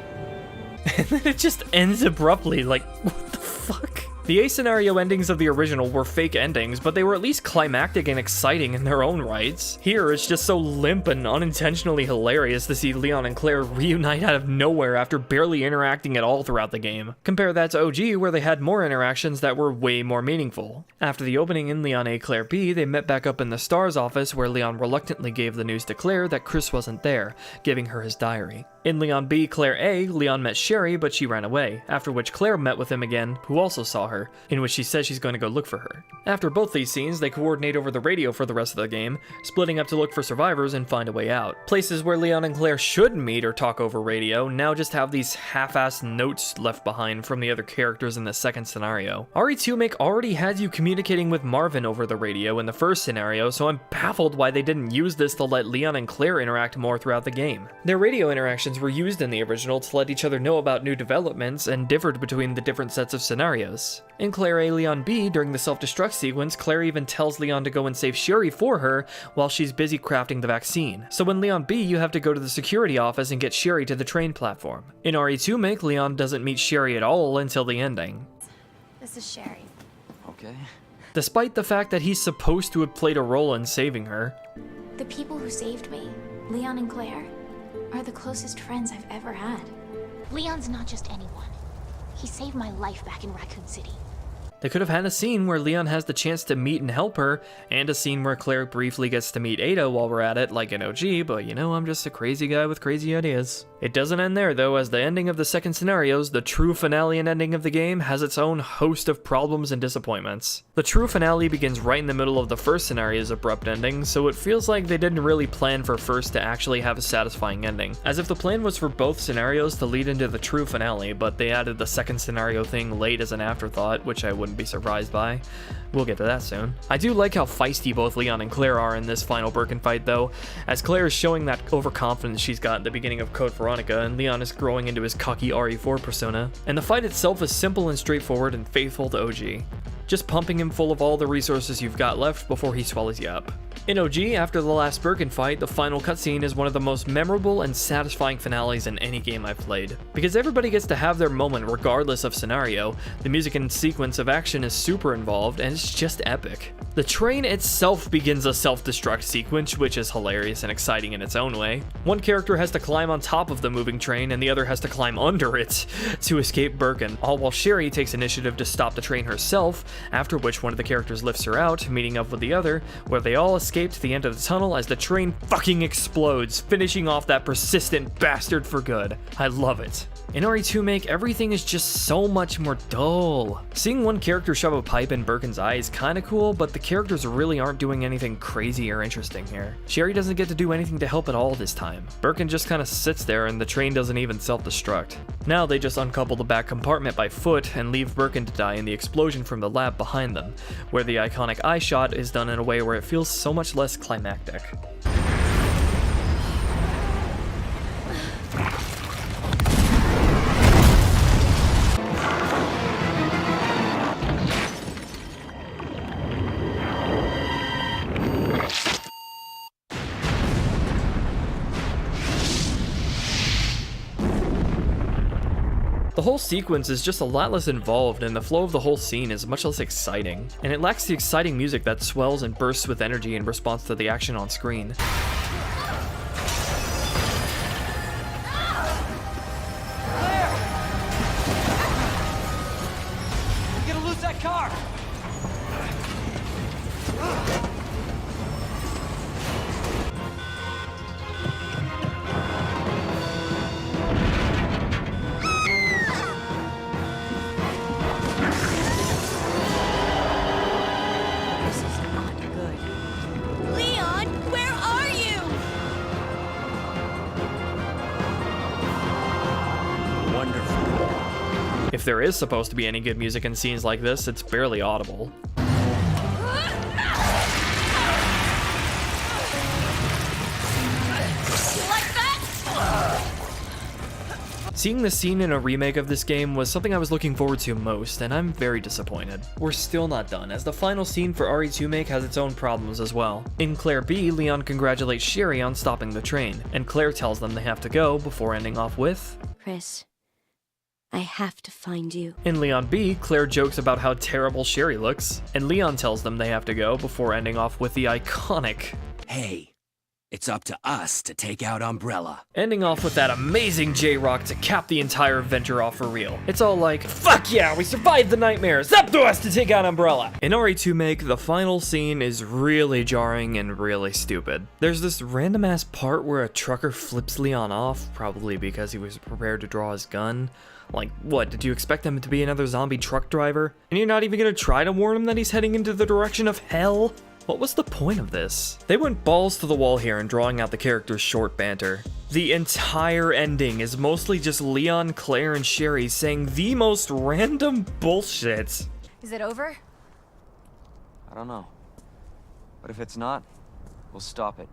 And then it just ends abruptly, like, what the fuck? The A scenario endings of the original were fake endings, but they were at least climactic and exciting in their own rights. Here, it's just so limp and unintentionally hilarious to see Leon and Claire reunite out of nowhere after barely interacting at all throughout the game. Compare that to OG, where they had more interactions that were way more meaningful. After the opening in Leon A, Claire B, they met back up in the STARS office where Leon reluctantly gave the news to Claire that Chris wasn't there, giving her his diary. In Leon B, Claire A, Leon met Sherry, but she ran away, after which Claire met with him again, who also saw her, in which she says she's going to go look for her. After both these scenes, they coordinate over the radio for the rest of the game, splitting up to look for survivors and find a way out. Places where Leon and Claire should meet or talk over radio now just have these half-assed notes left behind from the other characters in the second scenario. RE2 Make already had you communicating with Marvin over the radio in the first scenario, so I'm baffled why they didn't use this to let Leon and Claire interact more throughout the game. Their radio interactions were used in the original to let each other know about new developments and differed between the different sets of scenarios. In Claire A, Leon B, during the self-destruct sequence, Claire even tells Leon to go and save Sherry for her while she's busy crafting the vaccine. So in Leon B, you have to go to the security office and get Sherry to the train platform. In RE2 Make, Leon doesn't meet Sherry at all until the ending. This is Sherry. Okay. Despite the fact that he's supposed to have played a role in saving her. The people who saved me, Leon and Claire, are the closest friends I've ever had. Leon's not just anyone. He saved my life back in Raccoon City. They could have had a scene where Leon has the chance to meet and help her, and a scene where Claire briefly gets to meet Ada while we're at it, like in OG, but you know, I'm just a crazy guy with crazy ideas. It doesn't end there though, as the ending of the second scenarios, the true finale and ending of the game, has its own host of problems and disappointments. The true finale begins right in the middle of the first scenario's abrupt ending, so it feels like they didn't really plan for first to actually have a satisfying ending. As if the plan was for both scenarios to lead into the true finale, but they added the second scenario thing late as an afterthought, which I wouldn't be surprised by. We'll get to that soon. I do like how feisty both Leon and Claire are in this final Birkin fight though, as Claire is showing that overconfidence she's got at the beginning of Code Veronica, and Leon is growing into his cocky RE4 persona. And the fight itself is simple and straightforward and faithful to OG. just pumping him full of all the resources you've got left before he swallows you up. In OG, after the last Birkin fight, the final cutscene is one of the most memorable and satisfying finales in any game I've played. Because everybody gets to have their moment regardless of scenario, the music and sequence of action is super involved, and it's just epic. The train itself begins a self-destruct sequence, which is hilarious and exciting in its own way. One character has to climb on top of the moving train, and the other has to climb under it to escape Birkin, all while Sherry takes initiative to stop the train herself, after which one of the characters lifts her out, meeting up with the other, where they all escape to the end of the tunnel as the train fucking explodes, finishing off that persistent bastard for good. I love it. In RE2 Make, everything is just so much more dull. Seeing one character shove a pipe in Birkin's eye is kinda cool, but the characters really aren't doing anything crazy or interesting here. Sherry doesn't get to do anything to help at all this time. Birkin just kinda sits there and the train doesn't even self-destruct. Now they just uncouple the back compartment by foot and leave Birkin to die in the explosion from the lab behind them, where the iconic eye shot is done in a way where it feels so much less climactic. The whole sequence is just a lot less involved, and the flow of the whole scene is much less exciting, and it lacks the exciting music that swells and bursts with energy in response to the action on screen. You're gonna lose that car! If there is supposed to be any good music in scenes like this, it's barely audible. Seeing the scene in a remake of this game was something I was looking forward to most, and I'm very disappointed. We're still not done, as the final scene for RE2 Make has its own problems as well. In Claire B, Leon congratulates Sherry on stopping the train, and Claire tells them they have to go before ending off with, Chris, I have to find you. In Leon B, Claire jokes about how terrible Sherry looks, and Leon tells them they have to go before ending off with the iconic, Hey, it's up to us to take out Umbrella. Ending off with that amazing J-Rock to cap the entire venture off for real. It's all like, fuck yeah, we survived the nightmare, it's up to us to take out Umbrella. In RE2 Make, the final scene is really jarring and really stupid. There's this random ass part where a trucker flips Leon off, probably because he was prepared to draw his gun. Like, what, did you expect him to be another zombie truck driver? And you're not even gonna try to warn him that he's heading into the direction of hell? What was the point of this? They went balls to the wall here in drawing out the characters' short banter. The entire ending is mostly just Leon, Claire, and Sherry saying the most random bullshit. Is it over? I don't know. But if it's not, we'll stop it.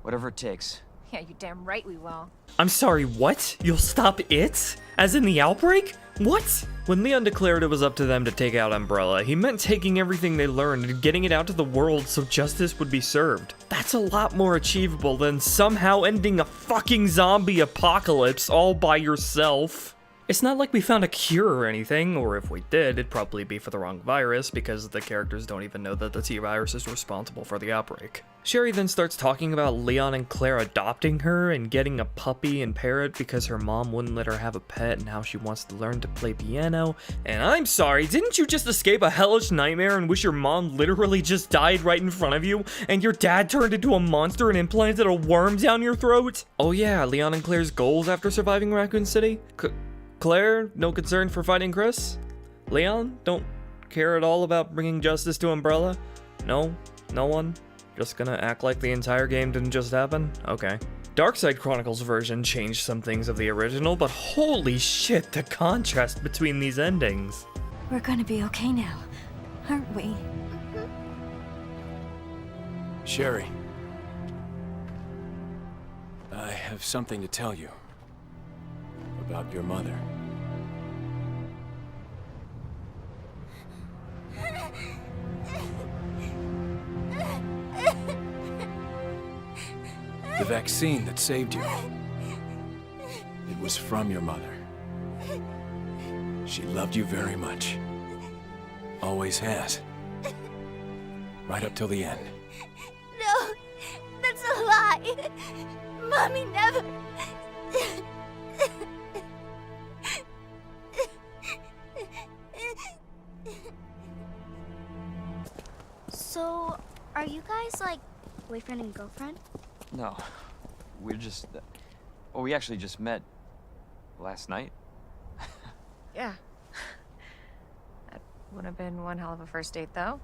Whatever it takes. Yeah, you damn right we will. I'm sorry, what? You'll stop it? As in the outbreak? What? When Leon declared it was up to them to take out Umbrella, he meant taking everything they learned and getting it out to the world so justice would be served. That's a lot more achievable than somehow ending a fucking zombie apocalypse all by yourself. It's not like we found a cure or anything, or if we did, it'd probably be for the wrong virus because the characters don't even know that the T-virus is responsible for the outbreak. Sherry then starts talking about Leon and Claire adopting her and getting a puppy and parrot because her mom wouldn't let her have a pet and how she wants to learn to play piano. And I'm sorry, didn't you just escape a hellish nightmare in which your mom literally just died right in front of you and your dad turned into a monster and implanted a worm down your throat? Oh yeah, Leon and Claire's goals after surviving Raccoon City? Claire, no concern for fighting Chris? Leon, don't care at all about bringing justice to Umbrella? No? No one? Just gonna act like the entire game didn't just happen? Okay. Darkside Chronicles version changed some things of the original, but holy shit, the contrast between these endings. We're gonna be okay now, aren't we? Sherry. I have something to tell you. About your mother. The vaccine that saved you. It was from your mother. She loved you very much. Always has. Right up till the end. No, that's a lie. Mommy never. So, are you guys like boyfriend and girlfriend? No. We're just... well, we actually just met last night. Yeah. That would have been one hell of a first date, though.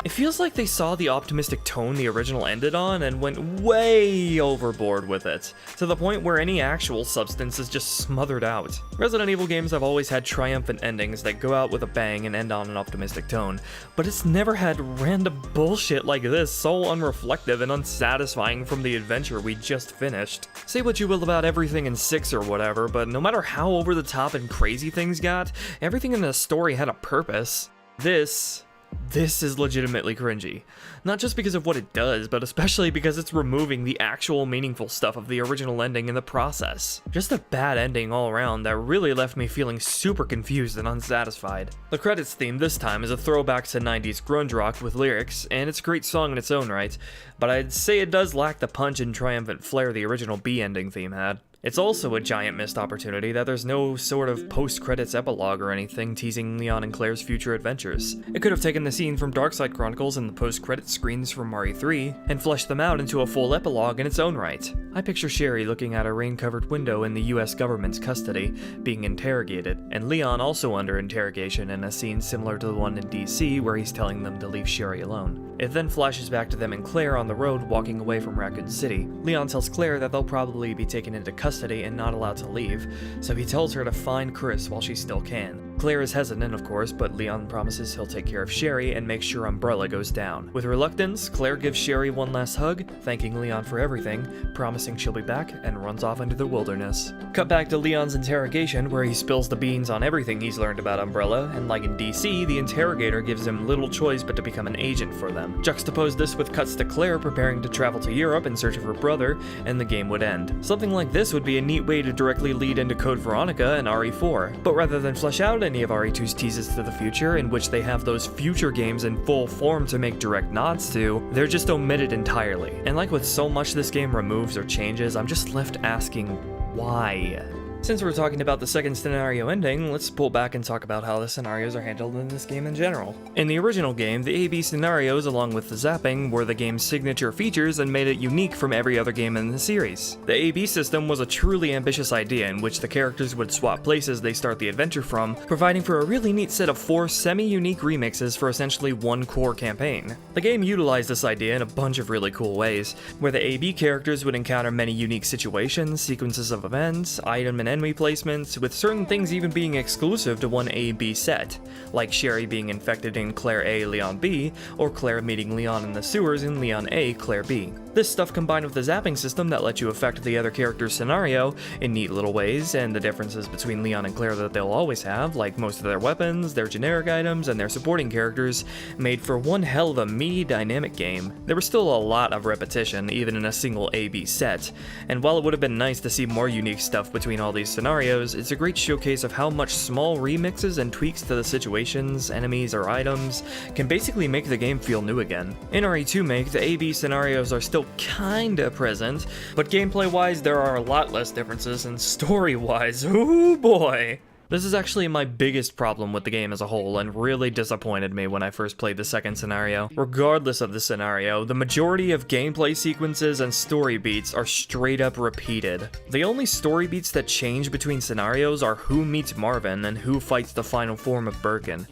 It feels like they saw the optimistic tone the original ended on and went way overboard with it, to the point where any actual substance is just smothered out. Resident Evil games have always had triumphant endings that go out with a bang and end on an optimistic tone, but it's never had random bullshit like this so unreflective and unsatisfying from the adventure we just finished. Say what you will about everything in 6 or whatever, but no matter how over the top and crazy things got, everything in the story had a purpose. This is legitimately cringy. Not just because of what it does, but especially because it's removing the actual meaningful stuff of the original ending in the process. Just a bad ending all around that really left me feeling super confused and unsatisfied. The credits theme this time is a throwback to 90s grunge rock with lyrics, and it's a great song in its own right, but I'd say it does lack the punch and triumphant flair the original B ending theme had. It's also a giant missed opportunity that there's no sort of post-credits epilogue or anything teasing Leon and Claire's future adventures. It could have taken the scene from Darkside Chronicles and the post-credits screens from RE3 and fleshed them out into a full epilogue in its own right. I picture Sherry looking out a rain-covered window in the US government's custody, being interrogated, and Leon also under interrogation in a scene similar to the one in DC where he's telling them to leave Sherry alone. It then flashes back to them and Claire on the road walking away from Raccoon City. Leon tells Claire that they'll probably be taken into custody and not allowed to leave, so he tells her to find Chris while she still can. Claire is hesitant, of course, but Leon promises he'll take care of Sherry and make sure Umbrella goes down. With reluctance, Claire gives Sherry one last hug, thanking Leon for everything, promising she'll be back, and runs off into the wilderness. Cut back to Leon's interrogation, where he spills the beans on everything he's learned about Umbrella, and like in DC, the interrogator gives him little choice but to become an agent for them. Juxtapose this with cuts to Claire preparing to travel to Europe in search of her brother, and the game would end. Something like this would be a neat way to directly lead into Code Veronica and RE4, but rather than flesh out any of RE2's teases to the future, in which they have those future games in full form to make direct nods to, they're just omitted entirely. And like with so much this game removes or changes, I'm just left asking, why? Since we're talking about the second scenario ending, let's pull back and talk about how the scenarios are handled in this game in general. In the original game, the A-B scenarios, along with the zapping, were the game's signature features and made it unique from every other game in the series. The A-B system was a truly ambitious idea in which the characters would swap places they start the adventure from, providing for a really neat set of 4 semi-unique remixes for essentially one core campaign. The game utilized this idea in a bunch of really cool ways, where the A-B characters would encounter many unique situations, sequences of events, item and enemy placements, with certain things even being exclusive to one A-B set, like Sherry being infected in Claire A, Leon B, or Claire meeting Leon in the sewers in Leon A, Claire B. This stuff combined with the zapping system that lets you affect the other character's scenario in neat little ways, and the differences between Leon and Claire that they'll always have, like most of their weapons, their generic items, and their supporting characters, made for one hell of a meaty, dynamic game. There was still a lot of repetition, even in a single A-B set, and while it would have been nice to see more unique stuff between all these scenarios, it's a great showcase of how much small remixes and tweaks to the situations, enemies, or items can basically make the game feel new again. In RE2 Make, the A-B scenarios are still kinda present, but gameplay-wise there are a lot less differences, and story-wise, ooh boy! This is actually my biggest problem with the game as a whole, and really disappointed me when I first played the second scenario. Regardless of the scenario, the majority of gameplay sequences and story beats are straight up repeated. The only story beats that change between scenarios are who meets Marvin and who fights the final form of Birkin.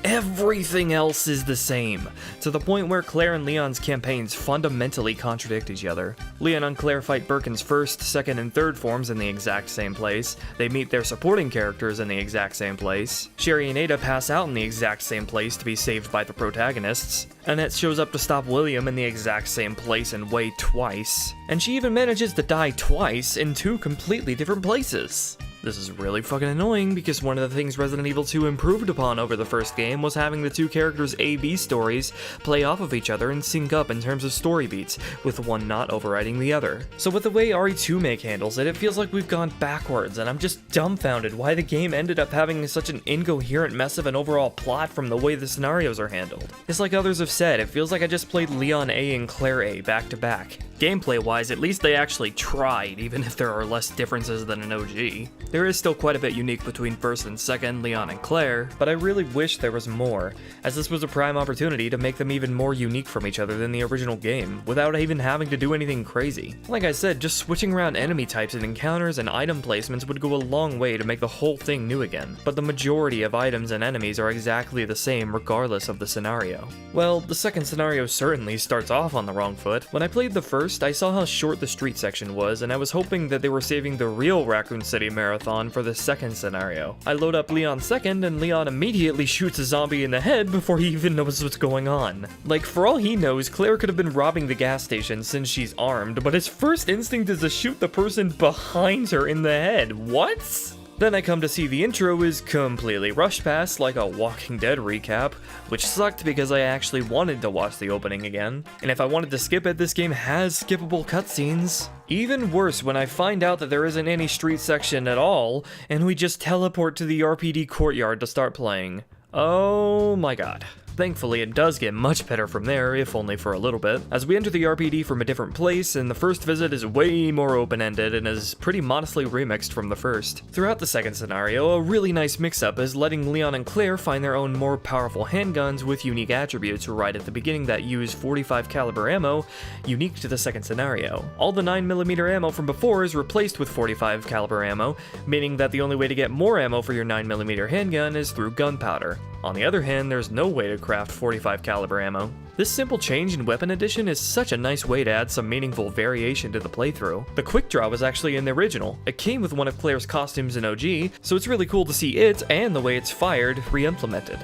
Everything else is the same, to the point where Claire and Leon's campaigns fundamentally contradict each other. Leon and Claire fight Birkin's first, second, and third forms in the exact same place. They meet their supporting characters in the exact same place. Sherry and Ada pass out in the exact same place to be saved by the protagonists. Annette shows up to stop William in the exact same place and way twice. And she even manages to die twice in 2 completely different places. This is really fucking annoying because one of the things Resident Evil 2 improved upon over the first game was having the two characters' A-B stories play off of each other and sync up in terms of story beats, with one not overriding the other. So with the way Remake handles it, it feels like we've gone backwards, and I'm just dumbfounded why the game ended up having such an incoherent mess of an overall plot from the way the scenarios are handled. It's like others have said, it feels like I just played Leon A and Claire A back to back. Gameplay-wise, at least they actually tried, even if there are less differences than an OG. There is still quite a bit unique between first and second, Leon and Claire, but I really wish there was more, as this was a prime opportunity to make them even more unique from each other than the original game, without even having to do anything crazy. Like I said, just switching around enemy types and encounters and item placements would go a long way to make the whole thing new again, but the majority of items and enemies are exactly the same regardless of the scenario. Well, the second scenario certainly starts off on the wrong foot. When I played the first, I saw how short the street section was, and I was hoping that they were saving the real Raccoon City Marathon for the second scenario. I load up Leon second, and Leon immediately shoots a zombie in the head before he even knows what's going on. Like, for all he knows, Claire could have been robbing the gas station since she's armed, but his first instinct is to shoot the person behind her in the head. What? Then I come to see the intro is completely rushed past like a Walking Dead recap, which sucked because I actually wanted to watch the opening again. And if I wanted to skip it, this game has skippable cutscenes. Even worse when I find out that there isn't any street section at all, and we just teleport to the RPD courtyard to start playing. Oh my god. Thankfully, it does get much better from there, if only for a little bit, as we enter the RPD from a different place, and the first visit is way more open-ended and is pretty modestly remixed from the first. Throughout the second scenario, a really nice mix-up is letting Leon and Claire find their own more powerful handguns with unique attributes right at the beginning that use 45 caliber ammo, unique to the second scenario. All the 9mm ammo from before is replaced with 45 caliber ammo, meaning that the only way to get more ammo for your 9mm handgun is through gunpowder. On the other hand, there's no way to craft 45 caliber ammo. This simple change in weapon addition is such a nice way to add some meaningful variation to the playthrough. The quick draw was actually in the original. It came with one of Claire's costumes in OG, so it's really cool to see it, and the way it's fired, re-implemented.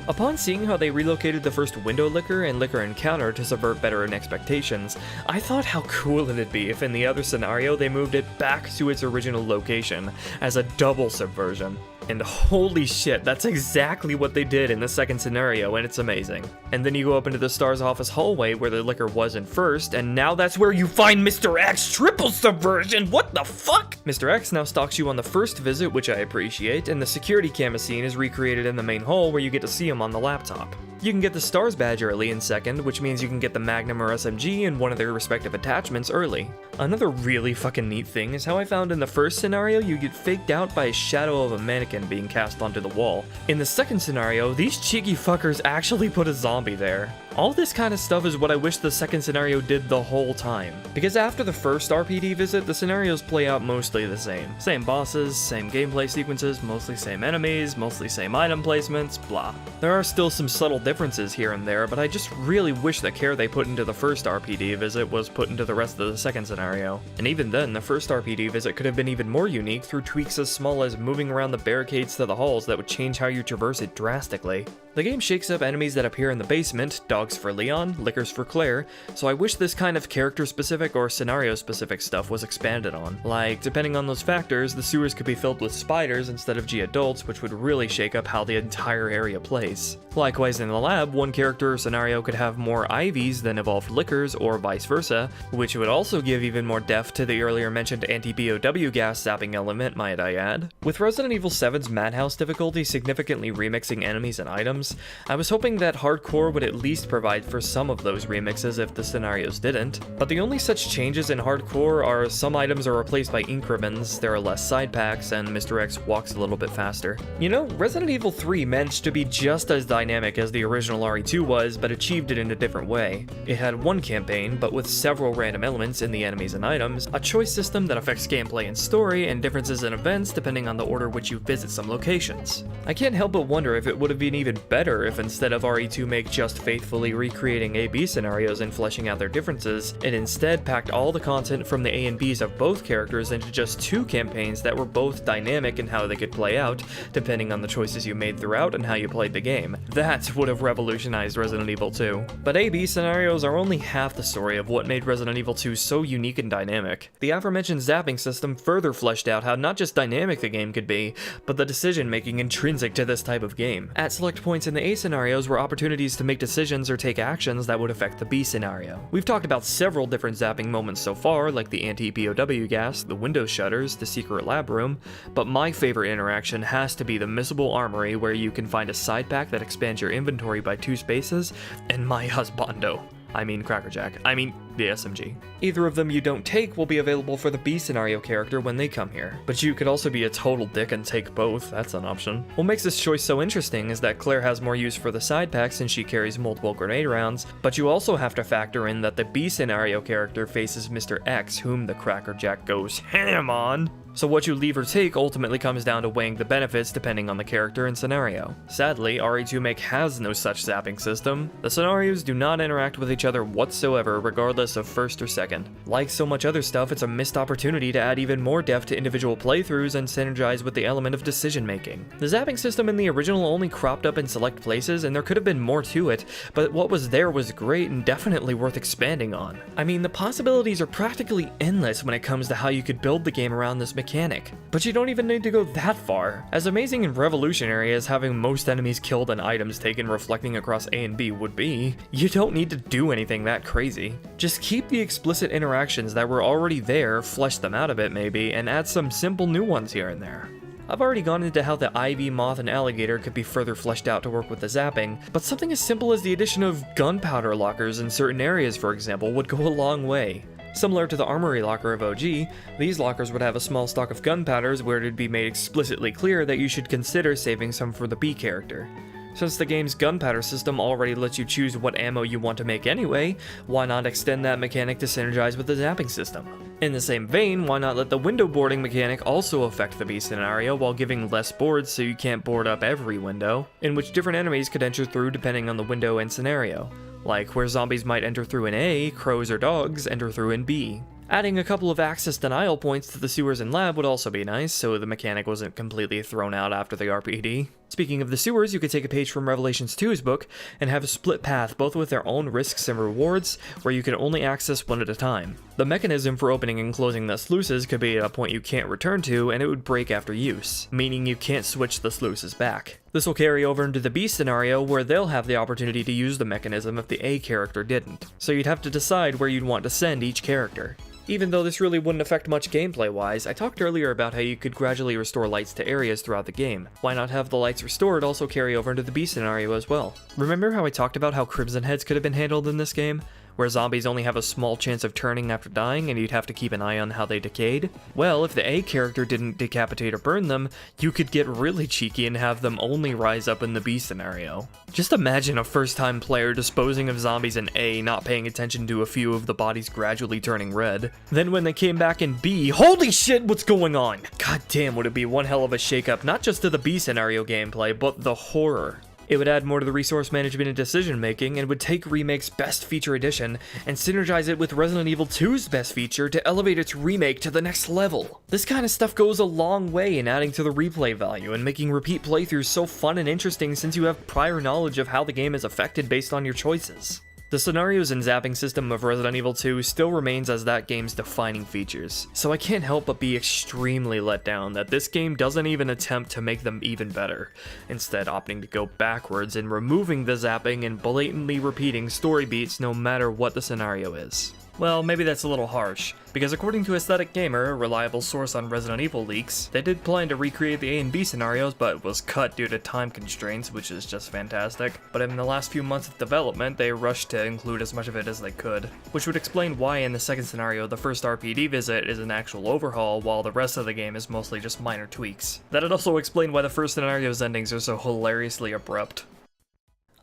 Upon seeing how they relocated the first window licker and licker encounter to subvert veteran expectations, I thought how cool it'd be if in the other scenario they moved it back to its original location, as a double subversion. And holy shit, that's exactly what they did in the second scenario, and it's amazing. And then you go up into the STARS office hallway where the licker was in first, and now that's where you find Mr. X triple subversion! What the fuck? Mr. X now stalks you on the first visit, which I appreciate, and the security camera scene is recreated in the main hall where you get to see him on the laptop. You can get the STARS badge early in second, which means you can get the Magnum or SMG and one of their respective attachments early. Another really fucking neat thing is how I found in the first scenario you get faked out by a shadow of a mannequin being cast onto the wall. In the second scenario, these cheeky fuckers actually put a zombie there. All this kind of stuff is what I wish the second scenario did the whole time. Because after the first RPD visit, the scenarios play out mostly the same. Same bosses, same gameplay sequences, mostly same enemies, mostly same item placements, blah. There are still some subtle differences here and there, but I just really wish the care they put into the first RPD visit was put into the rest of the second scenario. And even then, the first RPD visit could have been even more unique through tweaks as small as moving around the barricades to the halls that would change how you traverse it drastically. The game shakes up enemies that appear in the basement, dogs for Leon, lickers for Claire, so I wish this kind of character-specific or scenario-specific stuff was expanded on. Like, depending on those factors, the sewers could be filled with spiders instead of G-adults, which would really shake up how the entire area plays. Likewise, in the lab, one character or scenario could have more IVs than evolved lickers, or vice versa, which would also give even more depth to the earlier mentioned anti-BOW gas zapping element, might I add. With Resident Evil 7's Madhouse difficulty significantly remixing enemies and items, I was hoping that hardcore would at least provide for some of those remixes if the scenarios didn't, but the only such changes in hardcore are some items are replaced by increments, there are less side packs, and Mr. X walks a little bit faster. You know, Resident Evil 3 managed to be just as dynamic as the original RE2 was, but achieved it in a different way. It had one campaign, but with several random elements in the enemies and items, a choice system that affects gameplay and story, and differences in events depending on the order which you visit some locations. I can't help but wonder if it would have been even better if instead of RE2Make just faithfully recreating A-B scenarios and fleshing out their differences, it instead packed all the content from the A and Bs of both characters into just 2 campaigns that were both dynamic in how they could play out, depending on the choices you made throughout and how you played the game. That would have revolutionized Resident Evil 2. But A-B scenarios are only half the story of what made Resident Evil 2 so unique and dynamic. The aforementioned zapping system further fleshed out how not just dynamic the game could be, but the decision-making intrinsic to this type of game. At select points in the A scenarios were opportunities to make decisions or take actions that would affect the B scenario. We've talked about several different zapping moments so far, like the anti-POW gas, the window shutters, the secret lab room, but my favorite interaction has to be the missable armory, where you can find a side pack that expands your inventory by 2 spaces, and my husbando. I mean Crackerjack. I mean the SMG. Either of them you don't take will be available for the B scenario character when they come here, but you could also be a total dick and take both, that's an option. What makes this choice so interesting is that Claire has more use for the side pack since she carries multiple grenade rounds, but you also have to factor in that the B scenario character faces Mr. X, whom the Crackerjack goes ham on. So what you leave or take ultimately comes down to weighing the benefits depending on the character and scenario. Sadly, RE2Make has no such zapping system. The scenarios do not interact with each other whatsoever, regardless of first or second. Like so much other stuff, it's a missed opportunity to add even more depth to individual playthroughs and synergize with the element of decision making. The zapping system in the original only cropped up in select places, and there could have been more to it, but what was there was great and definitely worth expanding on. I mean, the possibilities are practically endless when it comes to how you could build the game around this mechanic. But you don't even need to go that far. As amazing and revolutionary as having most enemies killed and items taken reflecting across A and B would be, you don't need to do anything that crazy. Just keep the explicit interactions that were already there, flesh them out a bit maybe, and add some simple new ones here and there. I've already gone into how the ivy, moth, and alligator could be further fleshed out to work with the zapping, but something as simple as the addition of gunpowder lockers in certain areas, for example, would go a long way. Similar to the armory locker of OG, these lockers would have a small stock of gunpowders where it would be made explicitly clear that you should consider saving some for the B character. Since the game's gunpowder system already lets you choose what ammo you want to make anyway, why not extend that mechanic to synergize with the zapping system? In the same vein, why not let the window boarding mechanic also affect the B scenario while giving less boards so you can't board up every window, in which different enemies could enter through depending on the window and scenario. Like where zombies might enter through in A, crows or dogs enter through in B. Adding a couple of access denial points to the sewers and lab would also be nice, so the mechanic wasn't completely thrown out after the RPD. Speaking of the sewers, you could take a page from Revelations 2's book and have a split path, both with their own risks and rewards, where you can only access one at a time. The mechanism for opening and closing the sluices could be at a point you can't return to, and it would break after use, meaning you can't switch the sluices back. This will carry over into the B scenario, where they'll have the opportunity to use the mechanism if the A character didn't, so you'd have to decide where you'd want to send each character. Even though this really wouldn't affect much gameplay-wise, I talked earlier about how you could gradually restore lights to areas throughout the game. Why not have the lights restored also carry over into the B scenario as well? Remember how I talked about how Crimson Heads could have been handled in this game? Where zombies only have a small chance of turning after dying and you'd have to keep an eye on how they decayed? Well, if the A character didn't decapitate or burn them, you could get really cheeky and have them only rise up in the B scenario. Just imagine a first-time player disposing of zombies in A, not paying attention to a few of the bodies gradually turning red. Then when they came back in B, holy shit, what's going on? God damn, would it be one hell of a shakeup, not just to the B scenario gameplay, but the horror. It would add more to the resource management and decision making, and would take Remake's best feature addition and synergize it with Resident Evil 2's best feature to elevate its remake to the next level. This kind of stuff goes a long way in adding to the replay value and making repeat playthroughs so fun and interesting since you have prior knowledge of how the game is affected based on your choices. The scenarios and zapping system of Resident Evil 2 still remains as that game's defining features, so I can't help but be extremely let down that this game doesn't even attempt to make them even better, instead opting to go backwards and removing the zapping and blatantly repeating story beats no matter what the scenario is. Well, maybe that's a little harsh, because according to Aesthetic Gamer, a reliable source on Resident Evil leaks, they did plan to recreate the A and B scenarios, but was cut due to time constraints, which is just fantastic. But in the last few months of development, they rushed to include as much of it as they could, which would explain why in the second scenario the first RPD visit is an actual overhaul, while the rest of the game is mostly just minor tweaks. That'd also explain why the first scenario's endings are so hilariously abrupt.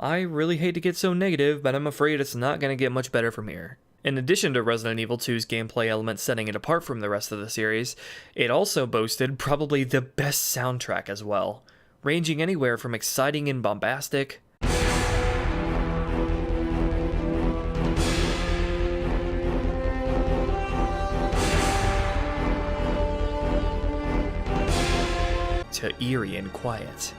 I really hate to get so negative, but I'm afraid it's not gonna get much better from here. In addition to Resident Evil 2's gameplay elements setting it apart from the rest of the series, it also boasted probably the best soundtrack as well. ranging anywhere from exciting and bombastic to eerie and quiet.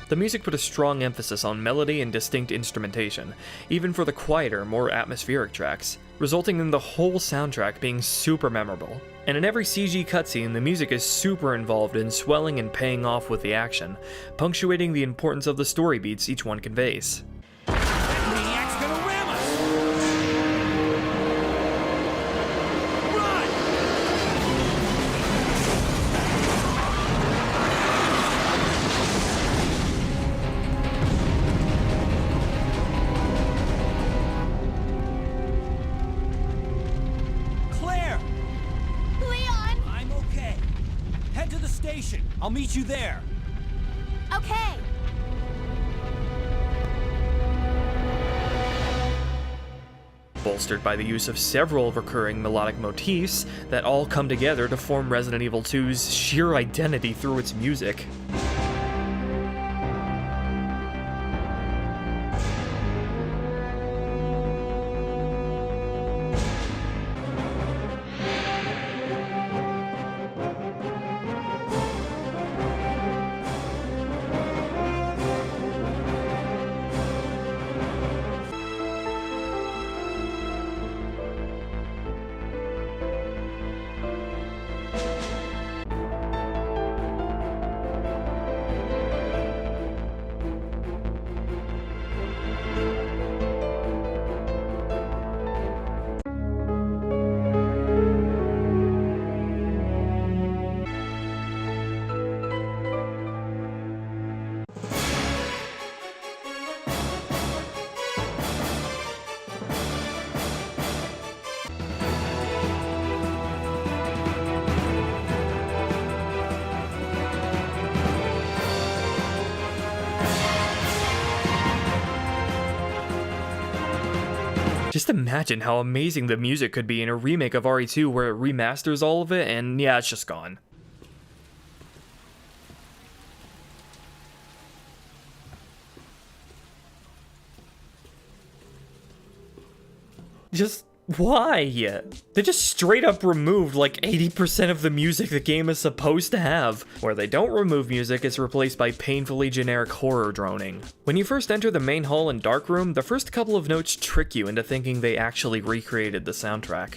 The music put a strong emphasis on melody and distinct instrumentation, even for the quieter, more atmospheric tracks, resulting in the whole soundtrack being super memorable. And in every CG cutscene, the music is super involved in swelling and paying off with the action, punctuating the importance of the story beats each one conveys. Maniac's gonna ram us! Run! Claire! Leon! I'm okay. Head to the station. I'll meet you there. Okay. Bolstered by the use of several recurring melodic motifs that all come together to form Resident Evil 2's sheer identity through its music. Just imagine how amazing the music could be in a remake of RE2 where it remasters all of it and yeah, it's just gone. Just why? They just straight up removed like 80% of the music the game is supposed to have. Where they don't remove music, it's replaced by painfully generic horror droning. When you first enter the main hall and dark room, the first couple of notes trick you into thinking they actually recreated the soundtrack.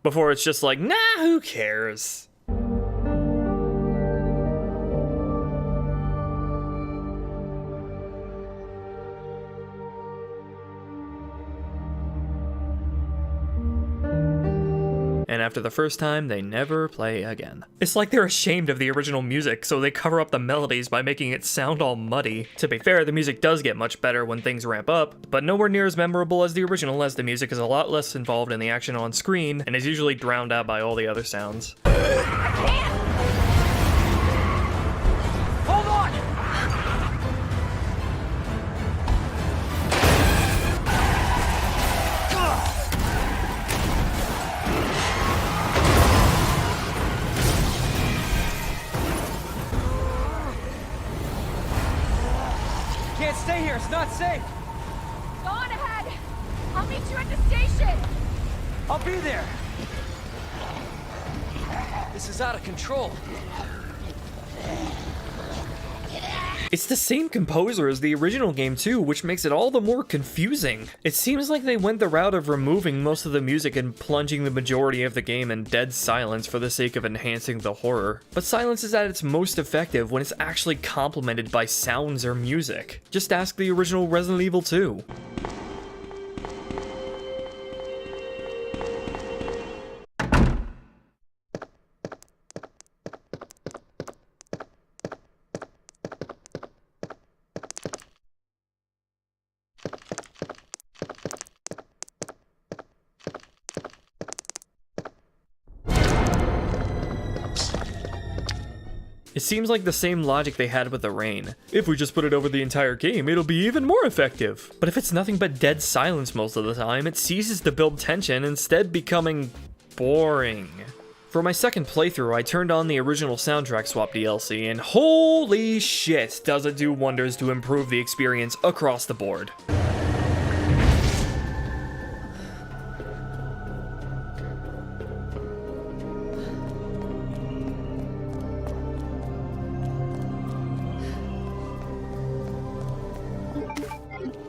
Before it's just like, nah, who cares? And after the first time, they never play again. It's like they're ashamed of the original music, so they cover up the melodies by making it sound all muddy. To be fair, the music does get much better when things ramp up, but nowhere near as memorable as the original, as the music is a lot less involved in the action on screen, and is usually drowned out by all the other sounds. Hold on! Can't stay here, it's not safe! Go on ahead. I'll meet you at the station. I'll be there! This is out of control. It's the same composer as the original game too, which makes it all the more confusing. It seems like they went the route of removing most of the music and plunging the majority of the game in dead silence for the sake of enhancing the horror. But silence is at its most effective when it's actually complemented by sounds or music. Just ask the original Resident Evil 2. It seems like the same logic they had with the rain. If we just put it over the entire game, it'll be even more effective. But if it's nothing but dead silence most of the time, it ceases to build tension, instead becoming boring. For my second playthrough, I turned on the original soundtrack swap DLC, and holy shit, does it do wonders to improve the experience across the board.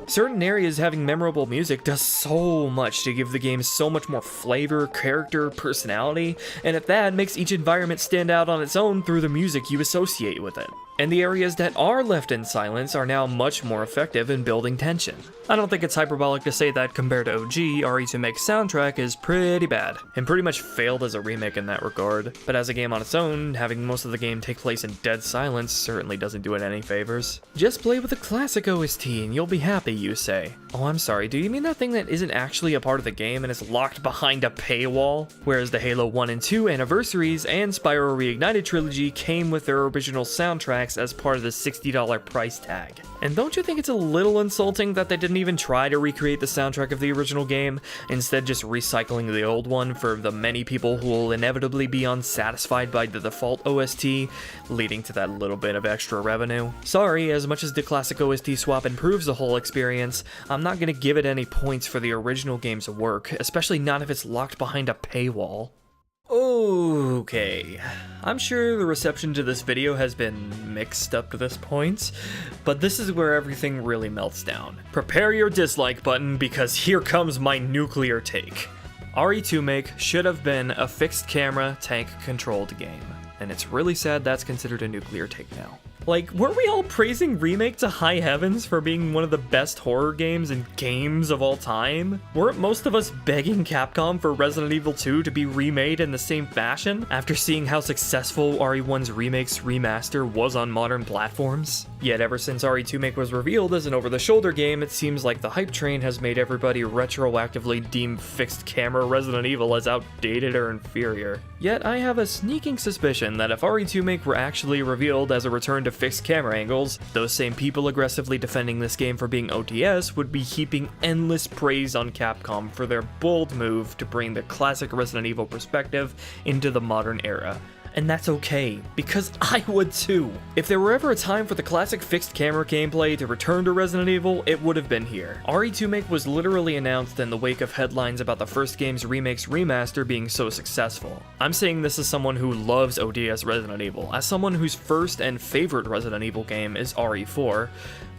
Certain areas having memorable music does so much to give the game so much more flavor, character, personality, and at that makes each environment stand out on its own through the music you associate with it. And the areas that are left in silence are now much more effective in building tension. I don't think it's hyperbolic to say that compared to OG, Remake soundtrack is pretty bad, and pretty much failed as a remake in that regard. But as a game on its own, having most of the game take place in dead silence certainly doesn't do it any favors. Just play with the classic OST and you'll be happy, you say. Oh, I'm sorry, do you mean that thing that isn't actually a part of the game and is locked behind a paywall? Whereas the Halo 1 and 2 anniversaries and Spyro Reignited trilogy came with their original soundtracks as part of the $60 price tag. And don't you think it's a little insulting that they didn't even try to recreate the soundtrack of the original game, instead just recycling the old one for the many people who will inevitably be unsatisfied by the default OST, leading to that little bit of extra revenue? Sorry, as much as the classic OST swap improves the whole experience, I'm not gonna give it any points for the original game's work, especially not if it's locked behind a paywall. Okay, I'm sure the reception to this video has been mixed up to this point, but this is where everything really melts down. Prepare your dislike button, because here comes my nuclear take. Remake should have been a fixed camera, tank controlled game, and it's really sad that's considered a nuclear take now. Like, weren't we all praising Remake to high heavens for being one of the best horror games and games of all time? Weren't most of us begging Capcom for Resident Evil 2 to be remade in the same fashion, after seeing how successful RE1's Remake's remaster was on modern platforms? Yet ever since RE2Make was revealed as an over-the-shoulder game, it seems like the hype train has made everybody retroactively deem fixed camera Resident Evil as outdated or inferior. Yet I have a sneaking suspicion that if RE2Make were actually revealed as a return to fixed camera angles, those same people aggressively defending this game for being OTS would be heaping endless praise on Capcom for their bold move to bring the classic Resident Evil perspective into the modern era. And that's okay, because I would too. If there were ever a time for the classic fixed camera gameplay to return to Resident Evil, it would have been here. RE2Make was literally announced in the wake of headlines about the first game's Remake's remaster being so successful. I'm saying this as someone who loves ODS Resident Evil. As someone whose first and favorite Resident Evil game is RE4,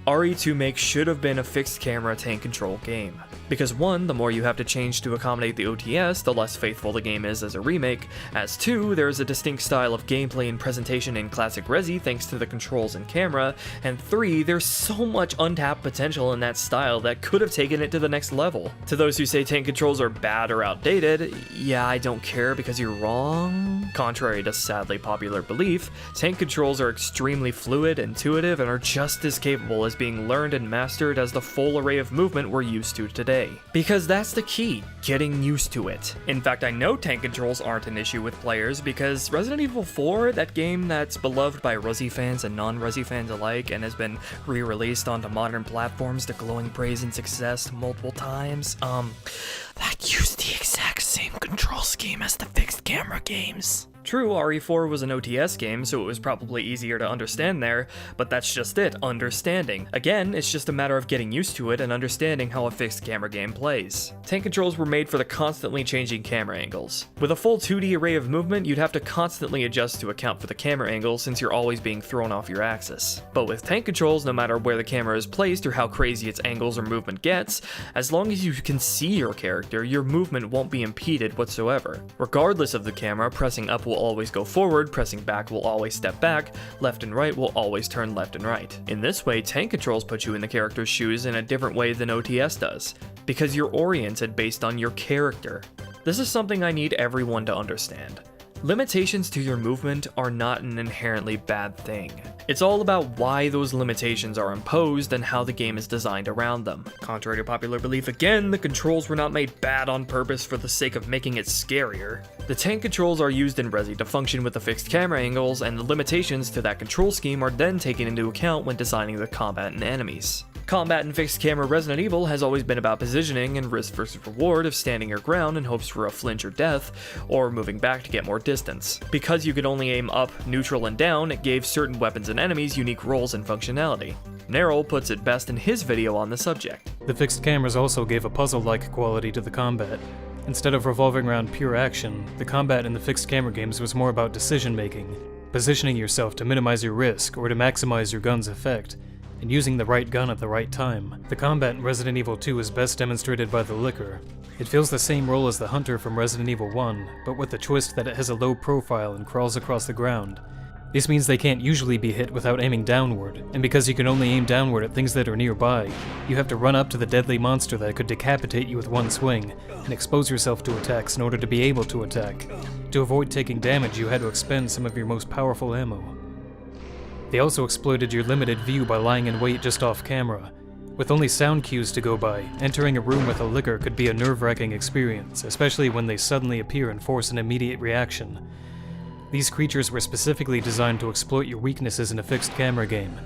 RE2Make should have been a fixed camera tank control game. Because 1, the more you have to change to accommodate the OTS, the less faithful the game is as a remake, as 2, there is a distinct style of gameplay and presentation in classic Resi thanks to the controls and camera, and 3, there's so much untapped potential in that style that could have taken it to the next level. To those who say tank controls are bad or outdated, yeah, I don't care because you're wrong. Contrary to sadly popular belief, tank controls are extremely fluid, intuitive, and are just as capable as being learned and mastered as the full array of movement we're used to today. Because that's the key, getting used to it. In fact, I know tank controls aren't an issue with players because Resident Evil 4, that game that's beloved by Resi fans and non-Resi fans alike and has been re-released onto modern platforms to glowing praise and success multiple times, that used the exact same control scheme as the fixed camera games. True, RE4 was an OTS game, so it was probably easier to understand there, but that's just it, understanding. Again, it's just a matter of getting used to it and understanding how a fixed camera game plays. Tank controls were made for the constantly changing camera angles. With a full 2D array of movement, you'd have to constantly adjust to account for the camera angle since you're always being thrown off your axis. But with tank controls, no matter where the camera is placed or how crazy its angles or movement gets, as long as you can see your character, your movement won't be impeded whatsoever. Regardless of the camera, pressing up will always go forward, pressing back will always step back, left and right will always turn left and right. In this way, tank controls put you in the character's shoes in a different way than OTS does, because you're oriented based on your character. This is something I need everyone to understand. Limitations to your movement are not an inherently bad thing. It's all about why those limitations are imposed and how the game is designed around them. Contrary to popular belief again, the controls were not made bad on purpose for the sake of making it scarier. The tank controls are used in Resi to function with the fixed camera angles, and the limitations to that control scheme are then taken into account when designing the combat and enemies. Combat in fixed camera Resident Evil has always been about positioning and risk versus reward of standing your ground in hopes for a flinch or death, or moving back to get more distance. Because you could only aim up, neutral, and down, it gave certain weapons and enemies unique roles and functionality. Nerl puts it best in his video on the subject. The fixed cameras also gave a puzzle-like quality to the combat. Instead of revolving around pure action, the combat in the fixed camera games was more about decision-making, positioning yourself to minimize your risk or to maximize your gun's effect, and using the right gun at the right time. The combat in Resident Evil 2 is best demonstrated by the Licker. It fills the same role as the Hunter from Resident Evil 1, but with the twist that it has a low profile and crawls across the ground. This means they can't usually be hit without aiming downward, and because you can only aim downward at things that are nearby, you have to run up to the deadly monster that could decapitate you with one swing, and expose yourself to attacks in order to be able to attack. To avoid taking damage, you had to expend some of your most powerful ammo. They also exploited your limited view by lying in wait just off camera. With only sound cues to go by, entering a room with a Licker could be a nerve-wracking experience, especially when they suddenly appear and force an immediate reaction. These creatures were specifically designed to exploit your weaknesses in a fixed camera game.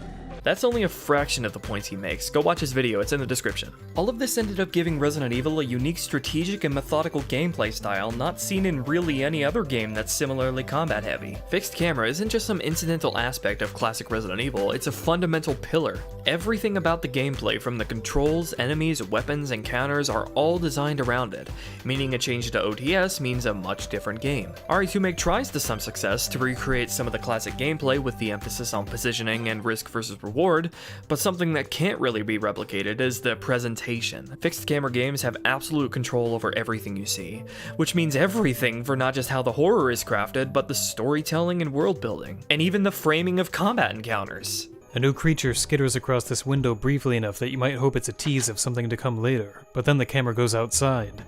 That's only a fraction of the points he makes. Go watch his video, it's in the description. All of this ended up giving Resident Evil a unique strategic and methodical gameplay style not seen in really any other game that's similarly combat heavy. Fixed camera isn't just some incidental aspect of classic Resident Evil, it's a fundamental pillar. Everything about the gameplay, from the controls, enemies, weapons, and counters, are all designed around it, meaning a change to OTS means a much different game. Remake tries to some success to recreate some of the classic gameplay with the emphasis on positioning and risk versus reward, but something that can't really be replicated is the presentation. Fixed camera games have absolute control over everything you see, which means everything for not just how the horror is crafted, but the storytelling and world building, and even the framing of combat encounters. A new creature skitters across this window briefly enough that you might hope it's a tease of something to come later, but then the camera goes outside.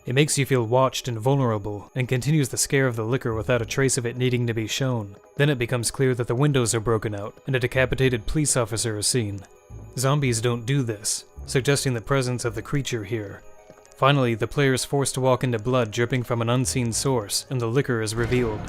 It makes you feel watched and vulnerable, and continues the scare of the Licker without a trace of it needing to be shown. Then it becomes clear that the windows are broken out, and a decapitated police officer is seen. Zombies don't do this, suggesting the presence of the creature here. Finally, the player is forced to walk into blood dripping from an unseen source, and the Licker is revealed.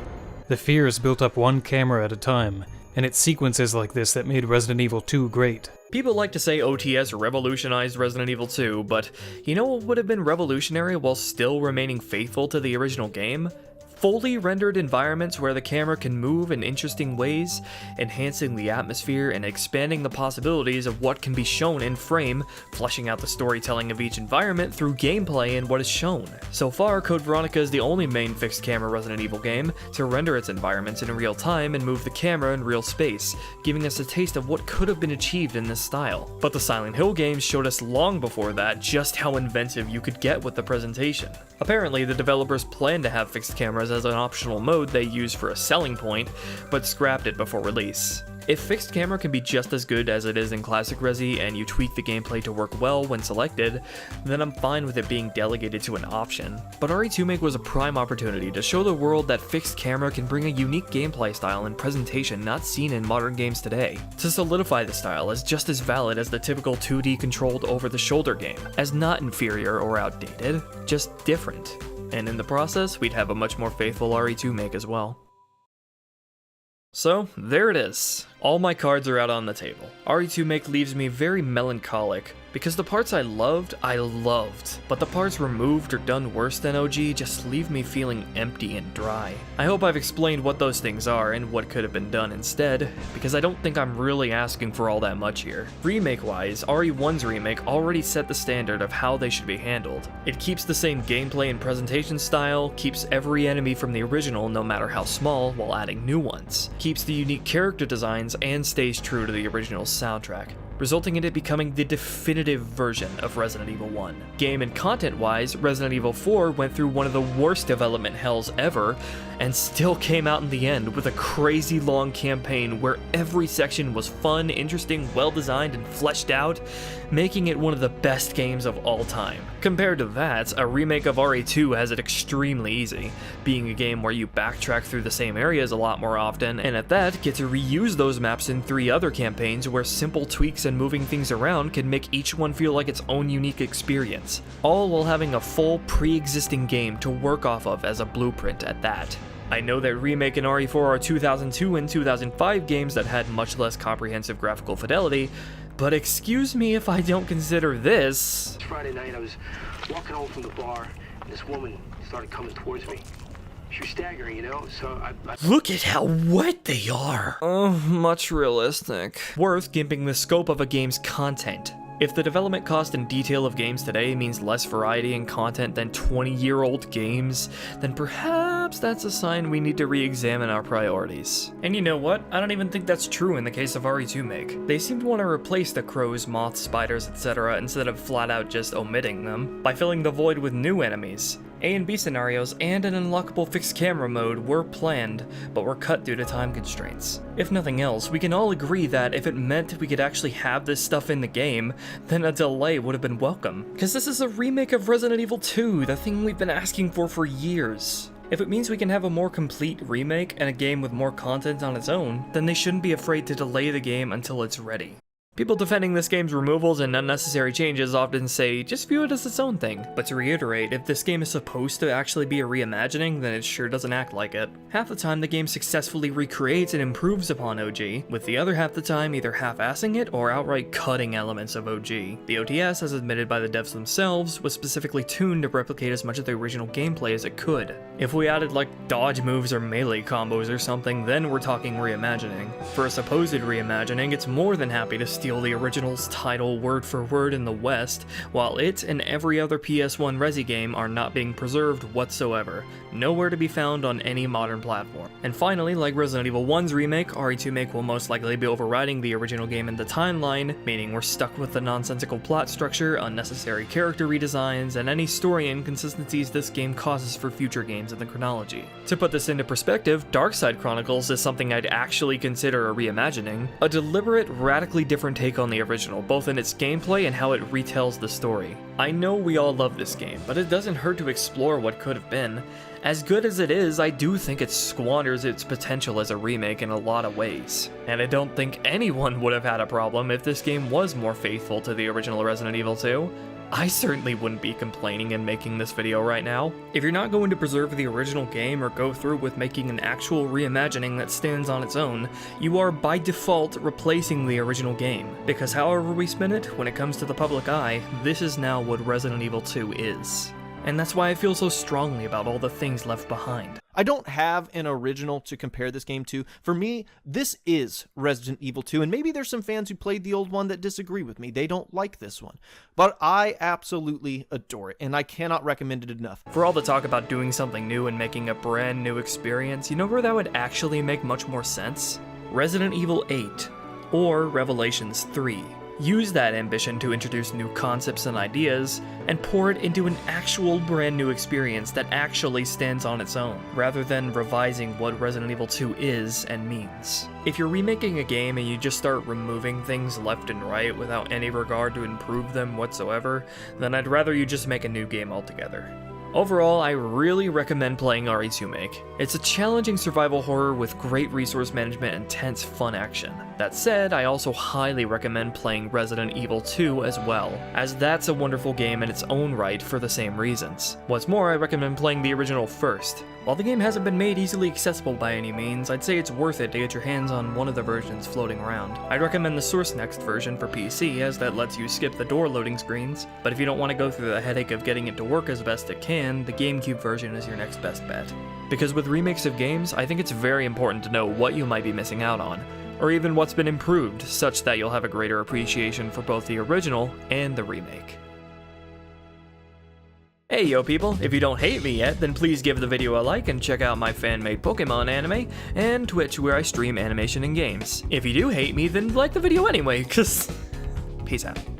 The fear is built up one camera at a time, and it's sequences like this that made Resident Evil 2 great. People like to say OTS revolutionized Resident Evil 2, but you know what would have been revolutionary while still remaining faithful to the original game? Fully rendered environments where the camera can move in interesting ways, enhancing the atmosphere and expanding the possibilities of what can be shown in frame, fleshing out the storytelling of each environment through gameplay and what is shown. So far, Code Veronica is the only main fixed camera Resident Evil game to render its environments in real time and move the camera in real space, giving us a taste of what could have been achieved in this style. But the Silent Hill games showed us long before that just how inventive you could get with the presentation. Apparently, the developers planned to have fixed cameras as an optional mode they used for a selling point, but scrapped it before release. If fixed camera can be just as good as it is in classic Resi and you tweak the gameplay to work well when selected, then I'm fine with it being delegated to an option. But Remake was a prime opportunity to show the world that fixed camera can bring a unique gameplay style and presentation not seen in modern games today. To solidify the style as just as valid as the typical 2D controlled over-the-shoulder game, as not inferior or outdated, just different. And in the process, we'd have a much more faithful Remake as well. So, there it is. All my cards are out on the table. Remake leaves me very melancholic, because the parts I loved, but the parts removed or done worse than OG just leave me feeling empty and dry. I hope I've explained what those things are and what could have been done instead, because I don't think I'm really asking for all that much here. Remake-wise, RE1's remake already set the standard of how they should be handled. It keeps the same gameplay and presentation style, keeps every enemy from the original no matter how small while adding new ones, keeps the unique character designs, and stays true to the original soundtrack. resulting in it becoming the definitive version of Resident Evil 1. Game and content-wise, Resident Evil 4 went through one of the worst development hells ever, and still came out in the end with a crazy long campaign where every section was fun, interesting, well-designed, and fleshed out, making it one of the best games of all time. Compared to that, a remake of RE2 has it extremely easy, being a game where you backtrack through the same areas a lot more often, and at that, get to reuse those maps in 3 other campaigns where simple tweaks and moving things around can make each one feel like its own unique experience, all while having a full pre-existing game to work off of as a blueprint at that. I know that Remake and RE4 are 2002 and 2005 games that had much less comprehensive graphical fidelity, but excuse me if I don't consider this... Friday night, I was walking home from the bar, and this woman started coming towards me. She was staggering, you know, so I... Look at how wet they are! Oh, much realistic. Worth gimping the scope of a game's content. If the development cost and detail of games today means less variety and content than 20-year-old games, then perhaps that's a sign we need to re-examine our priorities. And you know what? I don't even think that's true in the case of RE2 They seem to want to replace the crows, moths, spiders, etc. instead of flat out just omitting them, by filling the void with new enemies. A and B scenarios and an unlockable fixed camera mode were planned, but were cut due to time constraints. If nothing else, we can all agree that if it meant we could actually have this stuff in the game, then a delay would have been welcome. Because this is a remake of Resident Evil 2, the thing we've been asking for years. If it means we can have a more complete remake and a game with more content on its own, then they shouldn't be afraid to delay the game until it's ready. People defending this game's removals and unnecessary changes often say, just view it as its own thing. But to reiterate, if this game is supposed to actually be a reimagining, then it sure doesn't act like it. Half the time the game successfully recreates and improves upon OG, with the other half the time either half-assing it or outright cutting elements of OG. The OTS, as admitted by the devs themselves, was specifically tuned to replicate as much of the original gameplay as it could. If we added like dodge moves or melee combos or something, then we're talking reimagining. For a supposed reimagining, it's more than happy to steal the original's title word for word in the West, while it and every other PS1 Resi game are not being preserved whatsoever, nowhere to be found on any modern platform. And finally, like Resident Evil 1's remake, RE2 will most likely be overriding the original game in the timeline, meaning we're stuck with the nonsensical plot structure, unnecessary character redesigns, and any story inconsistencies this game causes for future games in the chronology. To put this into perspective, Darkside Chronicles is something I'd actually consider a reimagining, a deliberate, radically different take on the original, both in its gameplay and how it retells the story. I know we all love this game, but it doesn't hurt to explore what could have been. As good as it is, I do think it squanders its potential as a remake in a lot of ways. And I don't think anyone would have had a problem if this game was more faithful to the original Resident Evil 2. I certainly wouldn't be complaining and making this video right now. If you're not going to preserve the original game or go through with making an actual reimagining that stands on its own, you are by default replacing the original game. Because however we spin it, when it comes to the public eye, this is now what Resident Evil 2 is. And that's why I feel so strongly about all the things left behind. I don't have an original to compare this game to. For me, this is Resident Evil 2, and maybe there's some fans who played the old one that disagree with me. They don't like this one. But I absolutely adore it, and I cannot recommend it enough. For all the talk about doing something new and making a brand new experience, you know where that would actually make much more sense? Resident Evil 8, or Revelations 3. Use that ambition to introduce new concepts and ideas, and pour it into an actual brand new experience that actually stands on its own, rather than revising what Resident Evil 2 is and means. If you're remaking a game and you just start removing things left and right without any regard to improve them whatsoever, then I'd rather you just make a new game altogether. Overall, I really recommend playing RE2. It's a challenging survival horror with great resource management and tense fun action. That said, I also highly recommend playing Resident Evil 2 as well, as that's a wonderful game in its own right for the same reasons. What's more, I recommend playing the original first. While the game hasn't been made easily accessible by any means, I'd say it's worth it to get your hands on one of the versions floating around. I'd recommend the Source Next version for PC, as that lets you skip the door loading screens, but if you don't want to go through the headache of getting it to work as best it can, the GameCube version is your next best bet. Because with remakes of games, I think it's very important to know what you might be missing out on, or even what's been improved, such that you'll have a greater appreciation for both the original and the remake. Hey yo people, if you don't hate me yet, then please give the video a like and check out my fan-made Pokemon anime, and Twitch where I stream animation and games. If you do hate me, then like the video anyway, cause Peace out.